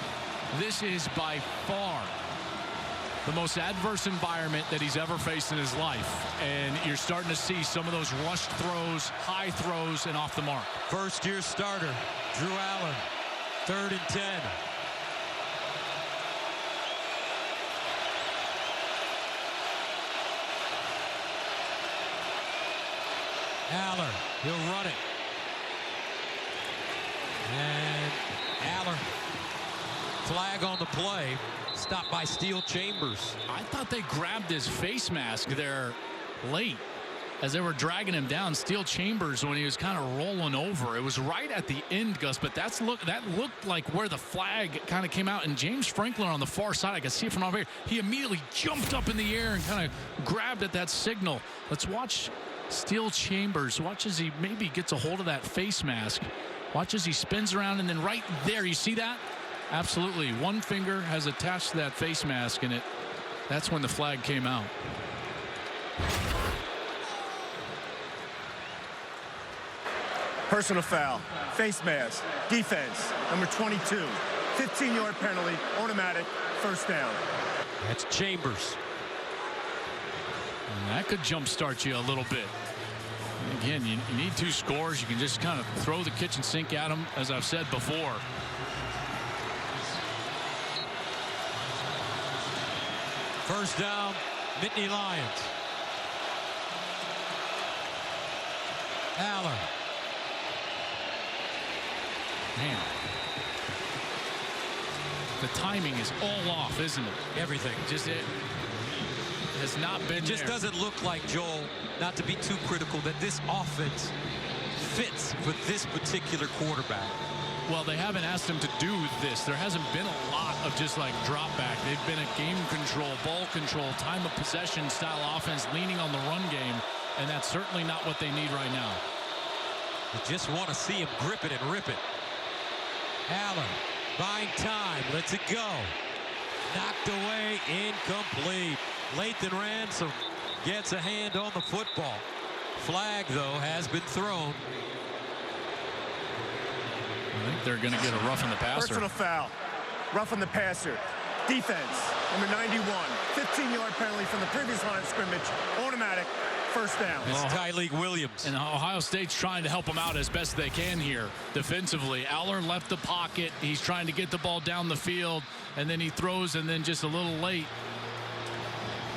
this is by far the most adverse environment that he's ever faced in his life. And you're starting to see some of those rushed throws, high throws, and off the mark. First-year starter, Drew Aller, 3rd and 10. Aller, he'll run it. And Aller, flag on the play, stopped by Steel Chambers. I thought they grabbed his face mask there late as they were dragging him down. Steel Chambers, when he was kind of rolling over, it was right at the end, Gus, but that looked like where the flag kind of came out. And James Franklin on the far side, I could see it from over here, he immediately jumped up in the air and kind of grabbed at that signal. Let's watch Steel Chambers. Watch as he maybe gets a hold of that face mask. Watch as he spins around, and then right there, you see that? Absolutely. One finger has attached to that face mask, and that's when the flag came out. Personal foul, face mask, defense, number 22. 15-yard penalty, automatic, first down. That's Chambers. And that could jumpstart you a little bit. And again, you need 2 scores. You can just kind of throw the kitchen sink at them, as I've said before. First down, Nittany Lions. Aller. Man, the timing is all off, isn't it? Everything. Just it has not been. It just there. doesn't look like, Joel, not to be too critical, that this offense fits for this particular quarterback. Well, they haven't asked him to do this. There hasn't been a lot of just like drop back. They've been a game control, ball control, time of possession style offense leaning on the run game, and that's certainly not what they need right now. You just want to see him grip it and rip it. Aller buying time, lets it go. Knocked away, incomplete. Lathan Ransom gets a hand on the football. Flag, though, has been thrown. I think they're going to get a rough in the passer. Personal foul, rough on the passer. Defense, number 91. 15-yard penalty from the previous line of scrimmage, automatic, first down. It's Tyleek Williams. And Ohio State's trying to help him out as best they can here defensively. Aller left the pocket. He's trying to get the ball down the field, and then he throws, and then just a little late.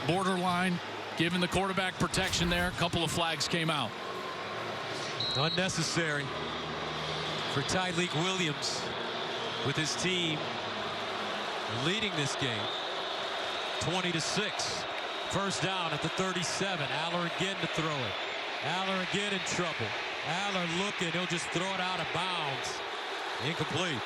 Borderline, giving the quarterback protection there. A couple of flags came out. Unnecessary for Tyleek Williams with his team leading this game 20-6. First down at the 37. Aller again to throw it. Aller again in trouble. Aller looking. He'll just throw it out of bounds. Incomplete.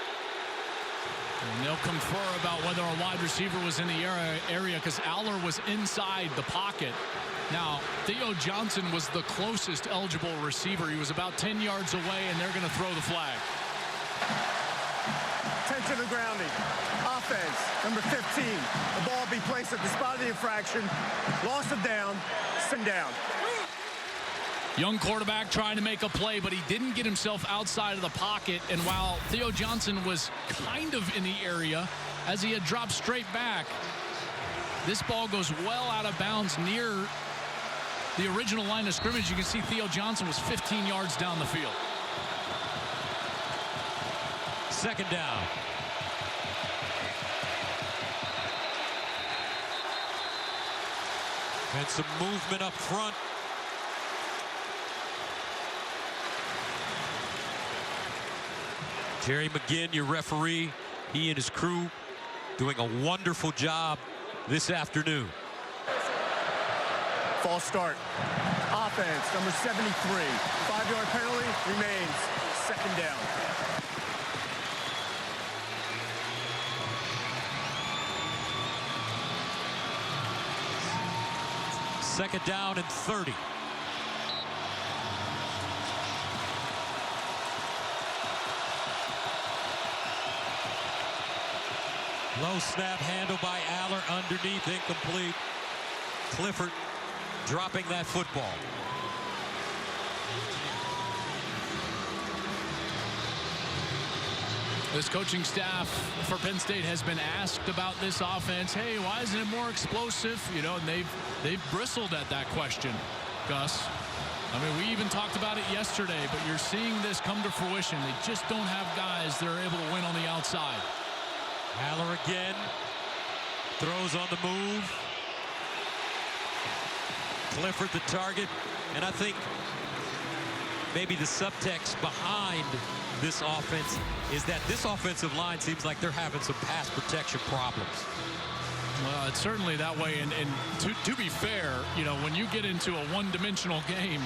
And they'll confer about whether a wide receiver was in the area because Aller was inside the pocket. Now, Theo Johnson was the closest eligible receiver. He was about 10 yards away, and they're going to throw the flag. 10 to the grounding. Offense, number 15. The ball be placed at the spot of the infraction. Loss of down, send down. Young quarterback trying to make a play, but he didn't get himself outside of the pocket. And while Theo Johnson was kind of in the area, as he had dropped straight back, this ball goes well out of bounds near the original line of scrimmage. You can see Theo Johnson was 15 yards down the field. Second down. And some movement up front. Jerry McGinn, your referee, he and his crew doing a wonderful job this afternoon. False start. Offense, number 73. 5-yard penalty remains. Second down. Second down and 30. Low snap handle by Aller underneath, incomplete. Clifford dropping that football. This coaching staff for Penn State has been asked about this offense. Hey, why isn't it more explosive? You know, and they've bristled at that question, Gus. I mean, we even talked about it yesterday, but you're seeing this come to fruition. They just don't have guys that are able to win on the outside. Aller again. Throws on the move. Clifford the target. And I think maybe the subtext behind this offense is that this offensive line seems like they're having some pass protection problems. Well, it's certainly that way. And to be fair, you know, when you get into a one-dimensional game,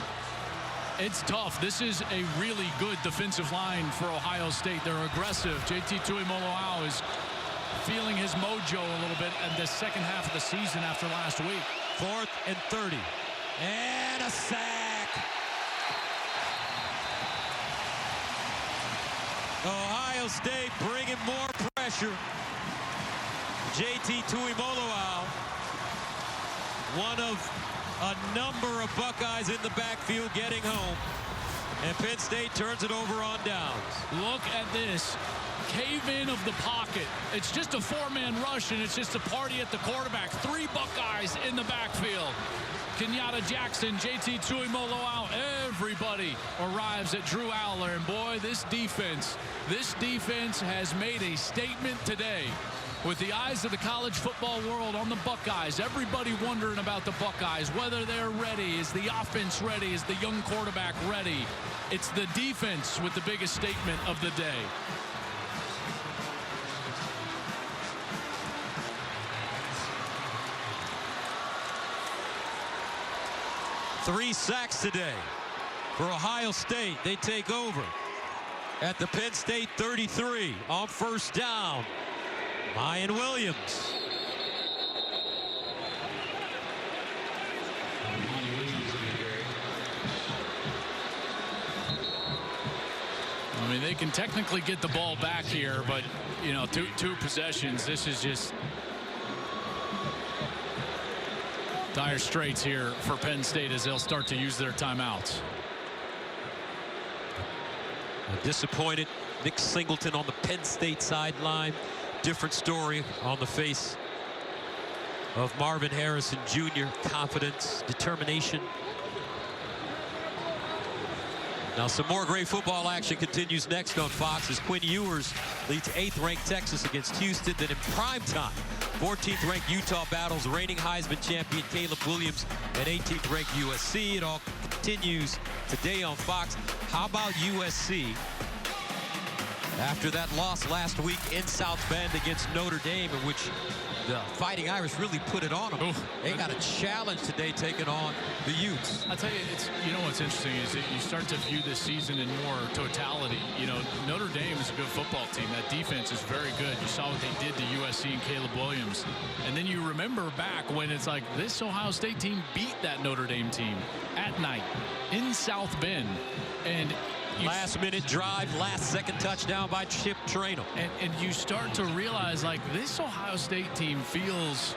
it's tough. This is a really good defensive line for Ohio State. They're aggressive. JT Tuimoloau is feeling his mojo a little bit in the second half of the season after last week. 4th and 30. And a sack. Ohio State bringing more pressure. JT Tuimoloau, one of a number of Buckeyes in the backfield getting home. And Penn State turns it over on downs. Look at this. Cave in of the pocket. It's just a 4-man rush, and it's just a party at the quarterback. 3 Buckeyes in the backfield. Kenyatta Jackson, JT Tuimoloau, everybody arrives at Drew Aller. And boy, this defense has made a statement today. With the eyes of the college football world on the Buckeyes, everybody wondering about the Buckeyes, whether they're ready. Is the offense ready? Is the young quarterback ready? It's the defense with the biggest statement of the day. Three sacks today for Ohio State. They take over at the Penn State 33 on first down. Miyan Williams. I mean, they can technically get the ball back here, but, you know, two possessions. This is just dire straits here for Penn State as they'll start to use their timeouts. Disappointed Nick Singleton on the Penn State sideline. Different story on the face of Marvin Harrison Jr. Confidence, determination. Now some more great football action continues next on Fox as Quinn Ewers leads 8th-ranked Texas against Houston. Then in prime time, 14th-ranked Utah battles reigning Heisman champion Caleb Williams and 18th-ranked USC. It all continues today on Fox. How about USC After that loss last week in South Bend against Notre Dame, in which the Fighting Irish really put it on them. Oof. They got a challenge today taking on the Utes. I'll tell you, you know what's interesting is that you start to view this season in more totality. You know, Notre Dame is a good football team. That defense is very good. You saw what they did to USC and Caleb Williams. And then you remember back when it's like this Ohio State team beat that Notre Dame team at night in South Bend. And last-minute drive, last-second touchdown by Chip Traynor. And you start to realize, like, this Ohio State team feels,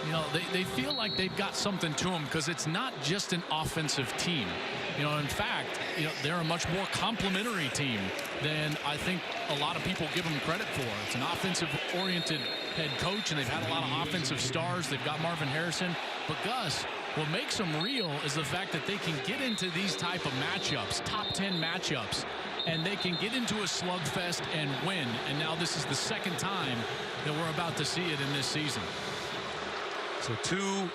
you know, they feel like they've got something to them because it's not just an offensive team. You know, in fact, you know, they're a much more complimentary team than I think a lot of people give them credit for. It's an offensive-oriented head coach, and they've had a lot of offensive stars. They've got Marvin Harrison. But Gus, what makes them real is the fact that they can get into these type of matchups, top 10 matchups, and they can get into a slugfest and win. And now this is the second time that we're about to see it in this season. So two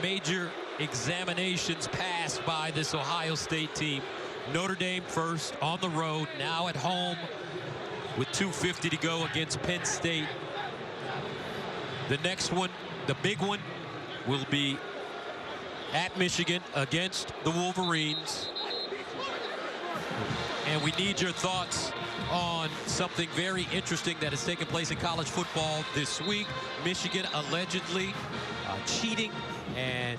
major examinations passed by this Ohio State team. Notre Dame first on the road, now at home with 2:50 to go against Penn State. The next one, the big one, will be at Michigan against the Wolverines. And we need your thoughts on something very interesting that has taken place in college football this week. Michigan allegedly cheating and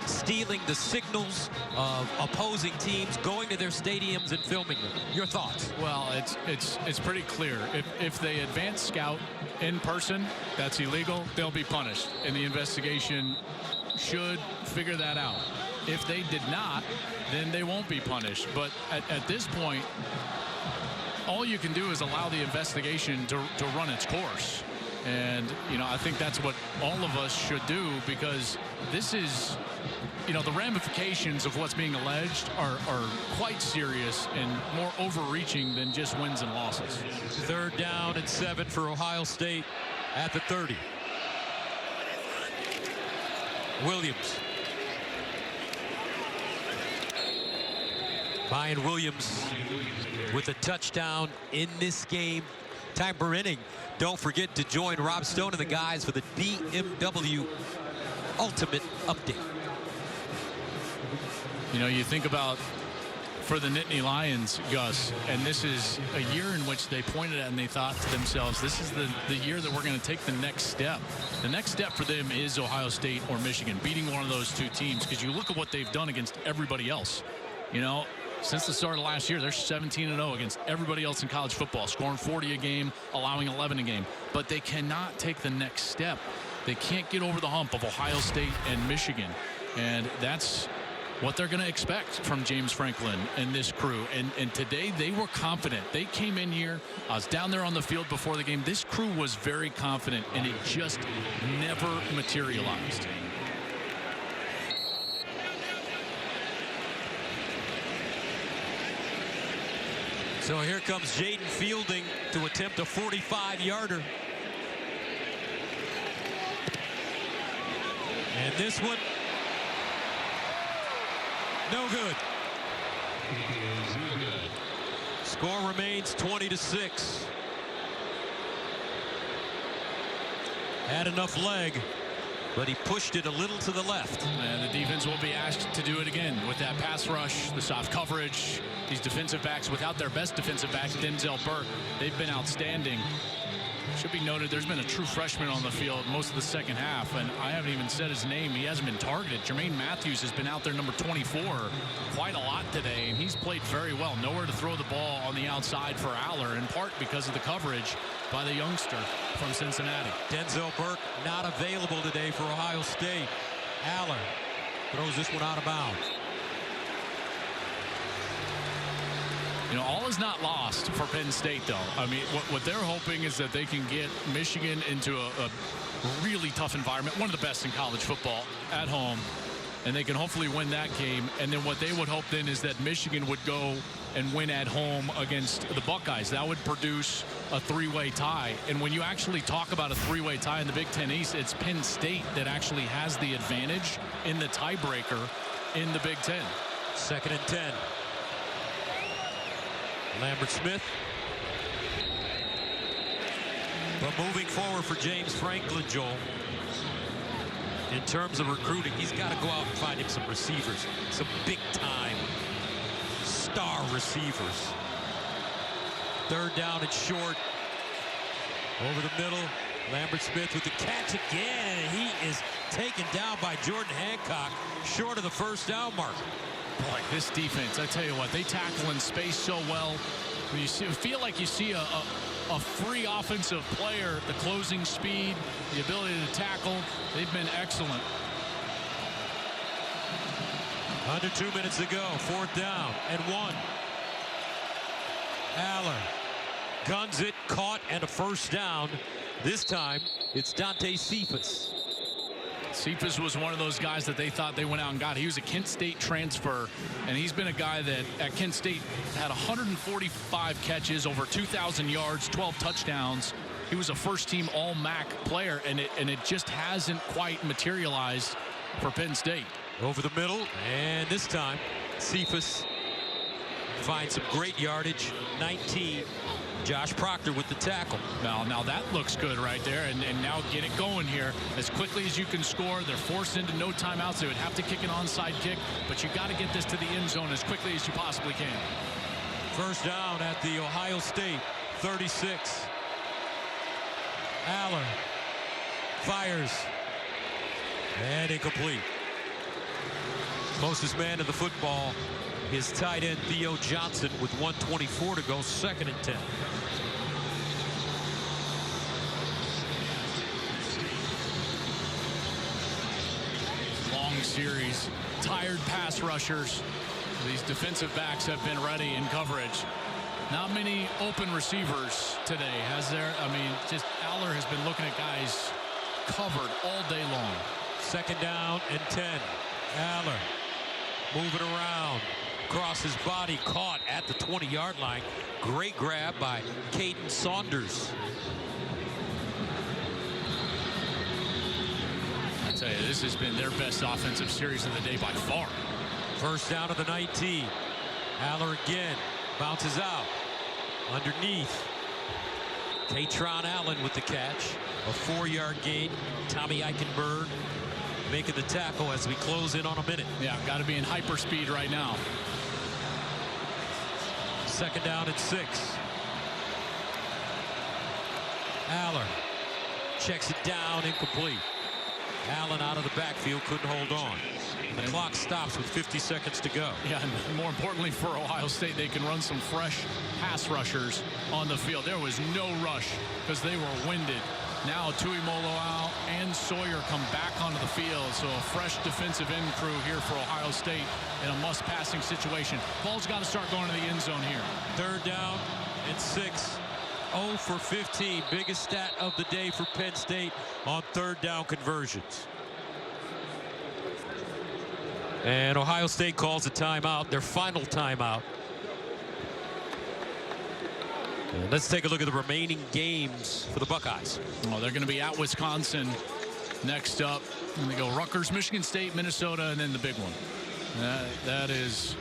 stealing the signals of opposing teams, going to their stadiums and filming them. Your thoughts? Well, it's pretty clear. If they advance scout in person, that's illegal. They'll be punished, and the investigation should figure that out. If they did not, then they won't be punished. But at this point, all you can do is allow the investigation to run its course. And, you know, I think that's what all of us should do, because this is, you know, the ramifications of what's being alleged are quite serious and more overreaching than just wins and losses. 3rd down and 7 for Ohio State at the 30. Williams. Miyan Williams with a touchdown in this game. Time per inning. Don't forget to join Rob Stone and the guys for the BMW Ultimate Update. You know, you think about for the Nittany Lions, Gus, and this is a year in which they pointed at and they thought to themselves, this is the year that we're going to take the next step. The next step for them is Ohio State or Michigan, beating one of those two teams, because you look at what they've done against everybody else. You know, since the start of last year, they're 17-0 against everybody else in college football, scoring 40 a game, allowing 11 a game. But they cannot take the next step. They can't get over the hump of Ohio State and Michigan. And that's what they're going to expect from James Franklin and this crew. And today they were confident. They came in here. I was down there on the field before the game. This crew was very confident, and it just never materialized. So here comes Jaden Fielding to attempt a 45-yarder. And this one, no good. Score remains 20-6. Had enough leg, but he pushed it a little to the left. And the defense will be asked to do it again with that pass rush, the soft coverage. These defensive backs, without their best defensive back, Denzel Burke, they've been outstanding. Should be noted, there's been a true freshman on the field most of the second half, and I haven't even said his name. He hasn't been targeted. Jermaine Matthews has been out there, number 24, quite a lot today, and he's played very well. Nowhere to throw the ball on the outside for Aller, in part because of the coverage by the youngster from Cincinnati. Denzel Burke not available today for Ohio State. Aller throws this one out of bounds. You know, all is not lost for Penn State, though. I mean, what they're hoping is that they can get Michigan into a really tough environment, one of the best in college football, at home, and they can hopefully win that game. And then what they would hope then is that Michigan would go and win at home against the Buckeyes. That would produce a three-way tie. And when you actually talk about a three-way tie in the Big Ten East, it's Penn State that actually has the advantage in the tiebreaker in the Big Ten. 2nd and 10. Lambert Smith But moving forward for James Franklin, Joel, in terms of recruiting, he's got to go out and find him some receivers, some big-time star receivers. Third down and short. Over the middle, Lambert Smith with the catch again, and he is taken down by Jordan Hancock, short of the first down mark. Boy, this defense, I tell you what, they tackle in space so well. You feel like you see a free offensive player, the closing speed, the ability to tackle. They've been excellent. Under 2 minutes to go, fourth down and 1. Aller guns it, caught, and a first down. This time, it's Dante Cephas. Cephas was one of those guys that they thought they went out and got. He was a Kent State transfer, and he's been a guy that at Kent State had 145 catches, over 2,000 yards, 12 touchdowns. He was a first-team All-MAC player, and it just hasn't quite materialized for Penn State. Over the middle, and this time, Cephas finds some great yardage, 19. Josh Proctor with the tackle. Now that looks good right there, and now get it going here as quickly as you can score. They're forced into no timeouts. They would have to kick an onside kick, but you got to get this to the end zone as quickly as you possibly can. First down at the Ohio State 36. Aller fires and incomplete. Closest man to the football is tight end Theo Johnson with 1:24 to go, 2nd and 10. Long series, tired pass rushers. These defensive backs have been ready in coverage. Not many open receivers today, has there? I mean, just Aller has been looking at guys covered all day long. 2nd down and 10. Aller moving around. Across his body, caught at the 20-yard line. Great grab by Caden Saunders. I tell you, this has been their best offensive series of the day by far. First down to the 19. Aller again bounces out. Underneath. Katron Allen with the catch. A 4-yard gain. Tommy Eichenberg making the tackle as we close in on a minute. Yeah, got to be in hyperspeed right now. 2nd down and 6. Aller checks it down, incomplete. Allen out of the backfield, couldn't hold on. The clock stops with 50 seconds to go. Yeah, and more importantly for Ohio State, they can run some fresh pass rushers on the field. There was no rush because they were winded. Now Tuimoloau and Sawyer come back onto the field, so a fresh defensive end crew here for Ohio State in a must-passing situation. Ball's got to start going to the end zone here. 3rd down and 6. 0 for 15. Biggest stat of the day for Penn State on 3rd down conversions. And Ohio State calls a timeout, their final timeout. And let's take a look at the remaining games for the Buckeyes. Well, they're going to be at Wisconsin next up. And they go Rutgers, Michigan State, Minnesota, and then the big one. That is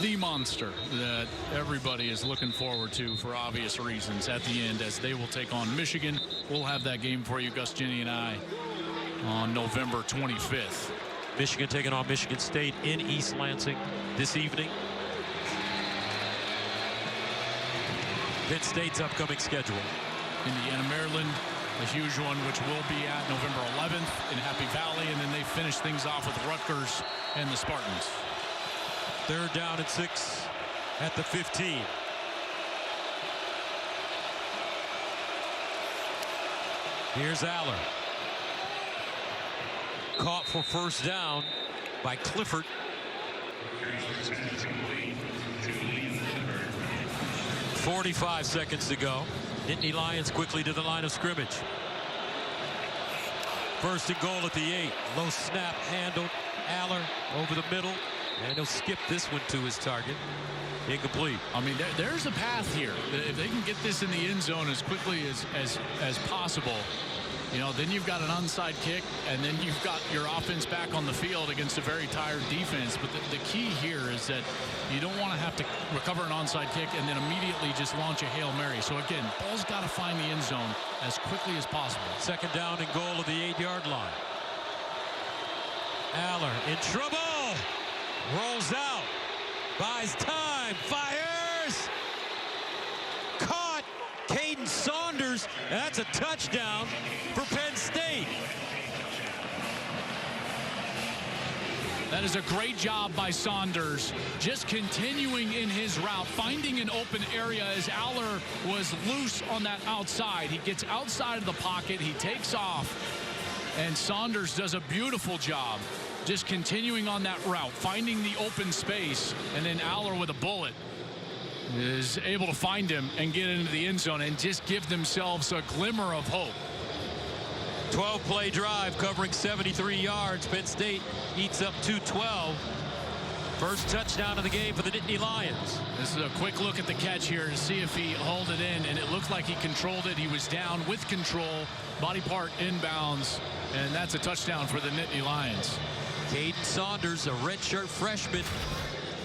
the monster that everybody is looking forward to for obvious reasons at the end, as they will take on Michigan. We'll have that game for you, Gus, Jenny, and I, on November 25th. Michigan taking on Michigan State in East Lansing this evening. Penn State's upcoming schedule. Indiana, Maryland, a huge one, which will be at November 11th in Happy Valley, and then they finish things off with Rutgers and the Spartans. 3rd down and 6 at the 15. Here's Aller. Caught for first down by Clifford. 45 seconds to go. Nittany Lions quickly to the line of scrimmage. 1st and goal at the 8. Low snap handled. Aller over the middle. And he'll skip this one to his target. Incomplete. I mean, there's a path here. If they can get this in the end zone as quickly as possible, You know, then you've got an onside kick, and then you've got your offense back on the field against a very tired defense. But the key here is that you don't want to have to recover an onside kick and then immediately just launch a Hail Mary. So again, ball's got to find the end zone as quickly as possible. Second down and goal of the 8-yard line. Aller in trouble. Rolls out. Buys time. Fires. Caught. Caden Saunders. And that's a touchdown for Penn State. That is a great job by Saunders, just continuing in his route, finding an open area as Aller was loose on that outside. He gets outside of the pocket, he takes off, and Saunders does a beautiful job just continuing on that route, finding the open space, and then Aller with a bullet is able to find him and get into the end zone and just give themselves a glimmer of hope. 12-play drive covering 73 yards. Penn State eats up 212. First touchdown of the game for the Nittany Lions. This is a quick look at the catch here to see if he hauled it in, and it looked like he controlled it. He was down with control, body part inbounds, and that's a touchdown for the Nittany Lions. Caden Saunders, a redshirt freshman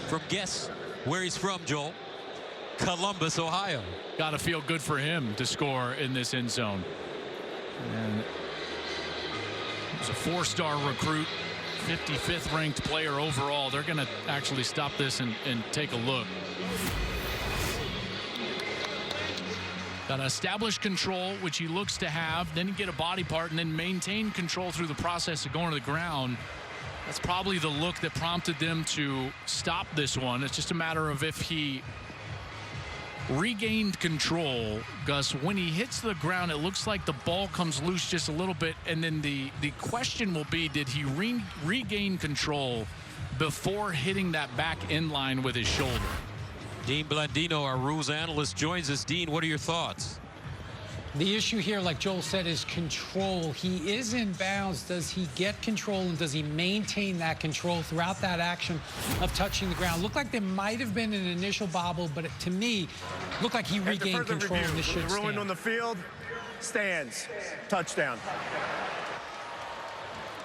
from, guess where he's from, Joel? Columbus, Ohio. Got to feel good for him to score in this end zone. And he's a 4-star recruit, 55th ranked player overall. They're going to actually stop this and take a look. Got to establish control, which he looks to have, then get a body part, and then maintain control through the process of going to the ground. That's probably the look that prompted them to stop this one. It's just a matter of if he regained control. Gus, when he hits the ground, it looks like the ball comes loose just a little bit, and then the question will be, did he regain control before hitting that back end line with his shoulder? Dean Blandino, our rules analyst, joins us. Dean, what are your thoughts? The issue here, like Joel said, is control. He is in bounds. Does he get control, and does he maintain that control throughout that action of touching the ground? Looked like there might have been an initial bobble, but to me, looked like he regained control, and this should stand. Ruined on the field, stands, touchdown.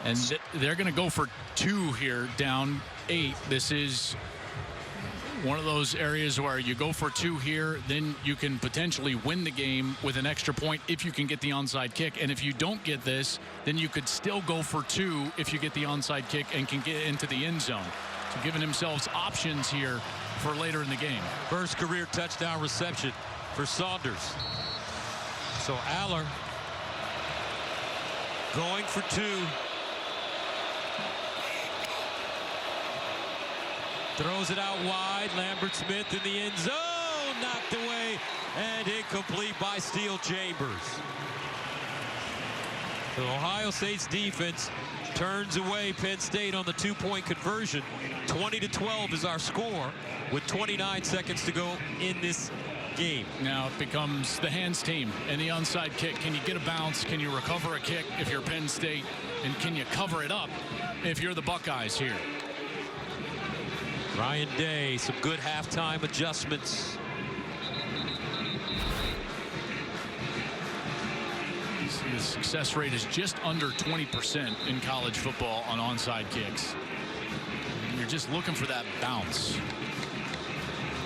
And they're going to go for 2 here, down 8. This is one of those areas where you go for 2 here, then you can potentially win the game with an extra point if you can get the onside kick. And if you don't get this, then you could still go for 2 if you get the onside kick and can get into the end zone. So giving themselves options here for later in the game. First career touchdown reception for Saunders. So Aller going for 2. Throws it out wide. Lambert Smith in the end zone. Knocked away and incomplete by Steele Chambers. So Ohio State's defense turns away Penn State on the 2-point conversion. 20-12 is our score with 29 seconds to go in this game. Now it becomes the hands team and the onside kick. Can you get a bounce? Can you recover a kick if you're Penn State? And can you cover it up if you're the Buckeyes here? Ryan Day, some good halftime adjustments. The success rate is just under 20% in college football on onside kicks. You're just looking for that bounce.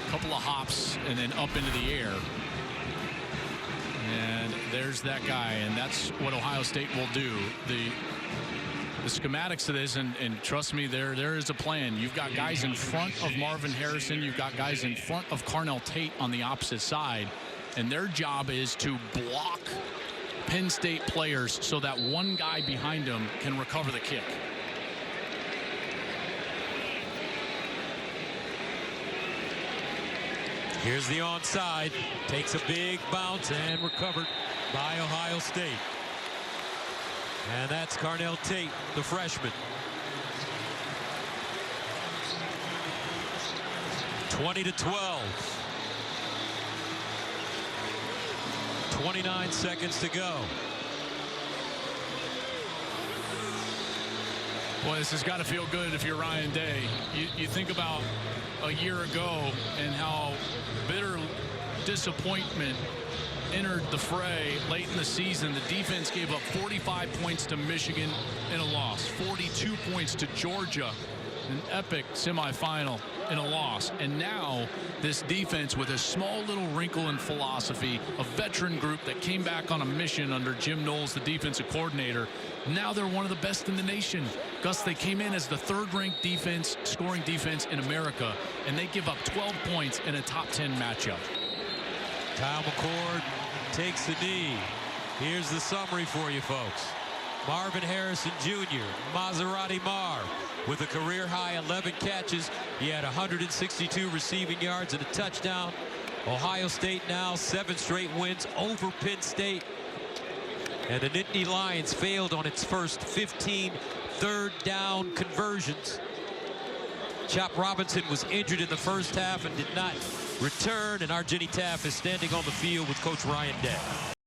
A couple of hops and then up into the air. And there's that guy, and that's what Ohio State will do. The schematics of this, and trust me, there is a plan. You've got guys in front of Marvin Harrison. You've got guys in front of Carnell Tate on the opposite side, and their job is to block Penn State players so that one guy behind them can recover the kick. Here's the onside. Takes a big bounce and recovered by Ohio State. And that's Carnell Tate, the freshman. 20-12. 29 seconds to go. Boy, this has got to feel good if you're Ryan Day. You think about a year ago and how bitter disappointment entered the fray late in the season, the defense gave up 45 points to Michigan in a loss, 42 points to Georgia, an epic semifinal in a loss. And now this defense, with a small little wrinkle in philosophy, a veteran group that came back on a mission under Jim Knowles, the defensive coordinator, now they're one of the best in the nation. Gus, they came in as the third-ranked defense, scoring defense in America, and they give up 12 points in a top 10 matchup. Kyle McCord takes the knee. Here's the summary for you folks. Marvin Harrison Jr., Maserati Marv, with a career-high 11 catches. He had 162 receiving yards and a touchdown. Ohio State now 7 straight wins over Penn State. And the Nittany Lions failed on its first 15 third-down conversions. Chop Robinson was injured in the first half and did not return, and our Jenny Taft is standing on the field with Coach Ryan Day.